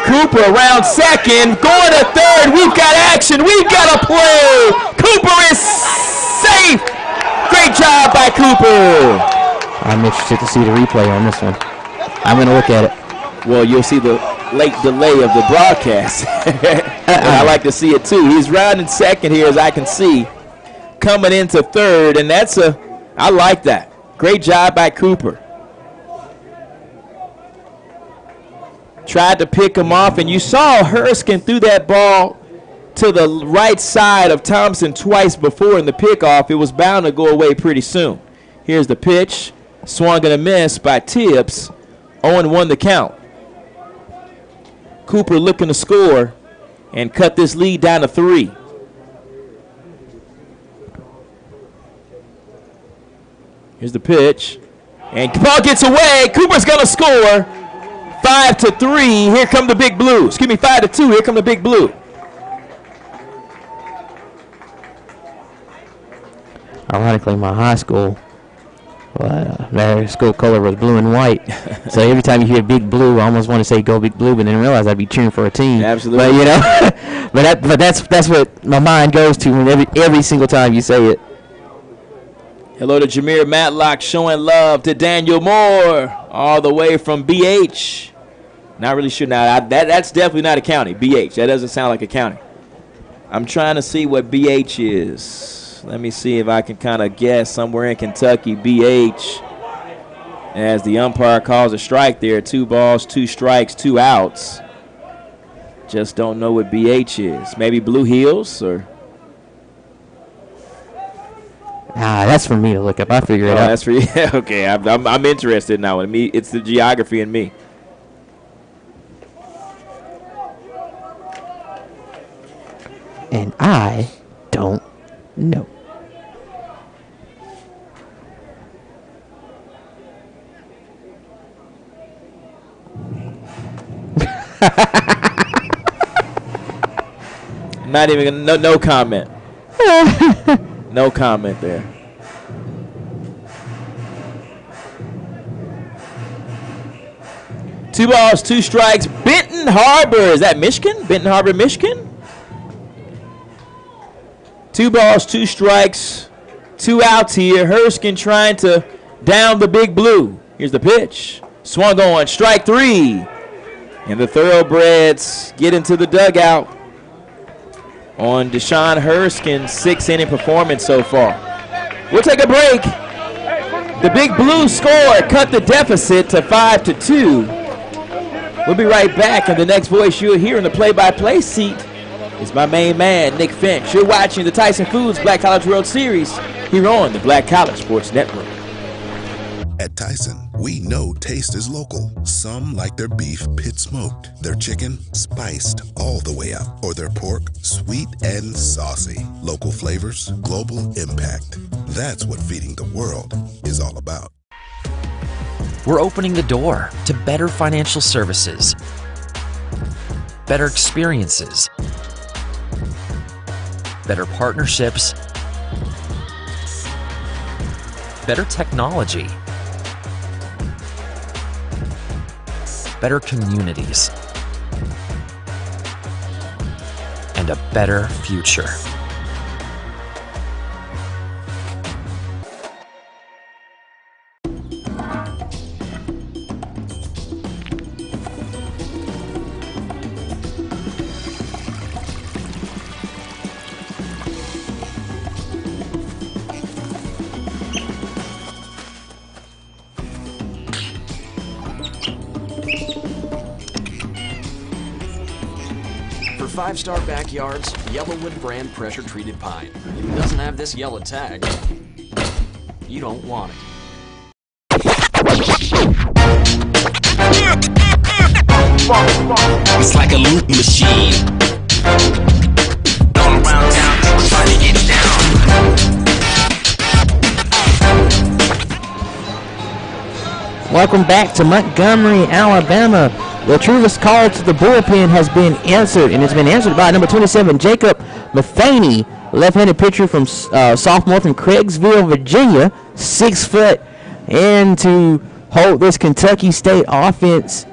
Cooper around second, going to third. We've got action. We've got a play. Cooper is safe. Great job by Cooper. I'm interested to see the replay on this one. I'm going to look at it. Well, you'll see the late delay of the broadcast. I like to see it too. He's rounding second here, as I can see, coming into third, and I like that. Great job by Cooper. Tried to pick him off, and you saw Herskin threw that ball to the right side of Thompson twice before in the pickoff. It was bound to go away pretty soon. Here's the pitch. Swung and a miss by Tibbs. 0-1 the count. Cooper looking to score and cut this lead down to 3. Here's the pitch. And the ball gets away. Cooper's going to score. 5-3. Here come the Big Blue. Excuse me, 5-2. Here come the Big Blue. Ironically, my high school, their school color was blue and white. So every time you hear Big Blue, I almost want to say go Big Blue, but then realize I'd be cheering for a team. Absolutely. But but that's what my mind goes to every single time you say it. Hello to Jameer Matlock, showing love to Daniel Moore, all the way from BH. Not really sure now. That's definitely not a county, BH. That doesn't sound like a county. I'm trying to see what BH is. Let me see if I can kind of guess. Somewhere in Kentucky, BH, as the umpire calls a strike there. 2 balls, 2 strikes, 2 outs. Just don't know what BH is. Maybe Blue Hills or... That's for me to look up. I figure it out. That's for you. Okay, I'm interested now. It's the geography in me. And I don't know. Not even no comment. No comment there. Two balls, 2 strikes. Benton Harbor. Is that Michigan? Benton Harbor, Michigan? 2 balls, 2 strikes, 2 outs here. Herskin trying to down the Big Blue. Here's the pitch. Swung on, strike 3. And the Thoroughbreds get into the dugout on Deshaun Herskin's 6th-inning performance so far. We'll take a break. The Big Blue score cut the deficit to 5-2. We'll be right back, and the next voice you'll hear in the play-by-play seat is my main man, Nick Finch. You're watching the Tyson Foods Black College World Series here on the Black College Sports Network. At Tyson, we know taste is local. Some like their beef pit smoked, their chicken spiced all the way up, or their pork sweet and saucy. Local flavors, global impact. That's what feeding the world is all about. We're opening the door to better financial services, better experiences, better partnerships, better technology, better communities, and a better future. For 5-star backyards, Yellowwood brand pressure treated pine. If it doesn't have this yellow tag, you don't want it. It's like a loop machine. All around town, people trying to get down. Welcome back to Montgomery, Alabama. The truest call to the bullpen has been answered, and it's been answered by number 27, Jacob Matheny, left-handed pitcher from sophomore from Craigsville, Virginia, 6 foot. And to hold this Kentucky State offense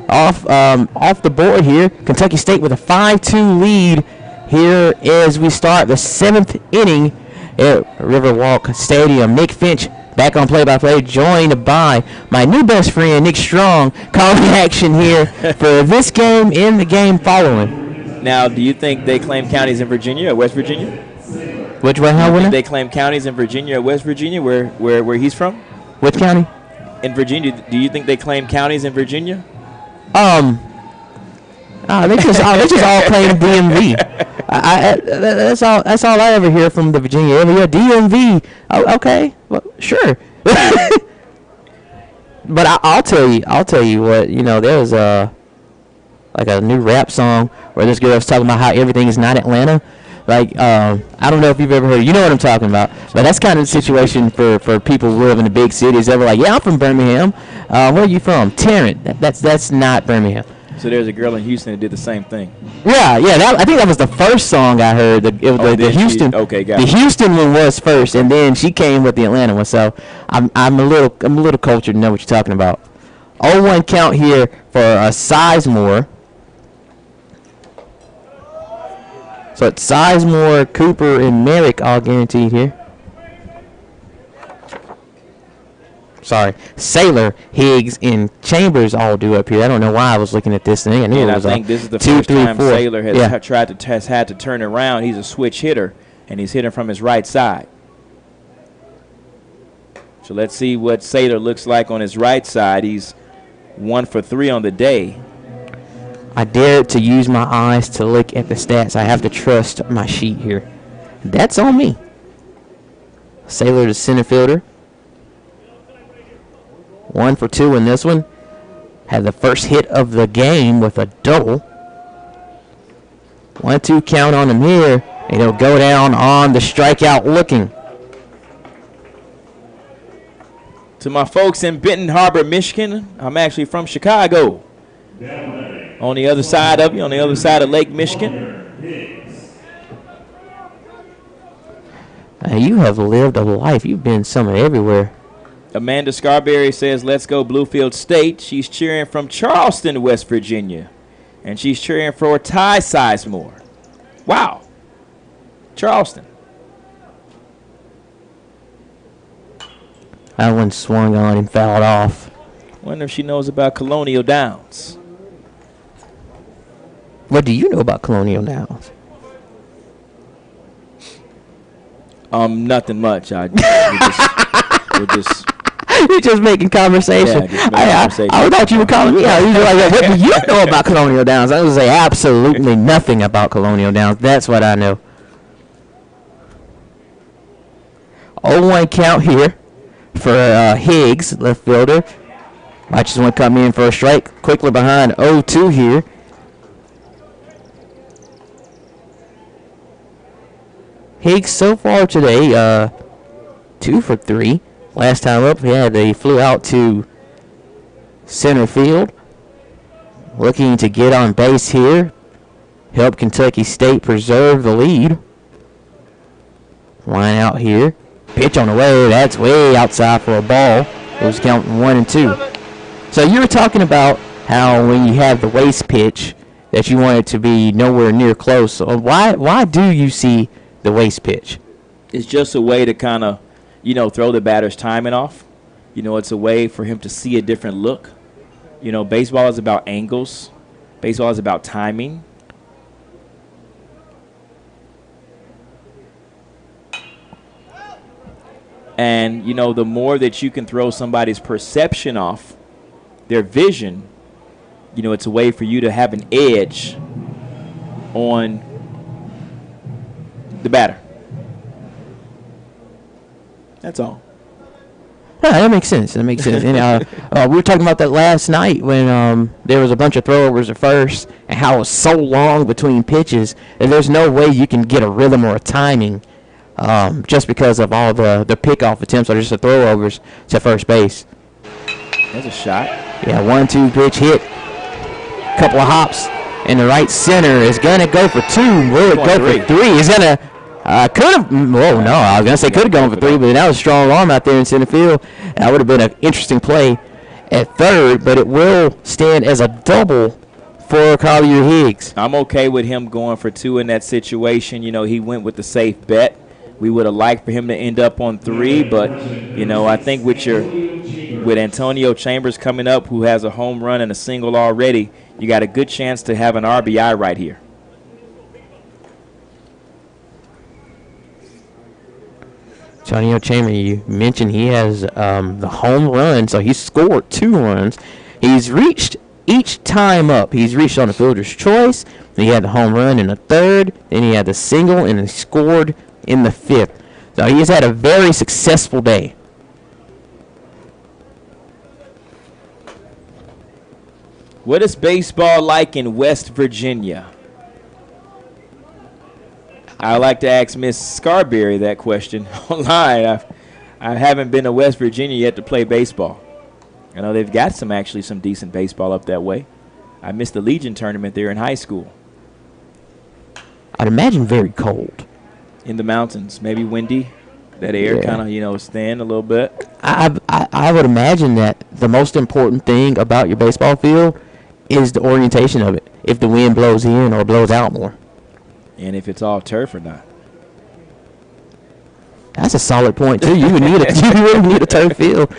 off the board here, Kentucky State with a 5-2 lead here as we start the 7th inning at Riverwalk Stadium. Nick Finch back on play-by-play, joined by my new best friend, Nick Strong, calling action here for this game and the game following. Now, do you think they claim counties in Virginia or West Virginia? Which way, how winner? They claim counties in Virginia or West Virginia, where he's from? Which county? In Virginia. Do you think they claim counties in Virginia? They just all claim DMV. That's all I ever hear from the Virginia area. DMV. Oh, okay, well, sure. But I'll tell you what. There was like a new rap song where this girl was talking about how everything is not Atlanta. Like, I don't know if you've ever heard it. You know what I'm talking about. But that's kind of the situation for people who live in the big cities. They're like, yeah, I'm from Birmingham. Where are you from? Tarrant. That's not Birmingham. So there's a girl in Houston that did the same thing. Yeah. I think that was the first song I heard. The Houston. The Houston one was first, and then she came with the Atlanta one. So I'm a little cultured to know what you're talking about. 0-1 count here for Sizemore. So it's Sizemore, Cooper, and Merrick all guaranteed here. Sorry, Saylor, Higgs, and Chambers all due up here. I don't know why I was looking at this thing. I knew it was I think this is the first time Saylor has had to turn around. He's a switch hitter, and he's hitting from his right side. So let's see what Saylor looks like on his right side. He's 1 for 3 on the day. I dared to use my eyes to look at the stats. I have to trust my sheet here. That's on me. Saylor, the center fielder. 1 for 2 in this one. Had the first hit of the game with a double. 1-2 count on him here. And he'll go down on the strikeout looking. To my folks in Benton Harbor, Michigan, I'm actually from Chicago. On the other side of you, on the other side of Lake Michigan. You have lived a life. You've been somewhere everywhere. Amanda Scarberry says, let's go Bluefield State. She's cheering from Charleston, West Virginia. And she's cheering for Ty Sizemore. Wow. Charleston. That one swung on and fouled off. Wonder if she knows about Colonial Downs. What do you know about Colonial Downs? Nothing much. We're just You're just making conversation. Yeah, just making conversation. I thought you were calling me out. You were like, what do you know about Colonial Downs? I was going to say absolutely nothing about Colonial Downs. That's what I know. 0-1 count here for Higgs, left fielder. Watches one come in for a strike. Quickly behind 0-2 here. Higgs so far today, 2 for 3. Last time up, he flew out to center field. Looking to get on base here. Help Kentucky State preserve the lead. Line out here. Pitch on the way. That's way outside for a ball. It was counting 1 and 2. So you were talking about how when you have the waist pitch that you want it to be nowhere near close. So why do you see the waist pitch? It's just a way to kind of, throw the batter's timing off. It's a way for him to see a different look. Baseball is about angles. Baseball is about timing. And, the more that you can throw somebody's perception off, their vision, it's a way for you to have an edge on the batter. That's all. Yeah, that makes sense. And we were talking about that last night when there was a bunch of throwovers at first and how it was so long between pitches and there's no way you can get a rhythm or a timing just because of all the pickoff attempts or just the throwovers to first base. There's a shot. Yeah, 1-2 pitch hit. Couple of hops in the right center is going to go for 2. Will it go for 3? Is going to Could have. Whoa, no. I was going to say could have gone for 3, but that was a strong arm out there in center field. That would have been an interesting play at third, but it will stand as a double for Collier Higgs. I'm okay with him going for 2 in that situation. You know, he went with the safe bet. We would have liked for him to end up on 3, but, you know, I think with Antonio Chambers coming up, who has a home run and a single already, you got a good chance to have an RBI right here. Antonio Chambers, you mentioned he has the home run, so he scored 2 runs. He's reached each time up. He's reached on the fielder's choice. He had the home run in the 3rd, then he had the single, and he scored in the 5th. So he's had a very successful day. What is baseball like in West Virginia? I like to ask Miss Scarberry that question online. I haven't been to West Virginia yet to play baseball. I know they've got some decent baseball up that way. I missed the Legion tournament there in high school. I'd imagine very cold. In the mountains, maybe windy. That air kind of, is thin a little bit. I would imagine that the most important thing about your baseball field is the orientation of it. If the wind blows in or blows out more. And if it's all turf or not. That's a solid point too. You would need a turf field.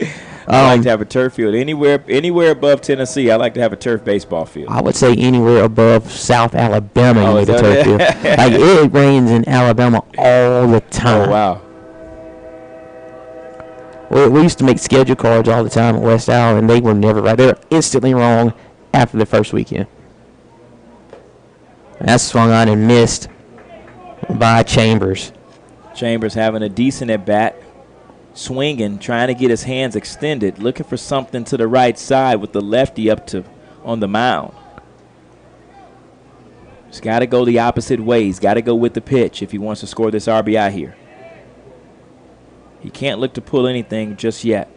I like to have a turf field anywhere above Tennessee. I like to have a turf baseball field. I would say anywhere above South Alabama, you need a turf field. Like it rains in Alabama all the time. Oh wow. We used to make schedule cards all the time at West Al, and they were never right. They were instantly wrong after the first weekend. That's swung on and missed by Chambers. Chambers having a decent at bat. Swinging, trying to get his hands extended, looking for something to the right side with the lefty on the mound. He's got to go the opposite way. He's got to go with the pitch if he wants to score this RBI here. He can't look to pull anything just yet.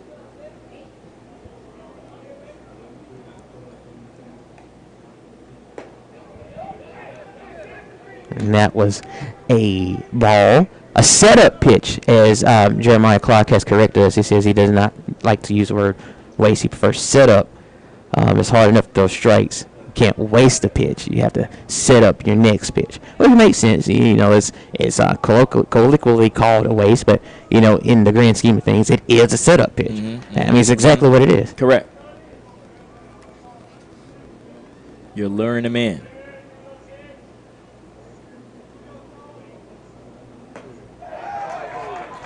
And that was a ball. A setup pitch, as Jeremiah Clark has corrected us. He says he does not like to use the word waste. He prefers setup. It's hard enough to throw strikes. You can't waste the pitch. You have to set up your next pitch. Which makes sense. It's colloquially called a waste, but, in the grand scheme of things, it is a setup pitch. I mean, it's exactly what it is. Correct. You're luring them in.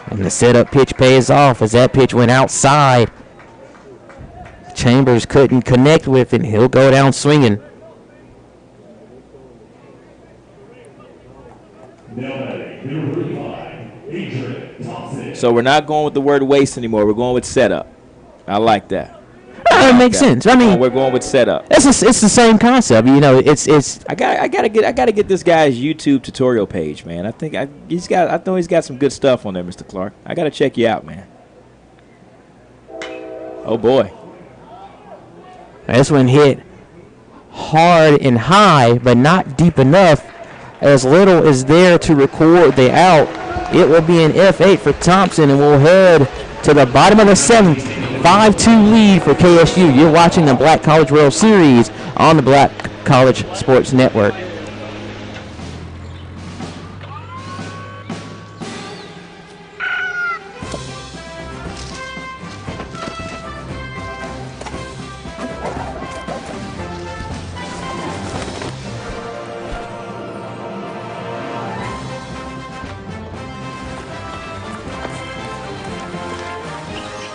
And the setup pitch pays off as that pitch went outside. Chambers couldn't connect with it. He'll go down swinging. So we're not going with the word waste anymore. We're going with setup. I like that. It makes sense. I mean, we're going with setup. It's the same concept. It's. I gotta get this guy's YouTube tutorial page, man. I know he's got some good stuff on there, Mr. Clark. I gotta check you out, man. Oh boy. This one hit hard and high, but not deep enough. As little is there to record the out. It will be an F8 for Thompson, and we'll head to the bottom of the 7th. 5-2 lead for KSU. You're watching the Black College World Series on the Black College Sports Network.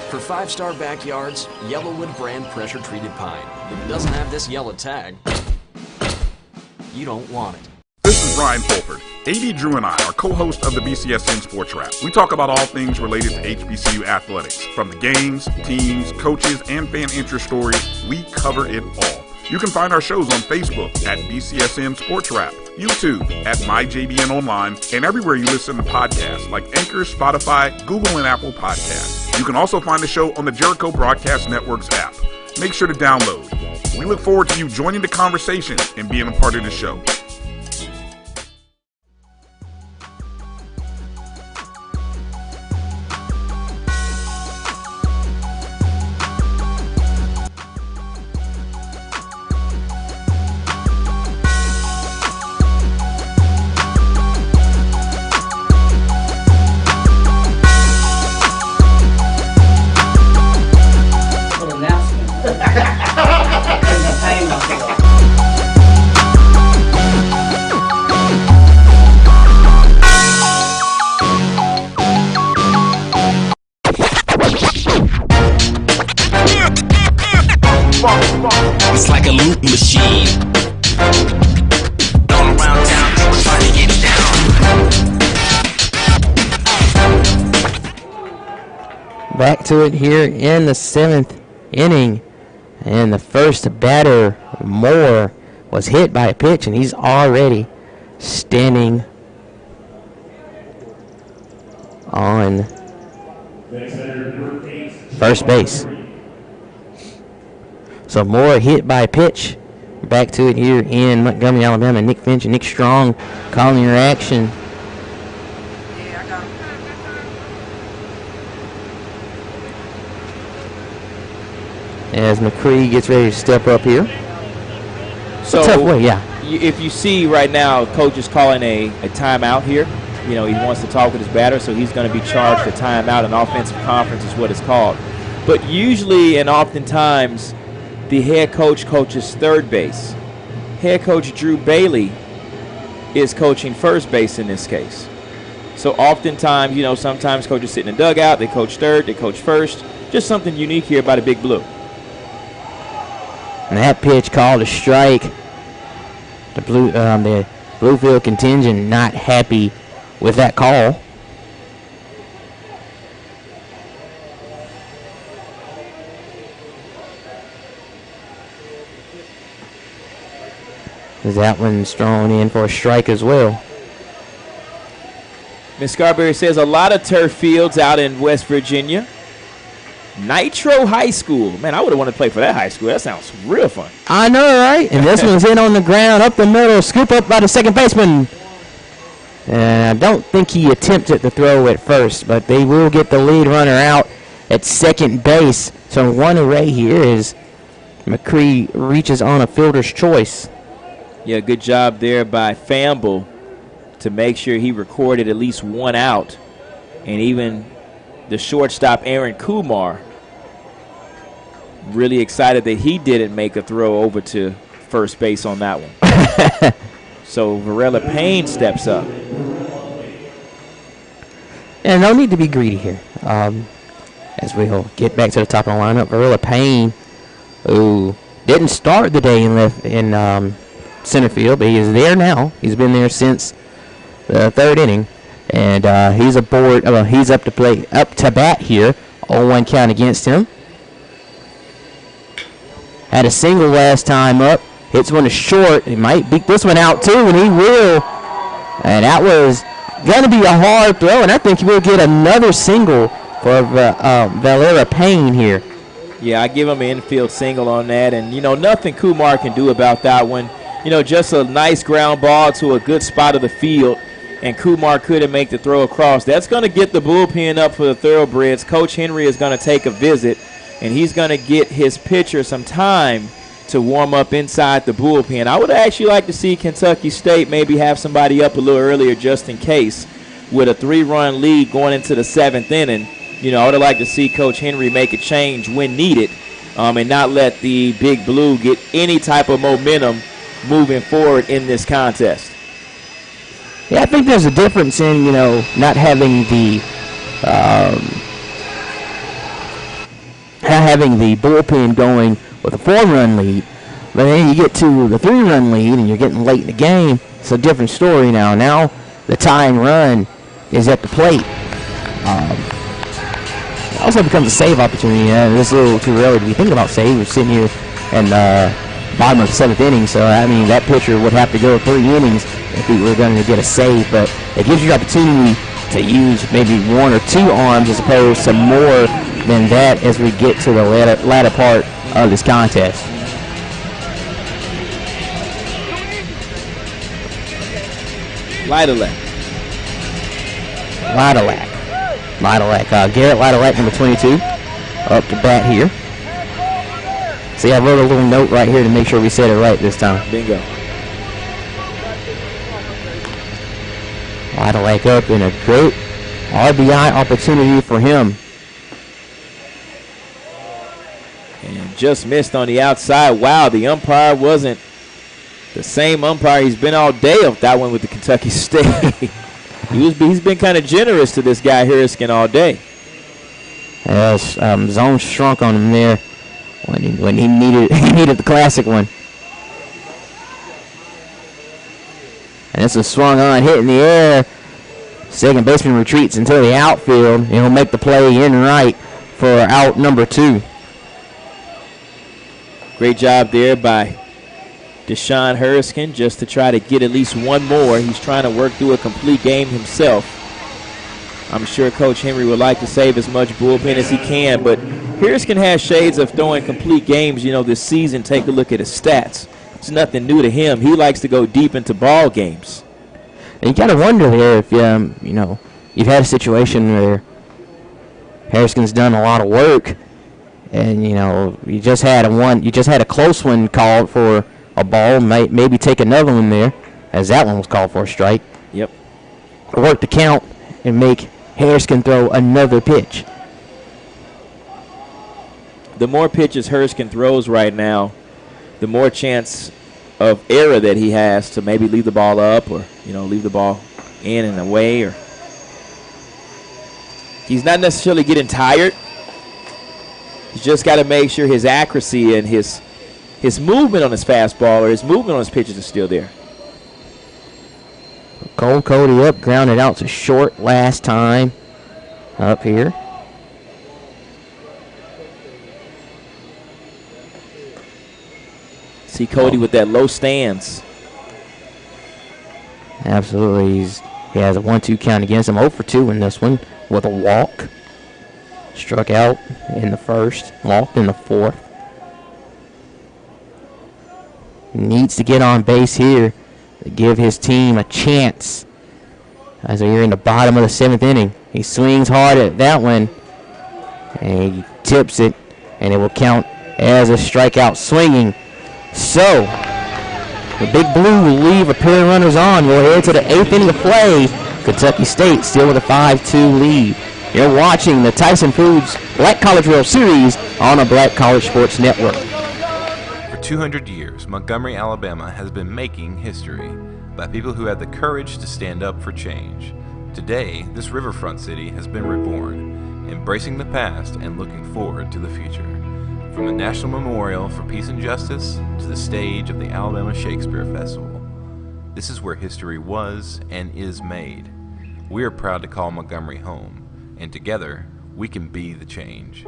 For 5-star backyards, Yellowwood brand pressure-treated pine. If it doesn't have this yellow tag, you don't want it. This is Ryan Fulford. AD Drew and I are co-hosts of the BCSN Sports Wrap. We talk about all things related to HBCU athletics. From the games, teams, coaches, and fan interest stories, we cover it all. You can find our shows on Facebook at BCSN Sports Wrap, YouTube at MyJBN Online, and everywhere you listen to podcasts like Anchor, Spotify, Google, and Apple Podcasts. You can also find the show on the Jericho Broadcast Network's app. Make sure to download. We look forward to you joining the conversation and being a part of the show. Back to it here in the 7th inning. And the first batter, Moore, was hit by a pitch, and he's already standing on first base. So Moore hit by a pitch. Back to it here in Montgomery, Alabama. Nick Finch and Nick Strong calling your action. As McCree gets ready to step up here. So tough way, yeah. If you see right now, coach is calling a timeout here. You know, he wants to talk with his batter, so he's going to be charged a timeout. An offensive conference is what it's called. But usually and oftentimes, the head coach coaches third base. Head coach Drew Bailey is coaching first base in this case. So oftentimes, you know, sometimes coaches sit in the dugout, they coach third, they coach first. Just something unique here by the Big Blue. And that pitch called a strike. The Bluefield contingent not happy with that call. That one's thrown in for a strike as well. Ms. Scarberry says a lot of turf fields out in West Virginia. Nitro High School. Man, I would have wanted to play for that high school. That sounds real fun. I know, right? And this one's in on the ground, up the middle, scoop up by the second baseman. And I don't think he attempted the throw at first, but they will get the lead runner out at second base. So one array here is McCree reaches on a fielder's choice. Yeah, good job there by Famble to make sure he recorded at least one out. And even the shortstop, Aaron Kumar, really excited that he didn't make a throw over to first base on that one. So Varela Payne steps up. And no need to be greedy here. As we'll get back to the top of the lineup, Varela Payne, who didn't start the day in center field, but he is there now. He's been there since the third inning, and he's aboard. He's up to bat here. 0-1 count against him. Had a single last time up. Hits one to short. He might beat this one out too, and he will. And that was going to be a hard throw, and I think we'll get another single for Valera Payne here. Yeah, I give him an infield single on that, and, you know, nothing Kumar can do about that one. You know, just a nice ground ball to a good spot of the field, and Kumar couldn't make the throw across. That's going to get the bullpen up for the Thoroughbreds. Coach Henry is going to take a visit, and he's going to get his pitcher some time to warm up inside the bullpen. I would actually like to see Kentucky State maybe have somebody up a little earlier just in case with a 3-run lead going into the 7th inning. You know, I would like to see Coach Henry make a change when needed and not let the Big Blue get any type of momentum moving forward in this contest. Yeah, I think there's a difference in, you know, not having the bullpen going with a 4-run lead, but then you get to the 3-run lead and you're getting late in the game. It's a different story now. Now the tying run is at the plate. It also becomes a save opportunity. It's a little too early to be thinking about save. We're sitting here in bottom of the 7th inning, so I mean that pitcher would have to go 3 innings if we were going to get a save. But it gives you the opportunity to use maybe 1 or 2 arms as opposed to more than that as we get to the latter part of this contest. Lidelac. Garrett Lidelac, number 22, up to bat here. See, I wrote a little note right here to make sure we said it right this time. Bingo. Lidelac up in a great RBI opportunity for him. And just missed on the outside. Wow, the umpire wasn't the same umpire he's been all day of that one with the Kentucky State. He's been kind of generous to this guy Harriskin all day. Yes, zone shrunk on him there when he needed the classic one. And this is swung on, hit in the air. Second baseman retreats into the outfield. He'll make the play in right for out number 2. Great job there by Deshaun Erskine just to try to get at least one more. He's trying to work through a complete game himself. I'm sure Coach Henry would like to save as much bullpen as he can, but Erskine has shades of throwing complete games, this season. Take a look at his stats. It's nothing new to him. He likes to go deep into ball games. And you got to wonder there if, you've had a situation where Erskine's done a lot of work, and, you just had a close one called for a ball, maybe take another one there, as that one was called for a strike. Yep. Work the count and make Erskine throw another pitch. The more pitches Erskine throws right now, the more chance of error that he has to maybe leave the ball up or, leave the ball in and away. Or he's not necessarily getting tired. He's just got to make sure his accuracy and his movement on his fastball or his movement on his pitches is still there. Cole Cody up, grounded out to short last time up here. See Cody with that low stance. Absolutely. He has a 1-2 count against him. 0 for 2 in this one with a walk. Struck out in the first, walked in the fourth. Needs to get on base here to give his team a chance. As we're in the bottom of the 7th inning. He swings hard at that one. And he tips it. And it will count as a strikeout swinging. So, the Big Blue will leave a pair of runners on. We'll head to the 8th inning of play. Kentucky State still with a 5-2 lead. You're watching the Tyson Foods Black College World Series on the Black College Sports Network. For 200 years, Montgomery, Alabama has been making history by people who had the courage to stand up for change. Today, this riverfront city has been reborn, embracing the past and looking forward to the future. From the National Memorial for Peace and Justice to the stage of the Alabama Shakespeare Festival, this is where history was and is made. We are proud to call Montgomery home, and together, we can be the change.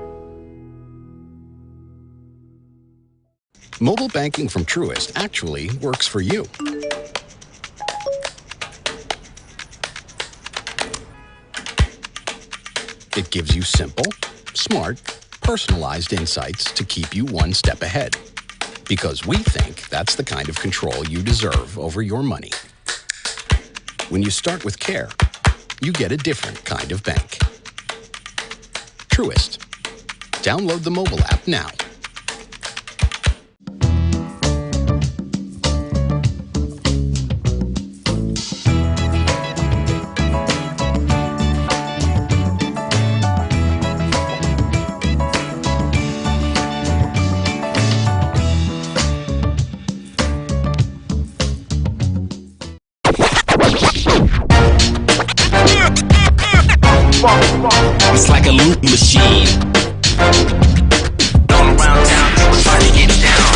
Mobile banking from Truist actually works for you. It gives you simple, smart, personalized insights to keep you one step ahead. Because we think that's the kind of control you deserve over your money. When you start with care, you get a different kind of bank. Truist. Download the mobile app now. It's like a loop machine. All around town, everybody get down.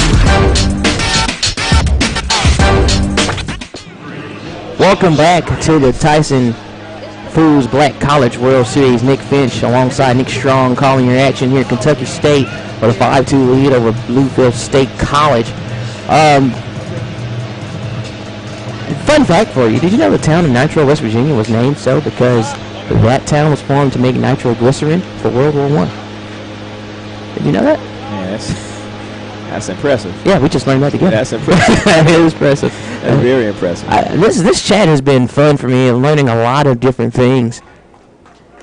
Welcome back to the Tyson Foods Black College World Series. Nick Finch alongside Nick Strong calling your action here at Kentucky State with a 5-2 lead over Bluefield State College. Fun fact for you, did you know the town of Nitro, West Virginia was named so because that town was formed to make nitroglycerin for World War I? Did you know that? Yeah, that's impressive. Yeah, we just learned that together. That's impressive. It was impressive. That's very impressive. This chat has been fun for me and learning a lot of different things.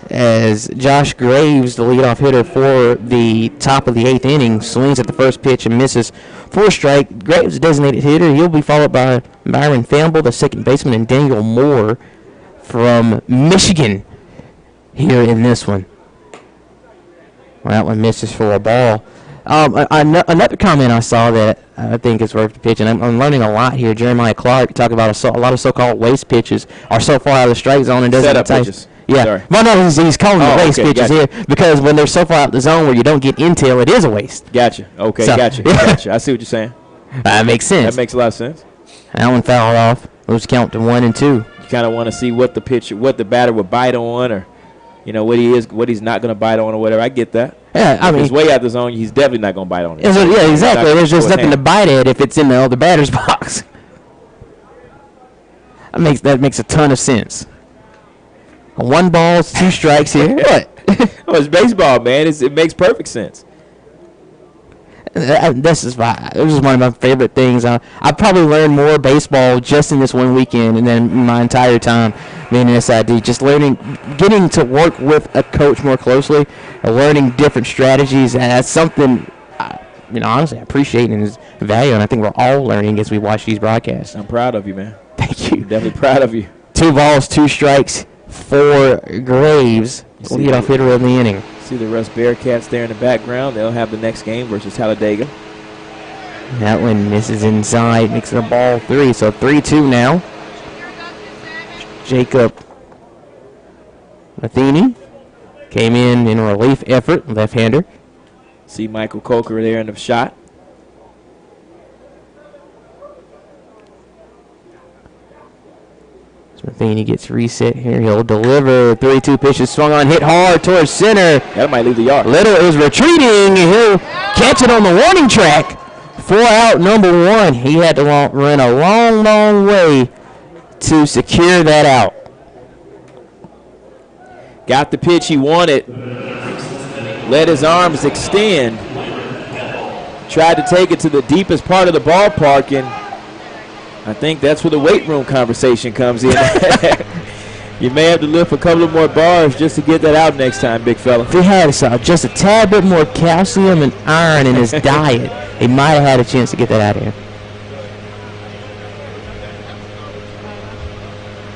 As Josh Graves, the leadoff hitter for the top of the 8th inning, swings at the first pitch and misses for a strike. Graves, designated hitter. He'll be followed by Byron Famble, the second baseman, and Daniel Moore from Michigan here in this one. Well, that one misses for a ball. Another comment I saw that I think is worth the pitch, and I'm learning a lot here. Jeremiah Clark talking about a lot of so-called waste pitches are so far out of the strike zone and doesn't set up pitches. Yeah, sorry. Well, no, he's calling the waste pitches gotcha. here because when they're so far out the zone where you don't get intel, it is a waste. Gotcha. Okay, So- gotcha. Gotcha. I see what you're saying. That makes sense. That makes a lot of sense. That one fouled off. Those count to 1 and 2. You kind of want to see what the batter would bite on, or what he's not going to bite on or whatever. I get that. Yeah, I mean, if he's way out the zone, he's definitely not going to bite on it. Yeah, exactly. There's just nothing to bite at if it's in the other batter's box. That makes a ton of sense. 1 ball, 2 strikes here. What? Oh, it's baseball, man. It makes perfect sense. This is one of my favorite things. I probably learned more baseball just in this one weekend and then my entire time being an SID. Just getting to work with a coach more closely, learning different strategies, and that's something honestly I appreciate and is value, and I think we're all learning as we watch these broadcasts. I'm proud of you, man. Thank you. I'm definitely proud of you. 2 balls, 2 strikes for Graves. Leadoff hitter of the inning. See the Russ Bearcats there in the background. They'll have the next game versus Talladega. That one misses inside, makes it a ball 3. So 3-2 now. Jacob Matheny came in a relief effort, left-hander. See Michael Coker there in the shot. Matheny gets reset here. He'll deliver. 3-2 pitches swung on, hit hard towards center. That might leave the yard. Little is retreating. He'll catch it on the warning track. 4 out, number 1. He had to run a long, long way to secure that out. Got the pitch he wanted. Let his arms extend. Tried to take it to the deepest part of the ballpark, and I think that's where the weight room conversation comes in. You may have to lift a couple of more bars just to get that out next time, big fella. If he had just a tad bit more calcium and iron in his diet, he might have had a chance to get that out of here.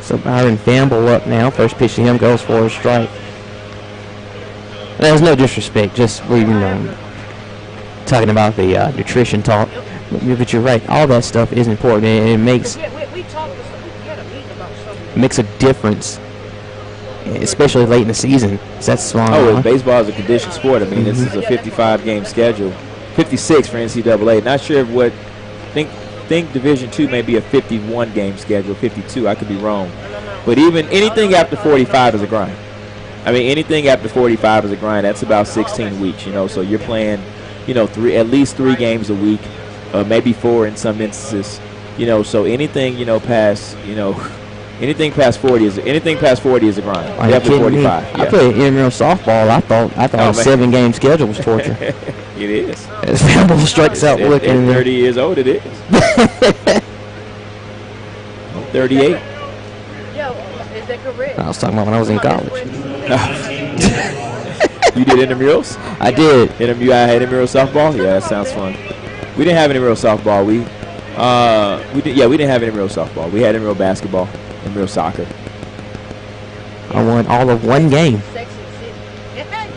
So Byron Famble up now. First pitch to him goes for a strike. There's no disrespect, just talking about the nutrition talk. But you're right. All that stuff is important, and it makes a difference, especially late in the season. So that's why. Baseball is a conditioned sport. I mean, this is a 55-game schedule, 56 for NCAA. Not sure what. Think Division II may be a 51-game schedule, 52. I could be wrong, but even anything after 45 is a grind. I mean, anything after 45 is a grind. That's about 16 weeks. So you're playing, at least 3 games a week. Maybe 4 in some instances, So anything, past, anything past 40 is a grind. After 45. I played intramural softball. I thought a 7-game schedule was torture. It is. As Famble strikes out looking. At 30 years old, it is. I'm 38. Yo, is that correct? I was talking about when I was in college. You did intramurals? I did. I had intramural softball. Yeah, that sounds fun. We didn't have intramural softball. We didn't have intramural softball. We had intramural basketball, intramural soccer. I won all of 1 game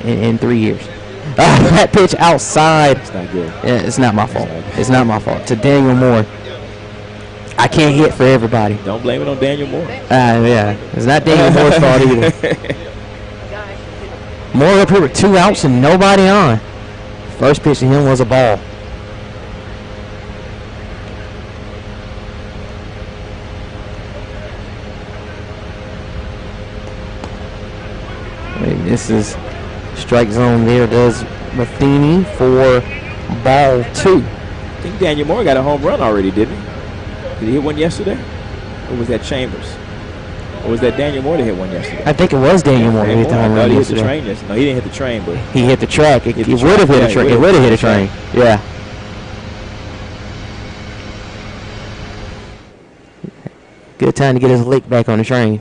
in 3 years. That pitch outside. It's not good. Yeah, it's not my fault. It's not my fault. To Daniel Moore. I can't hit for everybody. Don't blame it on Daniel Moore. Yeah, it's not Daniel Moore's fault either. Moore up here with 2 outs and nobody on. First pitch to him was a ball. This is strike zone there. Does Matheny for ball 2. I think Daniel Moore got a home run already, didn't he? Did he hit one yesterday? Or was that Chambers? Or was that Daniel Moore that hit one yesterday? I think it was Daniel Moore that hit the home run yesterday. He hit the train yesterday. No, he didn't hit the train, but he hit the track. It would have hit a train. It would have hit a train. Yeah. Good time to get his lick back on the train.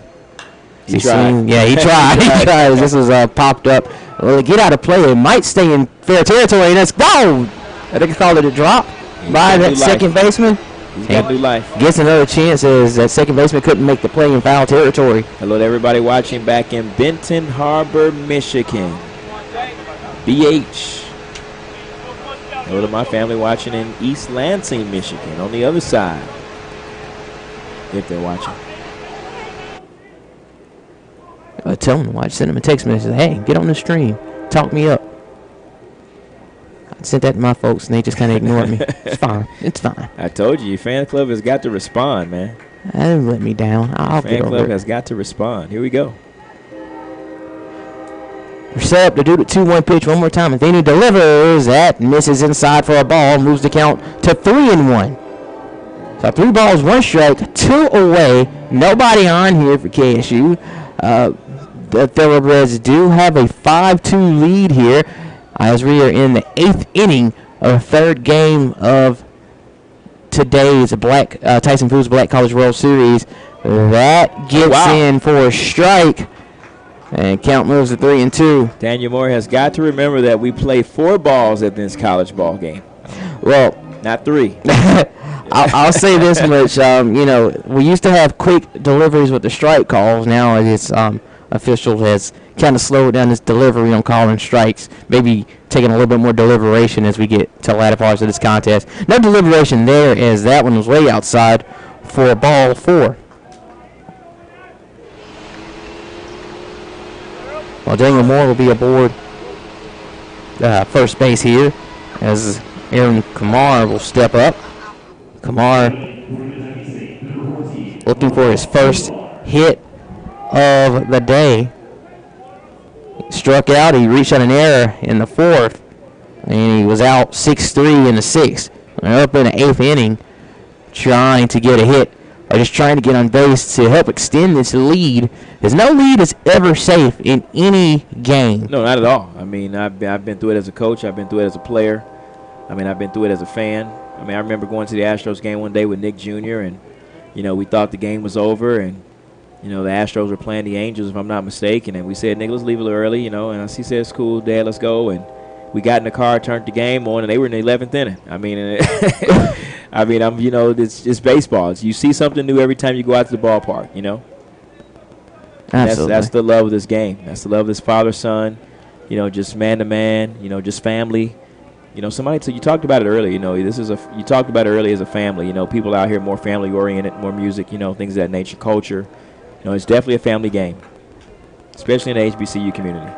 He tried. He tried. He tried. This was popped up. Well, get out of play. It might stay in fair territory. And that's I think it's called it a drop by that second baseman. He's got new life. Gets another chance as that second baseman couldn't make the play in foul territory. Hello to everybody watching back in Benton Harbor, Michigan. BH. Hello to my family watching in East Lansing, Michigan on the other side. If they're watching. Tell them to watch. Send them a text message. Hey, get on the stream. Talk me up. I sent that to my folks, and they just kind of ignored me. It's fine. It's fine. I told you, your fan club has got to respond, man. That didn't let me down. I'll get over it. Fan club has got to respond. Here we go. We're set up to do the 2-1 pitch one more time. Athena delivers. That misses inside for a ball. Moves the count to 3-1. So 3 balls, 1 strike, 2 away. Nobody on here for KSU. The Thoroughbreds do have a 5-2 lead here as we are in the 8th inning of the 3rd game of today's Tyson Foods Black College World Series. That gets in for a strike, and count moves to 3-2. Daniel Moore has got to remember that we play 4 balls at this college ball game. Well, not 3. I'll say this much. We used to have quick deliveries with the strike calls. Now it's official has kind of slowed down this delivery on calling strikes. Maybe taking a little bit more deliberation as we get to the latter parts of this contest. No deliberation there, as that one was way outside for ball 4. Well, Daniel Moore will be aboard first base here as Aaron Kamar will step up. Kamar looking for his first hit of the day. Struck out. He reached out an error in the 4th, and he was out 6-3 in the 6th. We're up in the 8th inning, trying to get a hit, or just trying to get on base to help extend this lead. Because no lead is ever safe in any game. No, not at all. I mean, I've been through it as a coach. I've been through it as a player. I mean, I've been through it as a fan. I mean, I remember going to the Astros game one day with Nick Jr., and, we thought the game was over, and, the Astros were playing the Angels, if I'm not mistaken, and we said, Nick, let's leave a little early, and he said, it's cool, Dad, let's go, and we got in the car, turned the game on, and they were in the 11th inning. I mean, it's baseball. You see something new every time you go out to the ballpark, Absolutely. That's the love of this game. That's the love of this father-son, just man-to-man, just family. So you talked about it earlier. You talked about it earlier as a family. People out here more family-oriented, more music, things of that nature, culture. It's definitely a family game, especially in the HBCU community.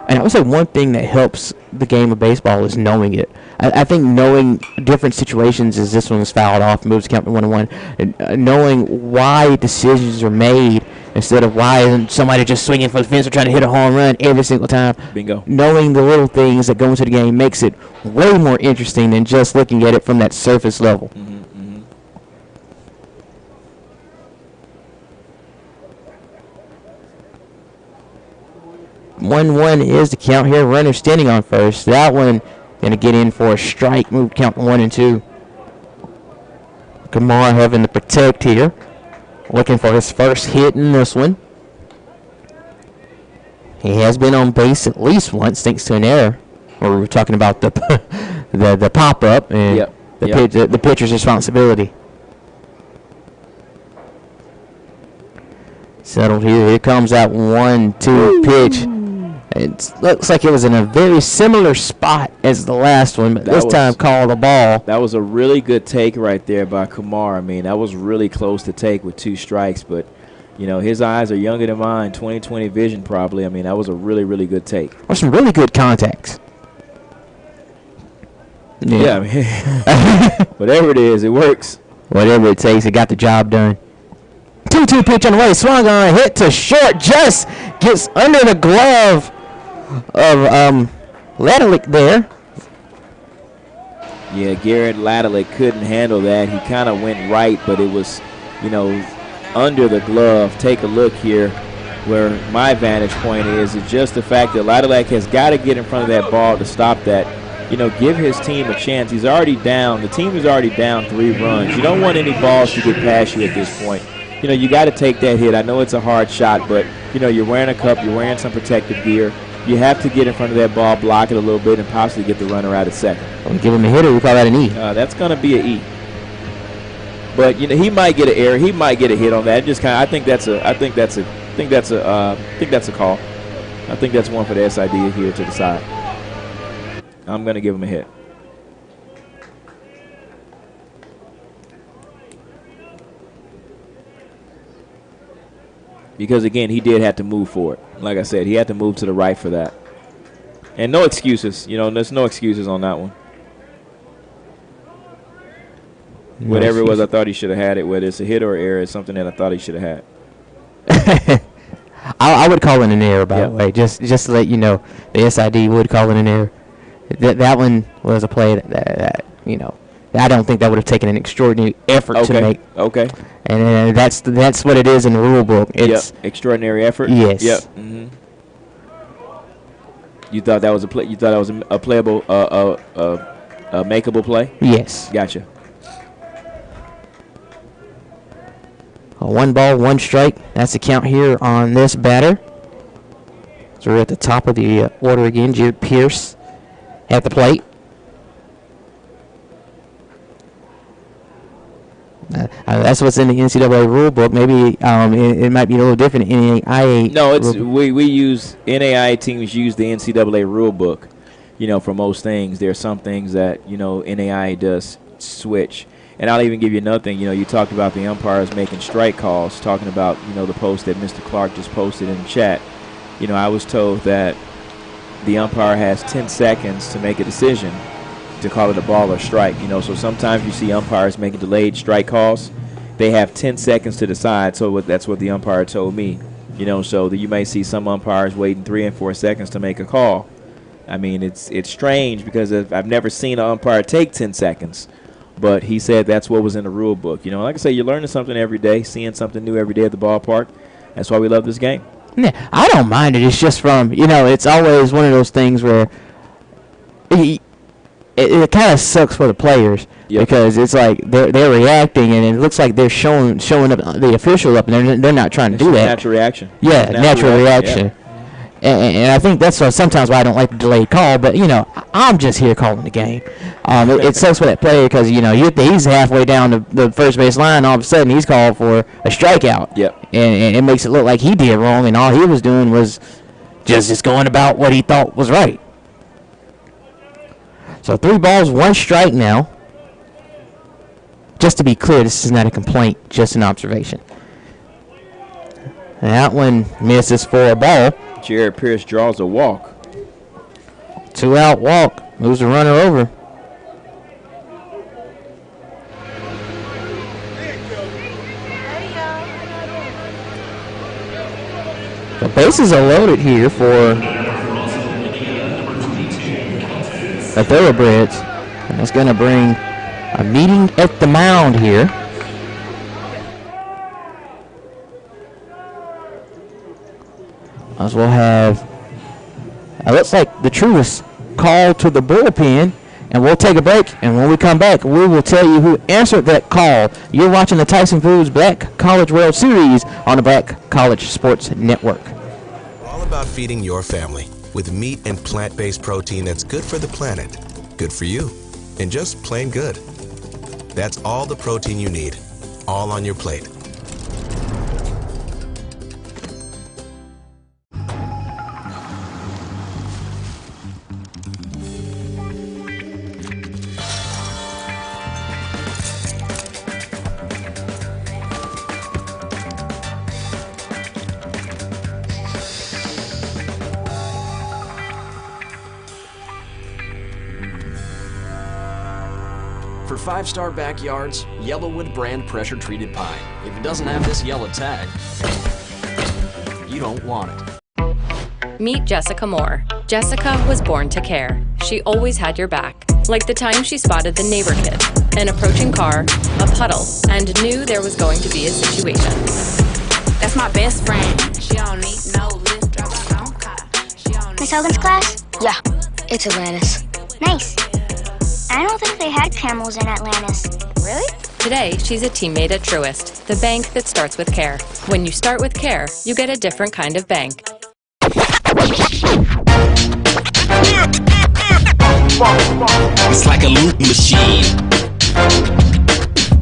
And I would say one thing that helps the game of baseball is knowing it. I think knowing different situations as this one was fouled off, moves the count to 1-1, and knowing why decisions are made instead of why isn't somebody just swinging for the fence or trying to hit a home run every single time. Bingo. Knowing the little things that go into the game makes it way more interesting than just looking at it from that surface level. Mm-hmm. 1-1 is the count here. Runner standing on first. That one going to get in for a strike. Move count 1-2. Kamar having to protect here. Looking for his first hit in this one. He has been on base at least once thanks to an error. Where we were talking about the the pop-up and the pitcher's responsibility. Settled here. Here comes that 1-2 pitch. It looks like it was in a very similar spot as the last one, but this time called a ball. That was a really good take right there by Kamar. I mean, that was really close to take with 2 strikes, but, his eyes are younger than mine, 20/20 vision probably. I mean, that was a really, really good take. Or some really good contacts. Yeah, I mean, whatever it is, it works. Whatever it takes, it got the job done. 2-2 pitch on the way, swung on, hit to short, just gets under the glove of Ladalik there. Yeah, Garrett Ladalik couldn't handle that. He kind of went right, but it was, under the glove. Take a look here where my vantage point is just the fact that Ladalik has got to get in front of that ball to stop that. Give his team a chance. He's already down. The team is already down 3 runs. You don't want any balls to get past you at this point. You got to take that hit. I know it's a hard shot, but, you're wearing a cup, you're wearing some protective gear. You have to get in front of that ball, block it a little bit, and possibly get the runner out at second. We'll give him a hit, or we call that an E. That's going to be an E. But, he might get an error. He might get a hit on that. Just I think that's a call. I think that's one for the SID here to the side. I'm going to give him a hit. Because, again, he did have to move for it. Like I said, he had to move to the right for that. And no excuses. There's no excuses on that one. Whatever it was, I thought he should have had it. Whether it's a hit or error, it's something that I thought he should have had. I would call it an error, by the way. Just to let you know, the SID would call it an error. That one was a play that you know, I don't think that would have taken an extraordinary effort to make. Okay. And that's what it is in the rule book. It's extraordinary effort. Yes. Yep. Mm-hmm. You thought that was a play? You thought that was a playable, a makeable play? Yes. Gotcha. One ball, one strike. That's the count here on this batter. So we're at the top of the order again. Jared Pierce at the plate. That's what's in the NCAA rule book. Maybe it might be a little different in NAIA. No, it's we use NAIA teams use the NCAA rule book. You know, for most things, there are some things that NAIA does switch. And I'll even give you another thing. You talked about the umpires making strike calls, talking about, the post that Mr. Clark just posted in the chat. I was told that the umpire has 10 seconds to make a decision to call it a ball or strike. So sometimes you see umpires making delayed strike calls. They have 10 seconds to decide. So that's what the umpire told me. So that you may see some umpires waiting 3 and 4 seconds to make a call. I mean, it's strange because I've never seen an umpire take 10 seconds. But he said that's what was in the rule book. Like I say, you're learning something every day, seeing something new every day at the ballpark. That's why we love this game. Yeah, I don't mind it. It's just from, it's always one of those things where it kind of sucks for the players because it's like they're reacting and it looks like they're showing up the official up and they're not trying to do that. Natural reaction. Yeah, natural reaction. Yeah. And I think that's sometimes why I don't like the delayed call. But I'm just here calling the game. It sucks for that player because he's halfway down the first base line. All of a sudden he's called for a strikeout. Yep. And it makes it look like he did wrong, and all he was doing was just going about what he thought was right. So 3 balls, 1 strike now. Just to be clear, this is not a complaint, just an observation. And that one misses for a ball. Jared Pierce draws a walk. 2-out walk. Moves the runner over. The bases are loaded here for the Thoroughbreds. And that's going to bring a meeting at the mound here. As we'll have, it looks like the Truist call to the bullpen, and we'll take a break. And when we come back, we will tell you who answered that call. You're watching the Tyson Foods Black College World Series on the Black College Sports Network. All about feeding your family with meat and plant-based protein that's good for the planet, good for you, and just plain good. That's all the protein you need, all on your plate. For 5-star backyards, Yellowwood brand pressure-treated pine. If it doesn't have this yellow tag, you don't want it. Meet Jessica Moore. Jessica was born to care. She always had your back. Like the time she spotted the neighbor kid, an approaching car, a puddle, and knew there was going to be a situation. That's my best friend. She don't need no lift, drive her own car. Miss Hogan's class? Yeah, it's Atlantis. Nice. I don't think they had camels in Atlantis. Really? Today, she's a teammate at Truist, the bank that starts with care. When you start with care, you get a different kind of bank. It's like a loop machine.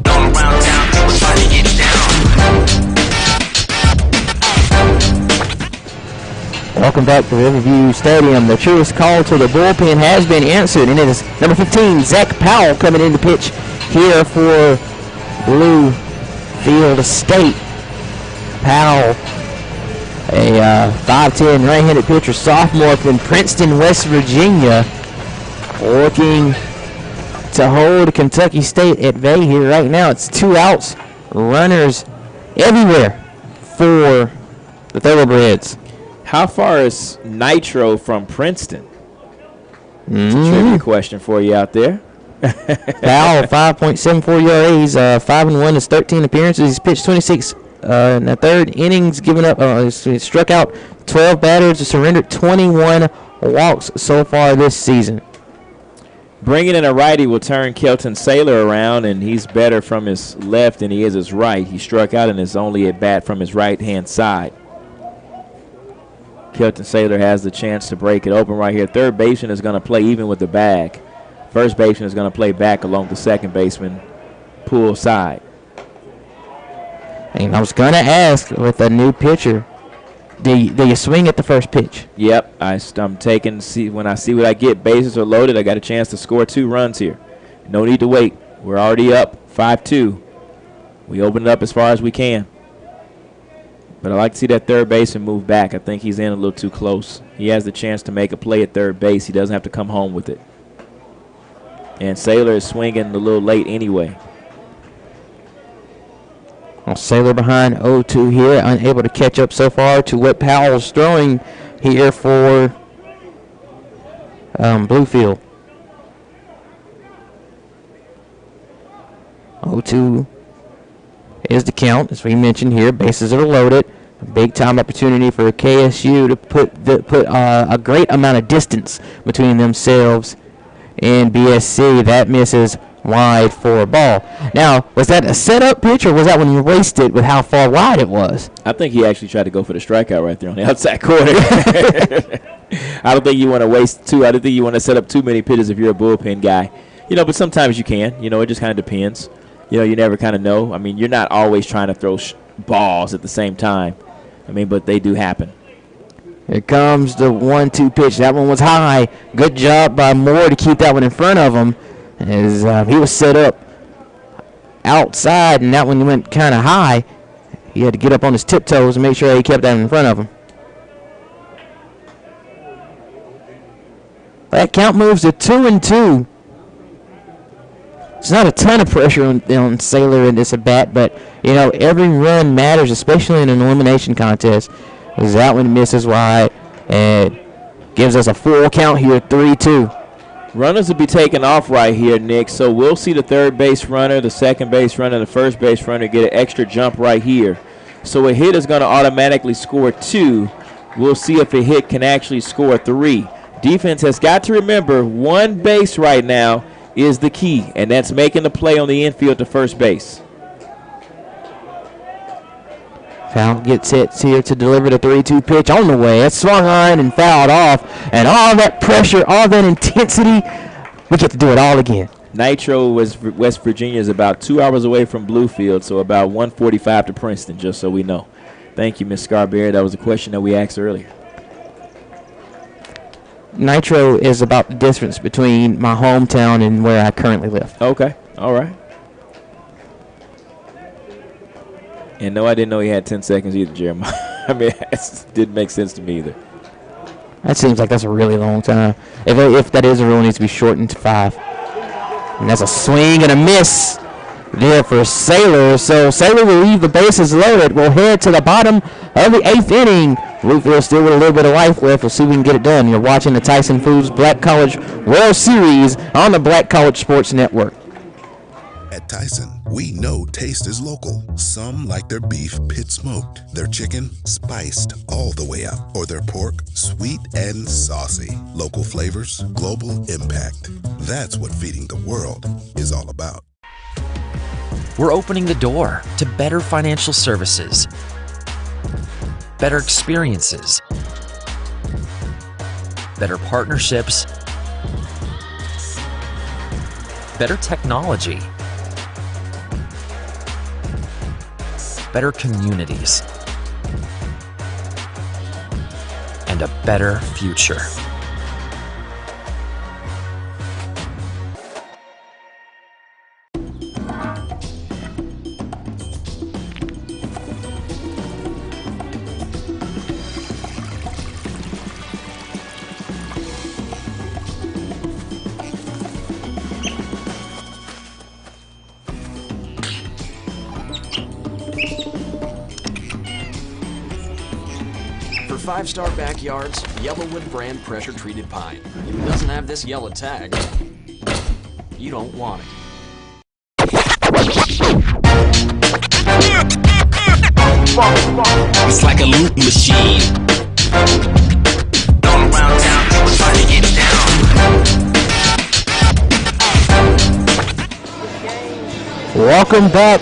All around town, people trying to get down. Welcome back to Riverview Stadium. The Truist call to the bullpen has been answered, and it is number 15, Zach Powell, coming in to pitch here for Bluefield State. Powell, a 5'10", right-handed pitcher, sophomore from Princeton, West Virginia, working to hold Kentucky State at bay here right now. It's 2 outs, runners everywhere for the Thoroughbreds. How far is Nitro from Princeton? It's a trivia question for you out there. Powell, 5.74 ERAs, 5-1 is 13 appearances. He's pitched 26 in the third innings, giving up. He struck out 12 batters, surrendered 21 walks so far this season. Bringing in a righty will turn Kelton Saylor around, and he's better from his left than he is his right. He struck out and is only at bat from his right-hand side. Kelton Saylor has the chance to break it open right here. Third baseman is going to play even with the bag. First baseman is going to play back along the second baseman pull side. And I was going to ask, with a new pitcher, do you swing at the first pitch? Yep, I'm taking. When I see what I get, bases are loaded. I got a chance to score 2 runs here. No need to wait. We're already up 5-2. We open it up as far as we can. But I like to see that third baseman move back. I think he's in a little too close. He has the chance to make a play at third base. He doesn't have to come home with it. And Saylor is swinging a little late anyway. Well, Saylor behind 0-2 here, unable to catch up so far to what Powell's throwing here for Bluefield. 0-2 is the count, as we mentioned here. Bases are loaded. A big-time opportunity for KSU to put a great amount of distance between themselves and BSC. That misses wide for a ball. Now, was that a setup pitch, or was that when you wasted with how far wide it was? I think he actually tried to go for the strikeout right there on the outside corner. I don't think you want to waste two. I don't think you want to set up too many pitches if you're a bullpen guy. But sometimes you can. It just kind of depends. You never kind of know. I mean, you're not always trying to throw balls at the same time. But they do happen. Here comes the 1-2 pitch. That one was high. Good job by Moore to keep that one in front of him, as he was set up outside, and that one went kind of high. He had to get up on his tiptoes and make sure he kept that in front of him. That count moves to 2-2. It's not a ton of pressure on Saylor in this at bat, but every run matters, especially in an elimination contest. As that one misses wide and gives us a full count here, 3-2. Runners will be taken off right here, Nick. So we'll see the third base runner, the second base runner, the first base runner get an extra jump right here. So a hit is going to automatically score 2. We'll see if a hit can actually score 3. Defense has got to remember 1 base right now is the key, and that's making the play on the infield to first base. Foul gets hit here to deliver the 3-2 pitch on the way. It's swung on and fouled off, and all that pressure, all that intensity, we get to do it all again. Nitro, West Virginia, is about 2 hours away from Bluefield, so about 1:45 to Princeton, just so we know. Thank you, Ms. Scarberry. That was a question that we asked earlier. Nitro is about the distance between my hometown and where I currently live. Okay, all right. And no, I didn't know he had 10 seconds either, Jeremiah. It didn't make sense to me either. That seems like that's a really long time. If that is a rule, it needs to be shortened to 5. And that's a swing and a miss there for Saylor. So Saylor will leave the bases loaded. We'll head to the bottom of the 8th inning. Bluefield still with a little bit of life left. We'll see if we can get it done. You're watching the Tyson Foods Black College World Series on the Black College Sports Network. At Tyson, we know taste is local. Some like their beef pit smoked, their chicken spiced all the way up, or their pork sweet and saucy. Local flavors, global impact. That's what feeding the world is all about. We're opening the door to better financial services, better experiences, better partnerships, better technology, better communities, and a better future. 5-star backyards, Yellowwood brand pressure-treated pine. If it doesn't have this yellow tag, you don't want it. It's like a loop machine. All around town, people trying to get down. Welcome back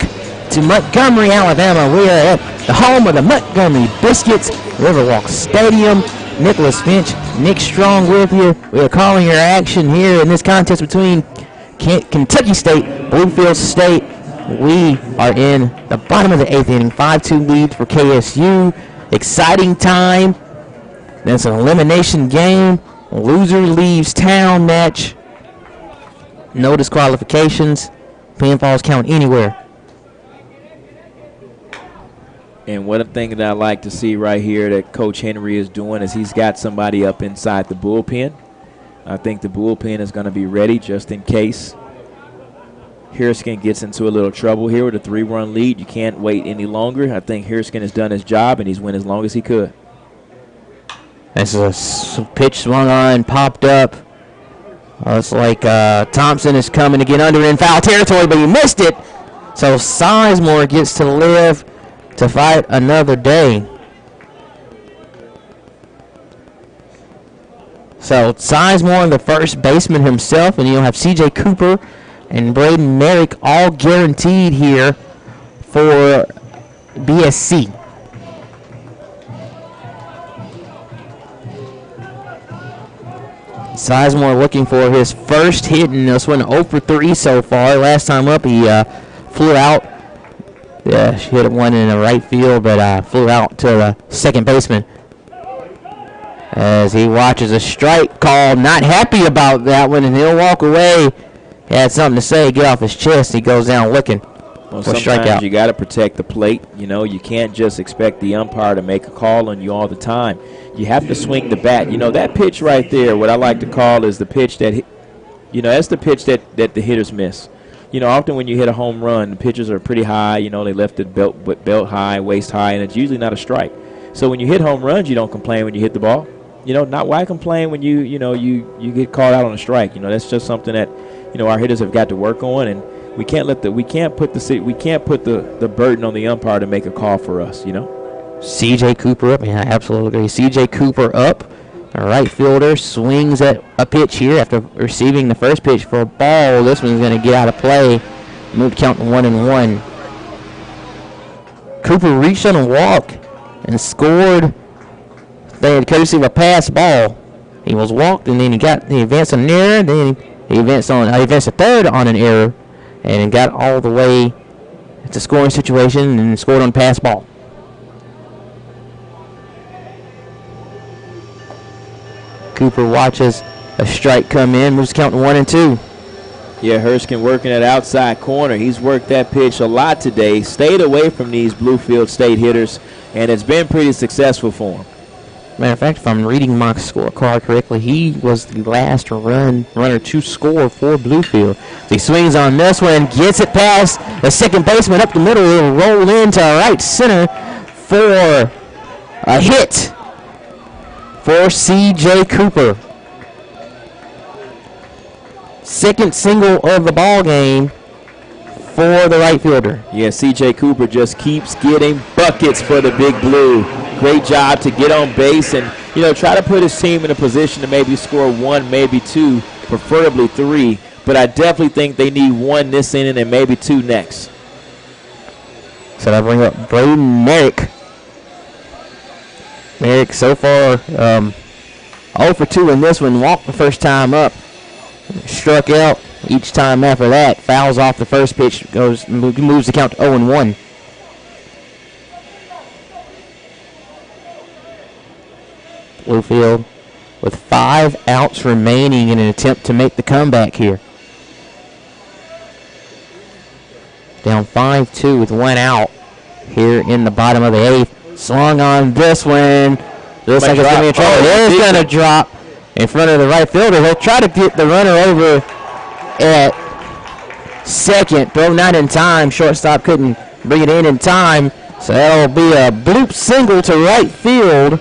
to Montgomery, Alabama. We are at the home of the Montgomery Biscuits, Riverwalk Stadium. Nicholas Finch, Nick Strong with you. We are calling your action here in this contest between Kentucky State, Bluefield State. We are in the bottom of the 8th inning, 5-2 lead for KSU. Exciting time. That's an elimination game. Loser leaves town match. No disqualifications. Pinfalls count anywhere. And one thing that I like to see right here that Coach Henry is doing is he's got somebody up inside the bullpen. I think the bullpen is going to be ready just in case Harriskin gets into a little trouble here with a 3-run lead. You can't wait any longer. I think Harriskin has done his job, and he's went as long as he could. As a pitch swung on, popped up. It's like Thompson is coming to get under in foul territory, but he missed it. So Sizemore gets to live to fight another day. So Sizemore, the first baseman himself, and you'll have C.J. Cooper and Braden Merrick all guaranteed here for BSC. Sizemore looking for his first hit in this one, 0 for 3 so far. Last time up, he flew out. Yeah, she hit one in the right field, but flew out to the second baseman. As he watches a strike call, not happy about that one, and he'll walk away. He had something to say, get off his chest. He goes down looking well, for a strikeout. Sometimes you got to protect the plate. You know, you can't just expect the umpire to make a call on you all the time. You have to swing the bat. You know, that pitch right there, what I like to call is the pitch that, that's the pitch that the hitters miss. You know, often when you hit a home run, the pitches are pretty high. You know, they left it belt high, waist high, and it's usually not a strike. So when you hit home runs, you don't complain when you hit the ball. You know, not why complain when you get called out on a strike. You know, that's just something that, our hitters have got to work on, and we can't put the burden on the umpire to make a call for us. C.J. Cooper up, yeah, absolutely agree. C.J. Cooper up, a right fielder swings at a pitch here after receiving the first pitch for a ball. This one's going to get out of play. Move count to 1-1. Cooper reached on a walk and scored. They had courtesy of a pass ball. He was walked, and then he advanced on an error. Then he advanced a third on an error, and got all the way to scoring situation and scored on pass ball. Cooper watches a strike come in, moves count to 1-2. Yeah, Herskin working at outside corner. He's worked that pitch a lot today. Stayed away from these Bluefield State hitters, and it's been pretty successful for him. Matter of fact, if I'm reading my scorecard correctly, he was the last runner to score for Bluefield. So he swings on this one, gets it past the second baseman up the middle. It'll roll into right center for a hit for C.J. Cooper. Second single of the ball game for the right fielder. Yeah, C.J. Cooper just keeps getting buckets for the Big Blue. Great job to get on base and, try to put his team in a position to maybe score 1, maybe 2, preferably 3. But I definitely think they need 1 this inning and maybe 2 next. So that bring up Braden Merrick. Merrick so far 0 for 2 in this one. Walked the first time up. Struck out each time after that. Fouls off the first pitch. Moves the count to 0-1. Bluefield with 5 outs remaining in an attempt to make the comeback here. Down 5-2 with 1 out here in the bottom of the 8th. Swung on this one. Looks like it's going to be in trouble. It is going to drop in front of the right fielder. He'll try to get the runner over at second. Throw not in time. Shortstop couldn't bring it in time. So that'll be a bloop single to right field.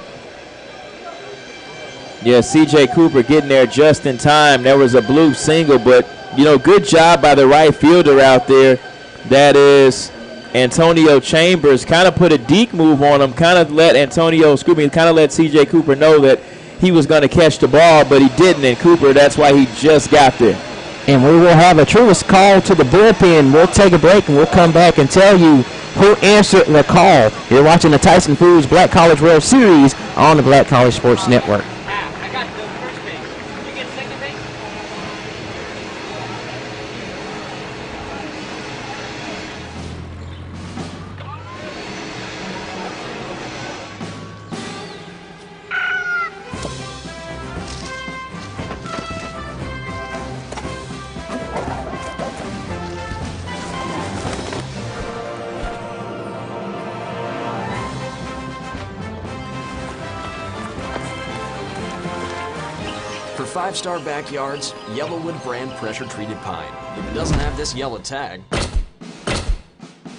Yeah, C.J. Cooper getting there just in time. There was a blue single, but, good job by the right fielder out there. That is Antonio Chambers. Kind of put a deke move on him, kind of let C.J. Cooper know that he was going to catch the ball, but he didn't, and Cooper, that's why he just got there. And we will have a truest call to the bullpen. We'll take a break, and we'll come back and tell you who answered the call. You're watching the Tyson Foods Black College World Series on the Black College Sports Network. For 5-star backyards, Yellowwood brand pressure-treated pine. If it doesn't have this yellow tag,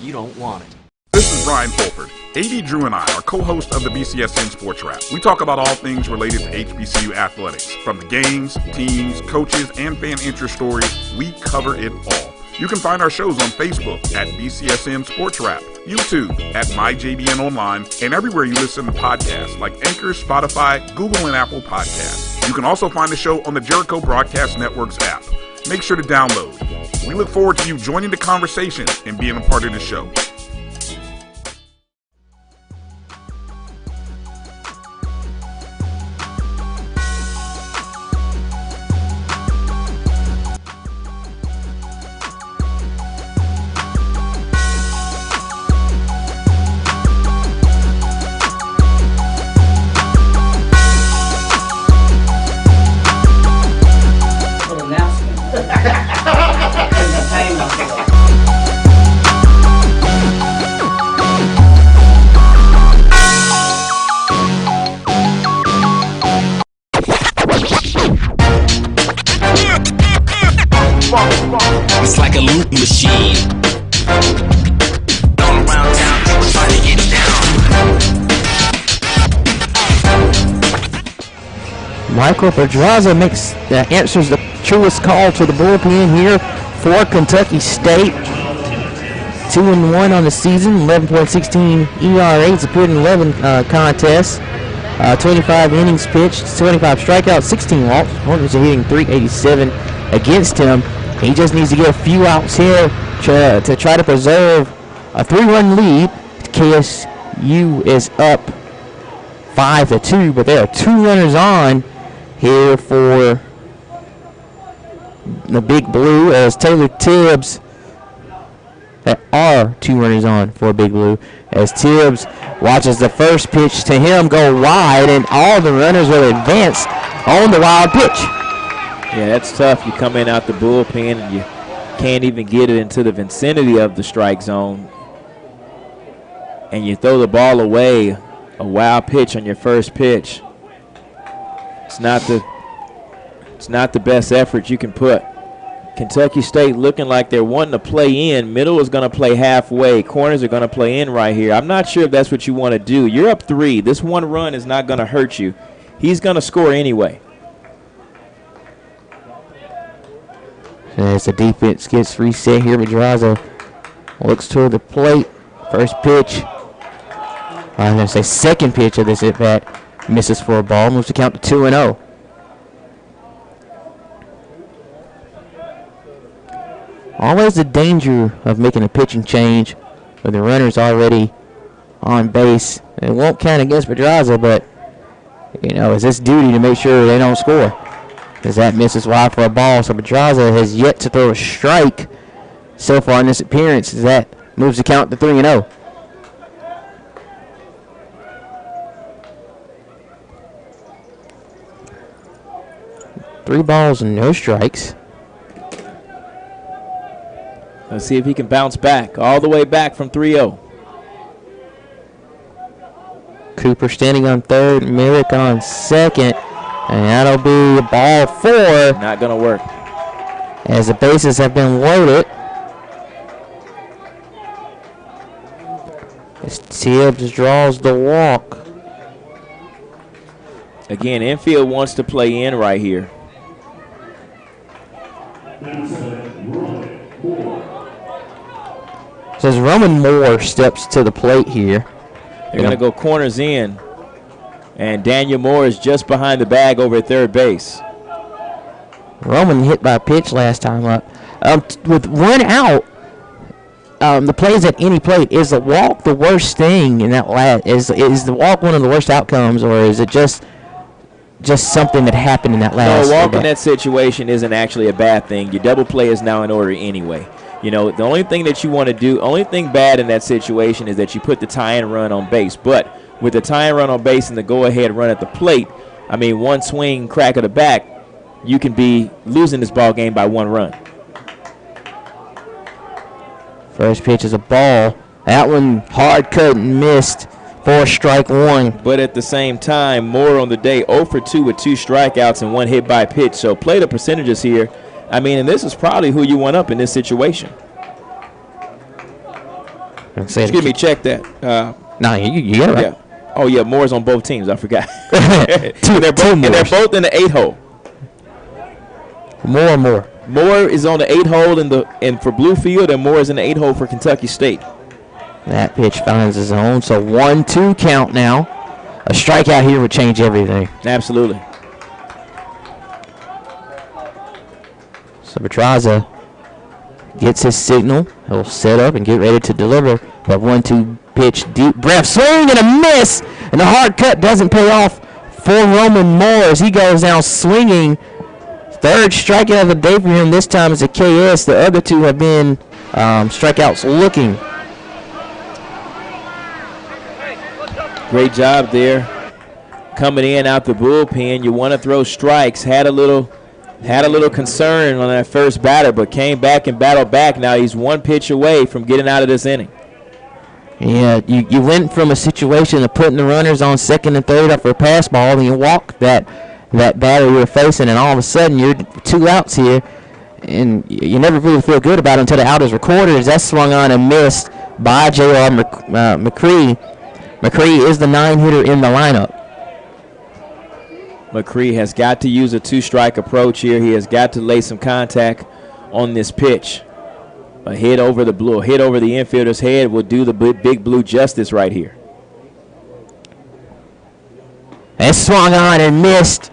you don't want it. This is Brian Fulford. AD Drew and I are co-hosts of the BCSN Sports Wrap. We talk about all things related to HBCU athletics. From the games, teams, coaches, and fan interest stories, we cover it all. You can find our shows on Facebook at BCSN Sports Wrap, YouTube at MyJBN Online, and everywhere you listen to podcasts like Anchor, Spotify, Google, and Apple Podcasts. You can also find the show on the Jericho Broadcast Network's app. Make sure to download. We look forward to you joining the conversation and being a part of the show. It's like a loop machine. All around town, people trying to get down. Michael Pedraza answers the truest call to the bullpen here for Kentucky State. 2-1 on the season, 11.16 ERA. He's appeared in 11 contests. 25 innings pitched, 25 strikeouts, 16 walks. Opponents are hitting .387 against him. He just needs to get a few outs here to try to preserve a 3-run lead. KSU is up 5-2, but there are 2 runners on here for the Big Blue as Taylor Tibbs. There are 2 runners on for Big Blue as Tibbs watches the first pitch to him go wide, and all the runners will advance on the wild pitch. Yeah, that's tough. You come in out the bullpen and you can't even get it into the vicinity of the strike zone. And you throw the ball away, a wild pitch on your first pitch. It's not the best effort you can put. Kentucky State looking like they're wanting to play in. Middle is going to play halfway. Corners are going to play in right here. I'm not sure if that's what you want to do. You're up 3. This 1 run is not going to hurt you. He's going to score anyway. As the defense gets reset here, Pedraza looks toward the plate. First pitch. I'm going to say second pitch of this at-bat. Misses for a ball. Moves the count to 2-0. Always the danger of making a pitching change with the runners already on base. It won't count against Pedraza, but, it's his duty to make sure they don't score. As that misses wide for a ball. So Pedraza has yet to throw a strike so far in this appearance. As that moves the count to 3-0. Three balls and no strikes. Let's see if he can bounce back. All the way back from 3-0. Cooper standing on third. Merrick on second. And that'll be ball 4. Not going to work. As the bases have been loaded. As Tibbs draws the walk. Again, infield wants to play in right here. Says Roman Moore steps to the plate here. They're going to go corners in. And Daniel Moore is just behind the bag over at third base. Roman hit by a pitch last time up. With one out, the plays at any plate, is the walk the worst thing in that is the walk one of the worst outcomes, or is it just something that happened in that last? No, a walk in that situation isn't actually a bad thing. Your double play is now in order anyway. You know, the only thing that you want to do, only thing bad in that situation is that you put the tie-in run on base. But with the tie-in run on base and the go-ahead run at the plate, I mean, one swing, crack of the back, you can be losing this ball game by one run. First pitch is a ball. That one hard cut and missed for strike one. But at the same time, Moore on the day 0 for 2 with 2 strikeouts and 1 hit by pitch. So play the percentages here. I mean, and this is probably who you want up in this situation. Excuse me, check that. No, you get it right. Yeah. Oh, yeah, Moore's on both teams. I forgot. They're both in the 8 hole. Moore. Moore is on the 8 hole for Bluefield, and Moore is in the 8 hole for Kentucky State. That pitch finds his own, so 1-2 count now. A strikeout here would change everything. Absolutely. So Pedraza gets his signal. He'll set up and get ready to deliver. That 1-2 pitch, deep breath, swing and a miss. And the hard cut doesn't pay off for Roman Moore as he goes down swinging. Third strikeout of the day for him. This time is a KS. The other 2 have been strikeouts looking. Great job there. Coming in out the bullpen. You want to throw strikes. Had a little concern on that first batter, but came back and battled back. Now he's 1 pitch away from getting out of this inning. Yeah, you went from a situation of putting the runners on second and third up for a pass ball, and you walk that batter you were facing, and all of a sudden you're 2 outs here, and you never really feel good about it until the out is recorded. As that swung on and missed by J.R. McCree. McCree is the 9-hitter in the lineup. McCree has got to use a 2-strike approach here. He has got to lay some contact on this pitch. A hit over the infielder's head will do the Big Blue justice right here. And swung on and missed.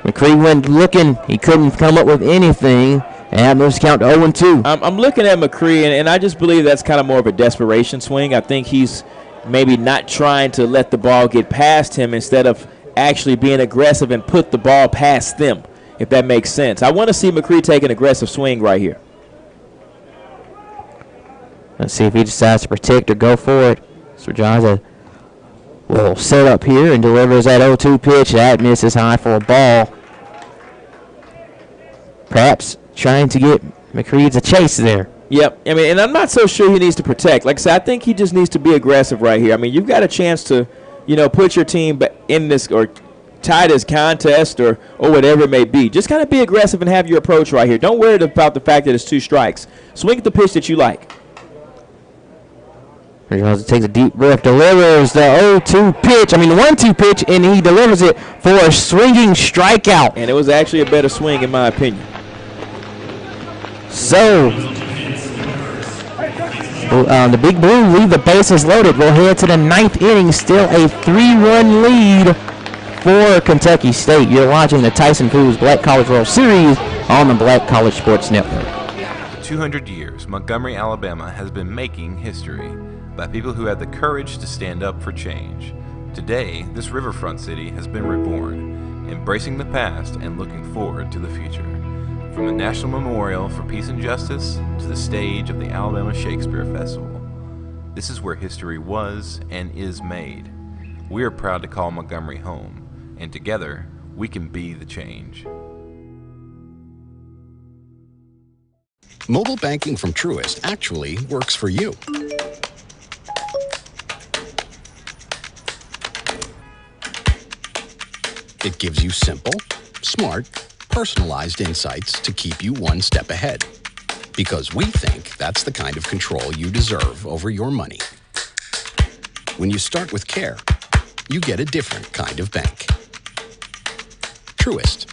McCree went looking. He couldn't come up with anything. And that moves count to 0-2. I'm looking at McCree, and I just believe that's kind of more of a desperation swing. I think he's maybe not trying to let the ball get past him instead of actually being aggressive and put the ball past them, if that makes sense. I want to see McCree take an aggressive swing right here. Let's see if he decides to protect or go for it. So Pedraza will set up here and delivers that 0-2 pitch. That misses high for a ball. Perhaps trying to get McCree's a chase there. Yep. I mean, and I'm not so sure he needs to protect. Like I said, I think he just needs to be aggressive right here. I mean, you've got a chance to, put your team in this or tie this contest or whatever it may be. Just kind of be aggressive and have your approach right here. Don't worry about the fact that it's 2 strikes. Swing at the pitch that you like. Pedraza takes a deep breath, delivers the 0-2 pitch. I mean, the 1-2 pitch, and he delivers it for a swinging strikeout. And it was actually a better swing, in my opinion. So, the Big Blue leave the bases loaded. We'll head to the 9th inning. Still a 3-run lead for Kentucky State. You're watching the Tyson Foods Black College World Series on the Black College Sports Network. For 200 years, Montgomery, Alabama has been making history by people who had the courage to stand up for change. Today, this riverfront city has been reborn, embracing the past and looking forward to the future. From the National Memorial for Peace and Justice to the stage of the Alabama Shakespeare Festival, this is where history was and is made. We are proud to call Montgomery home, and together, we can be the change. Mobile banking from Truist actually works for you. It gives you simple, smart, personalized insights to keep you one step ahead. Because we think that's the kind of control you deserve over your money. When you start with care, you get a different kind of bank. truest.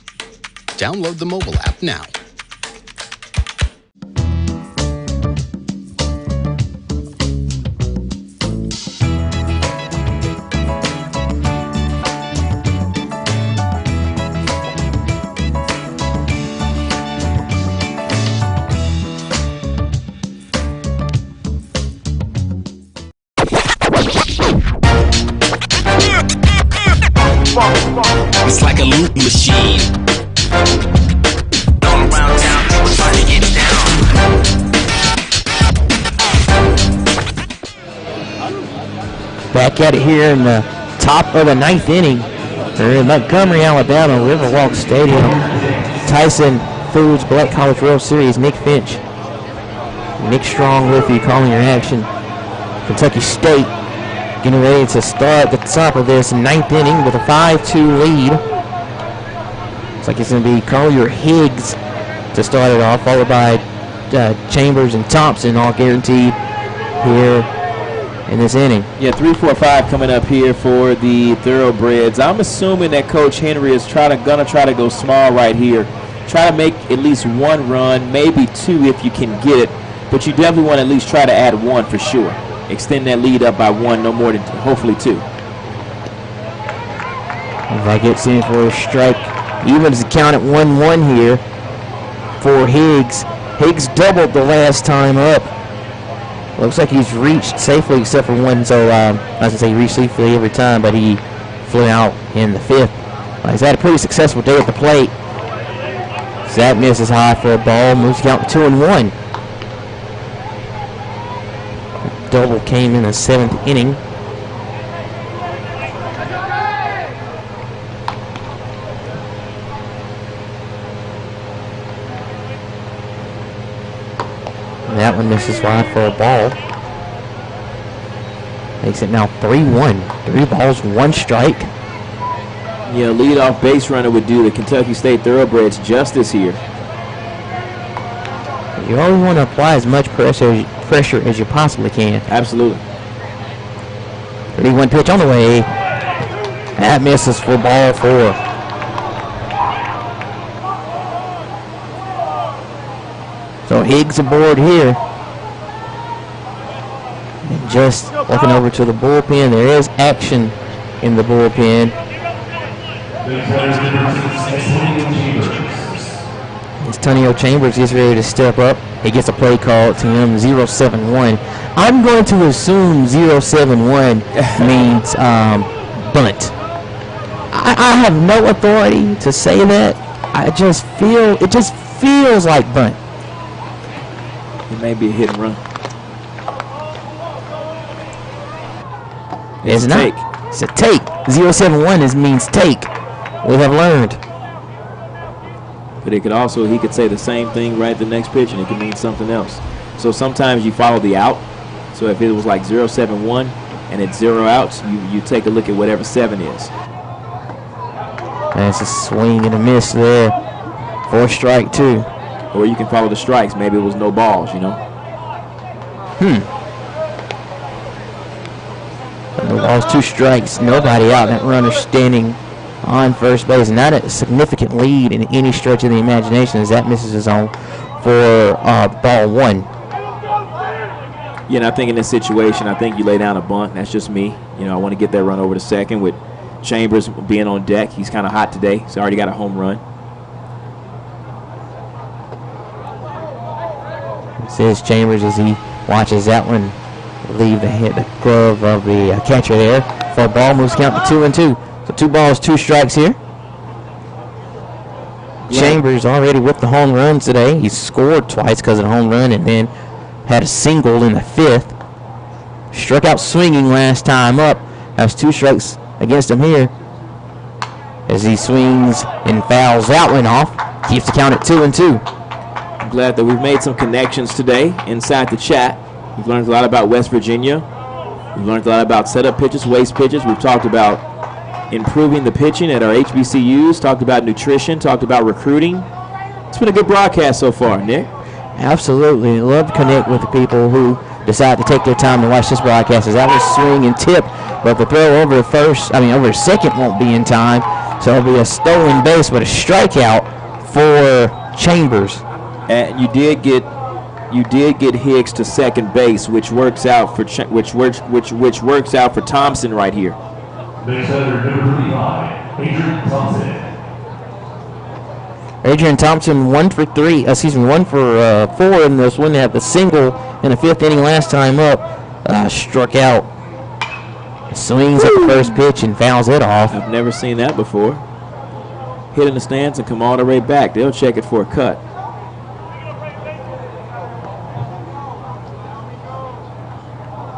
Download the mobile app now. It's like a loop machine. All around town, people trying to get down. Back at it here in the top of the 9th inning. We're in Montgomery, Alabama, Riverwalk Stadium. Tyson Foods Black College World Series. Nick Finch, Nick Strong with you calling your action. Kentucky State getting ready to start the top of this 9th inning with a 5-2 lead. Looks like it's going to be Collier Higgs to start it off, followed by Chambers and Thompson, all guaranteed here in this inning. Yeah, 3, 4, 5 coming up here for the Thoroughbreds. I'm assuming that Coach Henry is gonna try to go small right here. Try to make at least one run, maybe two if you can get it, but you definitely want to at least try to add one for sure. Extend that lead up by one, no more than hopefully two. If I get in for a strike, even as the count at 1-1 here for Higgs. Higgs doubled the last time up. Looks like he's reached safely except for one, so I was going to say he reached safely every time, but he flew out in the 5th. He's had a pretty successful day at the plate. So that misses high for a ball, moves the count to 2-1. Double came in the 7th inning. That one misses wide for a ball. Makes it now 3-1. 3 balls, 1 strike. Yeah, leadoff base runner would do the Kentucky State Thoroughbreds justice here. You always want to apply as much pressure as you possibly can. Absolutely. 3-1 pitch on the way. That misses for ball 4. So Higgs aboard here. And just looking over to the bullpen. There is action in the bullpen. Antonio Chambers gets ready to step up. He gets a play called to him, 0-7-1. I'm going to assume 0-7-1 means bunt. I have no authority to say that. It just feels like bunt. It may be a hit and run. It's not. Take. It's a take. 0-7-1 means take. We have learned. But he could say the same thing right at the next pitch, and it could mean something else. So sometimes you follow the out. So if it was like 0-7-1 and it's 0 outs, you take a look at whatever 7 is. That's a swing and a miss there for strike 2. Or you can follow the strikes. Maybe it was no balls, you know. No balls, 2 strikes, nobody out. That runner standing on first base, not a significant lead in any stretch of the imagination as that misses his own for ball 1. Yeah, and I think in this situation, I think you lay down a bunt. That's just me. You know, I want to get that run over to second with Chambers being on deck. He's kind of hot today. He's already got a home run. Says Chambers as he watches that one leave the glove of the catcher there. For a ball, moves count to 2-2. So 2 balls, 2 strikes here. Yeah. Chambers already with the home runs today. He scored twice because of the home run and then had a single in the 5th. Struck out swinging last time up. Has 2 strikes against him here. As he swings and fouls that one off. Keeps the count at 2-2. I'm glad that we've made some connections today inside the chat. We've learned a lot about West Virginia. We've learned a lot about setup pitches, waste pitches. We've talked about improving the pitching at our HBCUs, talked about nutrition, talked about recruiting. It's been a good broadcast so far, Nick. Absolutely. Love to connect with the people who decide to take their time to watch this broadcast. As that was swing and tip, but the throw over the second won't be in time. So it'll be a stolen base, but a strikeout for Chambers. And you did get Higgs to second base, which works out for which works out for Thompson right here. Base runner number 35, Adrian Thompson. Adrian Thompson 1 for 4 in this one. They had the single in the 5th inning last time up. Struck out. Swings at the first pitch and fouls it off. I've never seen that before. Hit in the stands and come all the way back. They'll check it for a cut.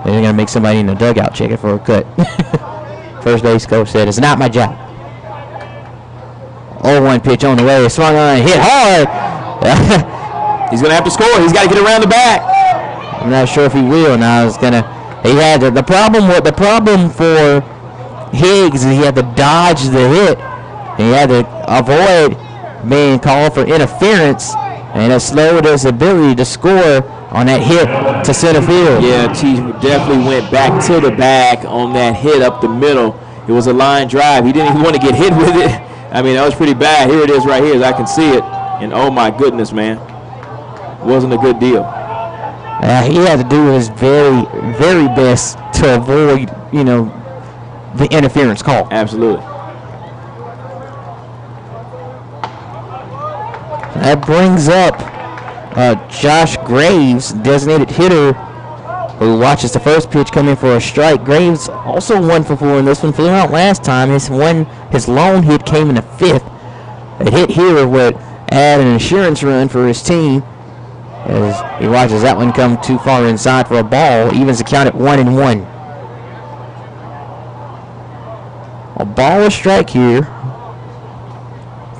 They're going to make somebody in the dugout check it for a cut. First base coach said, "It's not my job." 0-1 pitch on the way. Swung on, hit hard. He's going to have to score. He's got to get around the back. I'm not sure if he will. Now he's going to. He had the problem for Higgs is he had to dodge the hit. He had to avoid being called for interference, and it slowed his ability to score on that hit to center field. Yeah, T definitely went back to the bag on that hit up the middle. It was a line drive. He didn't even want to get hit with it. I mean, that was pretty bad. Here it is right here as I can see it. And oh my goodness, man. Wasn't a good deal. He had to do his very, very best to avoid, the interference call. Absolutely. That brings up Josh Graves, designated hitter, who watches the first pitch come in for a strike. Graves also 1 for 4 in this one. Flew out last time. His lone hit came in the 5th. A hit here would add an insurance run for his team as he watches that one come too far inside for a ball. Evens the count at 1-1. A ball, a strike here.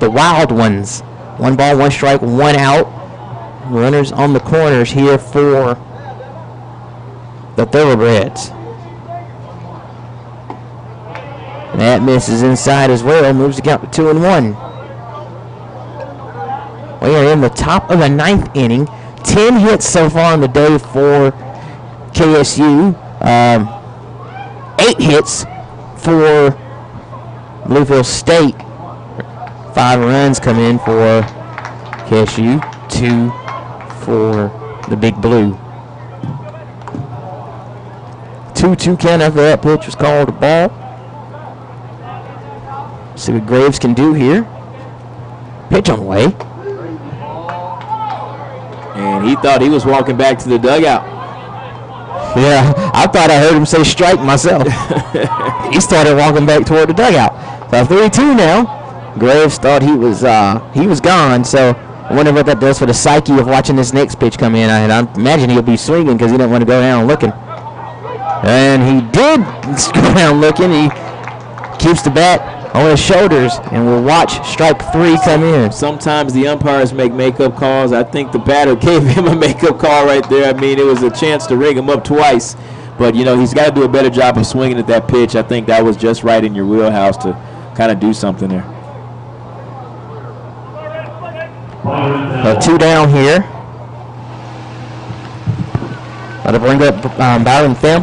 The Wild Ones. 1 ball, 1 strike, 1 out. Runners on the corners here for the Thoroughbreds. And that misses inside as well. Moves the count to 2-1. We are in the top of the 9th inning. 10 hits so far on the day for KSU. 8 hits for Bluefield State. 5 runs come in for KSU. 2 for the Big Blue. 2-2 count after that pitch was called a ball. See what Graves can do here. Pitch on the way. And he thought he was walking back to the dugout. Yeah, I thought I heard him say strike myself. He started walking back toward the dugout. So 3-2 now. Graves thought he was gone, so I wonder what that does for the psyche of watching this next pitch come in. And I imagine he'll be swinging because he didn't want to go down looking. And he did go down looking. He keeps the bat on his shoulders, and we'll watch strike 3 come in. Sometimes the umpires make makeup calls. I think the batter gave him a makeup call right there. I mean, it was a chance to ring him up twice. But, he's got to do a better job of swinging at that pitch. I think that was just right in your wheelhouse to kind of do something there. 2 down here. That'll bring up Byron Thamble.